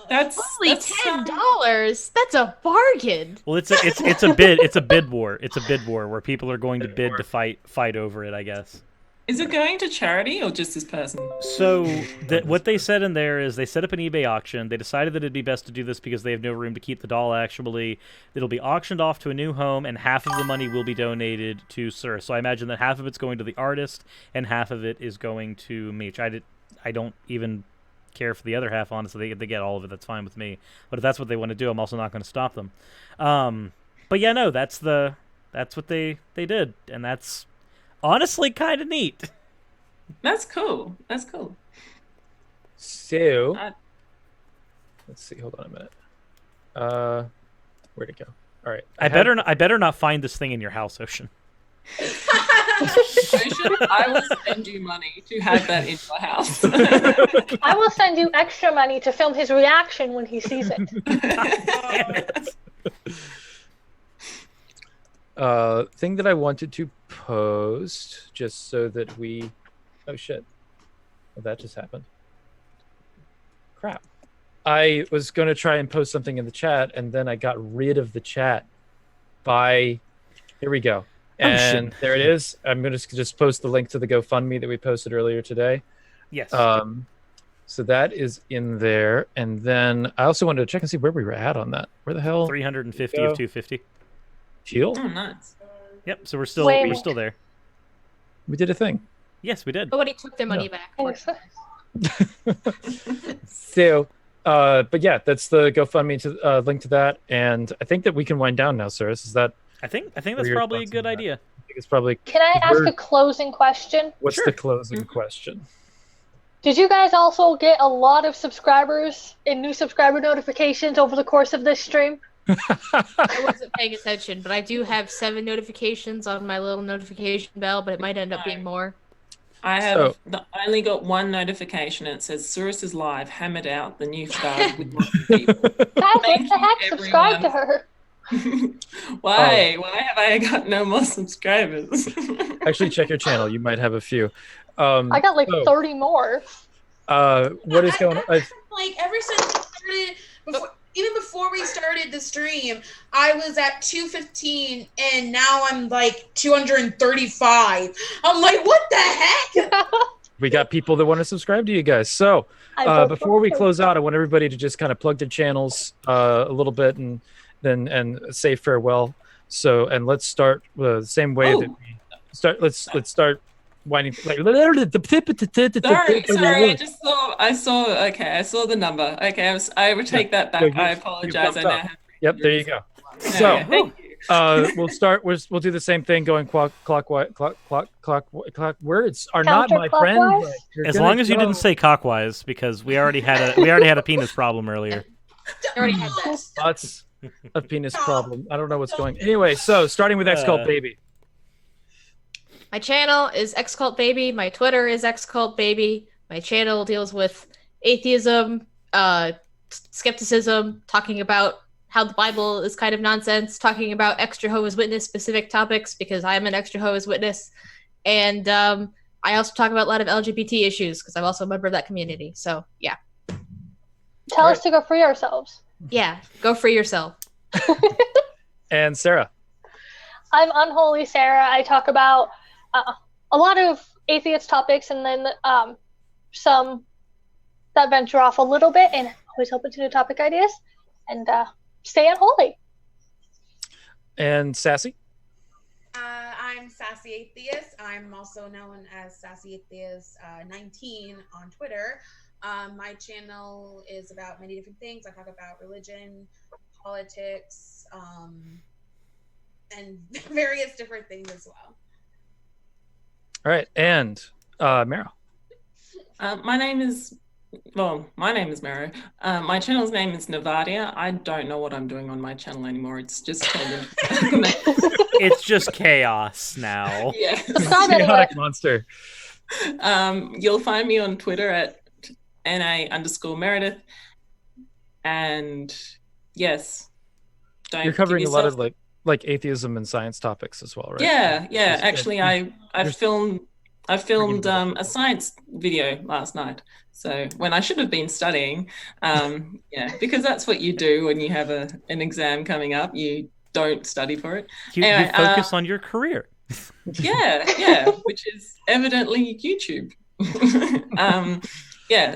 That's only $10. That's a bargain. Well, it's a bid. It's a bid war. It's a bid war where people are going to bid to fight over it, I guess. Is it going to charity or just this person? So what they said in there is they set up an eBay auction. They decided that it'd be best to do this because they have no room to keep the doll. Actually, it'll be auctioned off to a new home, and half of the money will be donated to Sir. So I imagine that half of it's going to the artist, and half of it is going to me. Which I don't even care for the other half. Honestly, they get all of it. That's fine with me. But if that's what they want to do, I'm also not going to stop them. But yeah, no, that's what they did, and that's honestly kind of neat. That's cool. That's cool. So, let's see. Hold on a minute. Where'd it go? All right. I better not find this thing in your house, Ocean. Ocean, I will send you money to have that in your house. I will send you extra money to film his reaction when he sees it. Thing that I wanted to post, just so that we... Oh, shit. Well, that just happened. Crap. I was going to try and post something in the chat, and then I got rid of the chat by... Here we go. And there it is. I'm going to just post the link to the GoFundMe that we posted earlier today. Yes. So that is in there. And then I also wanted to check and see where we were at on that. Where the hell? 350 of 250. Teal? Oh, nice. Yep. So we're still there. We did a thing. Yes, we did. Nobody took their money back. So, but yeah, that's the GoFundMe to link to that. And I think that we can wind down now, Cyrus. Is that? I think that's probably a good idea. I think it's probably. Can I ask a closing question? What's the closing question? Did you guys also get a lot of subscribers and new subscriber notifications over the course of this stream? I wasn't paying attention, but I do have 7 notifications on my little notification bell, but it might end up being more. I have I only got one notification, and it says Cyrus is live, hammered out, the new star with lots of people. Guys, what the heck? Subscribe to her. Why? Why have I got no more subscribers? Actually, check your channel. You might have a few. I got like 30 more. What is going on? Like ever since we started, even before we started the stream, I was at 215, and now I'm like 235. I'm like, what the heck? We got people that want to subscribe to you guys. So before we close out, I want everybody to just kind of plug their channels a little bit and then say farewell. So, and let's start the same way that we start. Let's start winding. Like, sorry, I saw the number. Okay, I would take that back. I apologize. I now have Yep, there you go. So, we'll start. We'll do the same thing, going clockwise. Words are not my friend. As long as you didn't say cockwise, because we already had a penis problem earlier. I already had this. Lots of penis problem. I don't know what's going. Anyway, so starting with X-Cult Baby. My channel is X-Cult Baby. My Twitter is X-Cult Baby. My channel deals with atheism, skepticism, talking about how the Bible is kind of nonsense, talking about extra Jehovah's Witness specific topics because I'm an extra Jehovah's Witness. And I also talk about a lot of LGBT issues because I'm also a member of that community. So, yeah. Tell us to go free ourselves. Yeah, go free yourself. And Sarah. I'm Unholy Sarah. I talk about a lot of atheist topics and then some that venture off a little bit and always open to new topic ideas and stay unholy. And Sassy? I'm Sassy Atheist. I'm also known as Sassy Atheist 19 on Twitter. My channel is about many different things. I talk about religion, politics, and various different things as well. All right, and Mara. My name is Maro. My channel's name is Navadia. I don't know what I'm doing on my channel anymore. It's just it's just chaos now. Yeah. Chaotic monster. You'll find me on Twitter at NA_Meredith. And yes. You're covering a lot of like atheism and science topics as well, right? Yeah. Actually, I filmed a science video last night. So when I should have been studying, because that's what you do when you have an exam coming up. You don't study for it. You focus on your career. Yeah, which is evidently YouTube.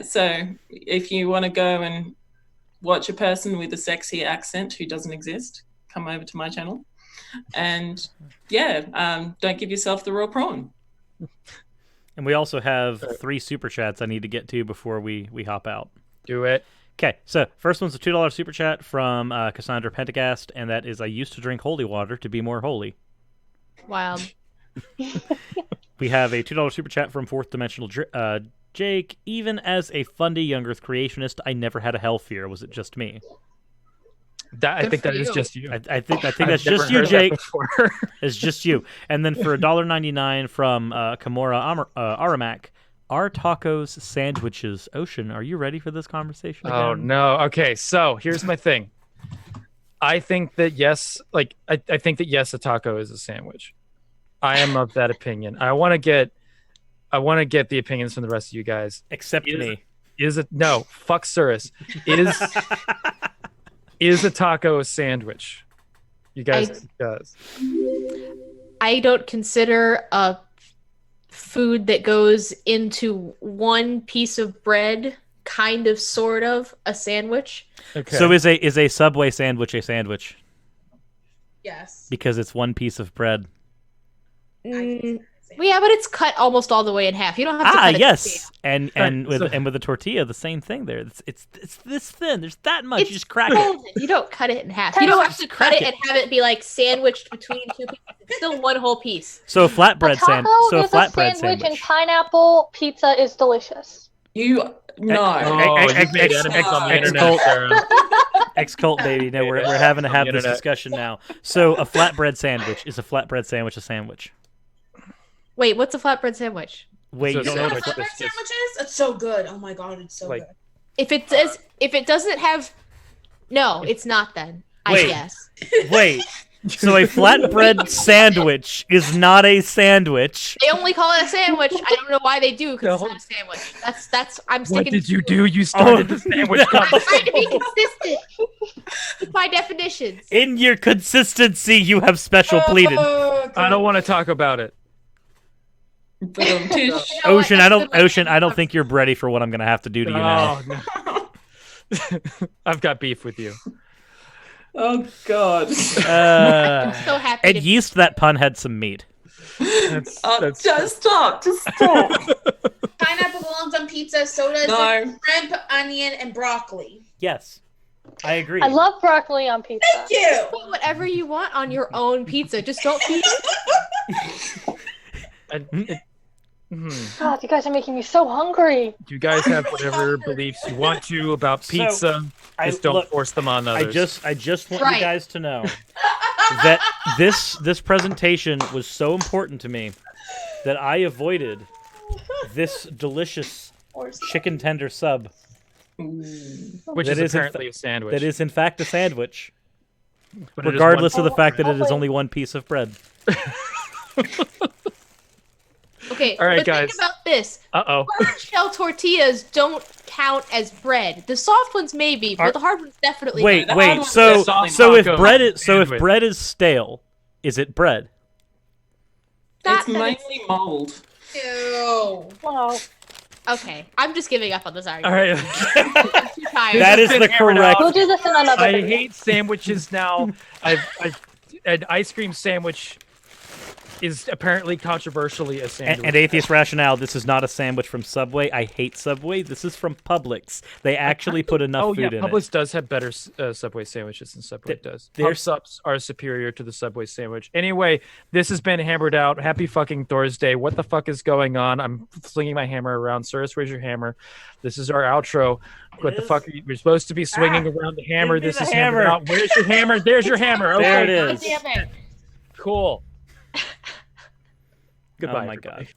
So if you want to go and watch a person with a sexy accent who doesn't exist, come over to my channel. And don't give yourself the raw prawn. And we also have 3 super chats I need to get to before we hop out. Do it. Okay, so first one's a $2 super chat from Cassandra Pentagast, and that is, I used to drink holy water to be more holy. Wild. We have a $2 super chat from Fourth Dimensional Jake. Even as a fundy young Earth creationist, I never had a hell fear. Was it just me? I Good think for that is you. just you. I think I've that's never just you, heard that Jake. before. It's just you. And then for $1.99 from Kimura Aramak, are tacos sandwiches? Ocean, are you ready for this conversation again? Oh no. Okay, so here's my thing. I think that yes, I think that yes, a taco is a sandwich. I am of that opinion. I want to get the opinions from the rest of you guys. Except me. Is it no? Fuck Cirrus. Is a taco a sandwich? You guys, does. I don't consider a food that goes into one piece of bread, kind of, sort of, a sandwich. Okay. So is a Subway sandwich a sandwich? Yes. Because it's one piece of bread. Well, yeah, but it's cut almost all the way in half. You don't have to cut it. Yes, and Right, with a tortilla, the same thing there. It's this thin. There's that much. It's You just crack it. golden. You don't cut it in half. You don't have to cut it and have it be like sandwiched between two pieces. It's still one whole piece. So a flatbread taco is a sandwich, and pineapple pizza is delicious. You no. Oh, you've made enemies on the internet, Sarah. X-Cult, baby. No, we're having to have this Internet. discussion now. So a flatbread sandwich is a flatbread sandwich a sandwich? Wait, what's a flatbread sandwich? Wait, So you don't no, know it's what Flatbread just- sandwiches? It's so good. Oh my god, it's so Like- good. If it doesn't have, no, it's not. Then I Wait. guess. Wait. So a flatbread sandwich is not a sandwich. They only call it a sandwich. I don't know why they do, because No. it's not a sandwich. That's I'm What sticking. did you do? You started the sandwich I'm conversation. trying to be consistent with my definitions. In your consistency, you have special pleaded. Okay. I don't want to talk about it. Tish. You know what? Ocean, That's good. I don't think you're ready for what I'm gonna have to do to you now. Oh, no. I've got beef with you. Oh god. I'm so happy. At yeast, that pun had some meat. That's Just stop. Just stop. Pineapple belongs on pizza, so does No. shrimp, onion, and broccoli. Yes, I agree. I love broccoli on pizza. Thank you. Put whatever you want on your own pizza. Just don't feed. God, you guys are making me so hungry. You guys have whatever beliefs you want to about pizza. Just don't force them on others. I just want Right. you guys to know that this presentation was so important to me that I avoided this delicious chicken tender sub Which that is is in apparently a sandwich. that is in fact a sandwich, But it is regardless one- of the fact that it is Oh, only one piece of bread. Okay, All right, but guys. think about this. Uh-oh. Hard shell tortillas don't count as bread. The soft ones maybe, but the hard ones definitely. Wait, don't. wait. ones So are solid if taco if sandwich. bread is stale, is it bread? Not It's that mainly mold. Ew. Wow. Okay, I'm just giving up on this All argument. right. I'm too tired. That is been the hammered correct. out. We'll do this in another I video. hate sandwiches now. An ice cream sandwich is apparently controversially a sandwich. And atheist rationale. This is not a sandwich from Subway. I hate Subway. This is from Publix. They actually put enough Oh yeah, food in Publix it. does have better Subway sandwiches than Subway does. their Pub subs are superior to the Subway sandwich. Anyway, this has been Hammered Out. Happy fucking Thursday. What the fuck is going on? I'm slinging my hammer around. Cirrus, where's your hammer? This is our outro. What the fuck are you? We're supposed to be swinging around the hammer. Give me This the is Hammered hammer. Out. Where's your hammer? There's your hammer. Okay. There it is. Damn it. Cool. Goodbye. Oh my everybody. god.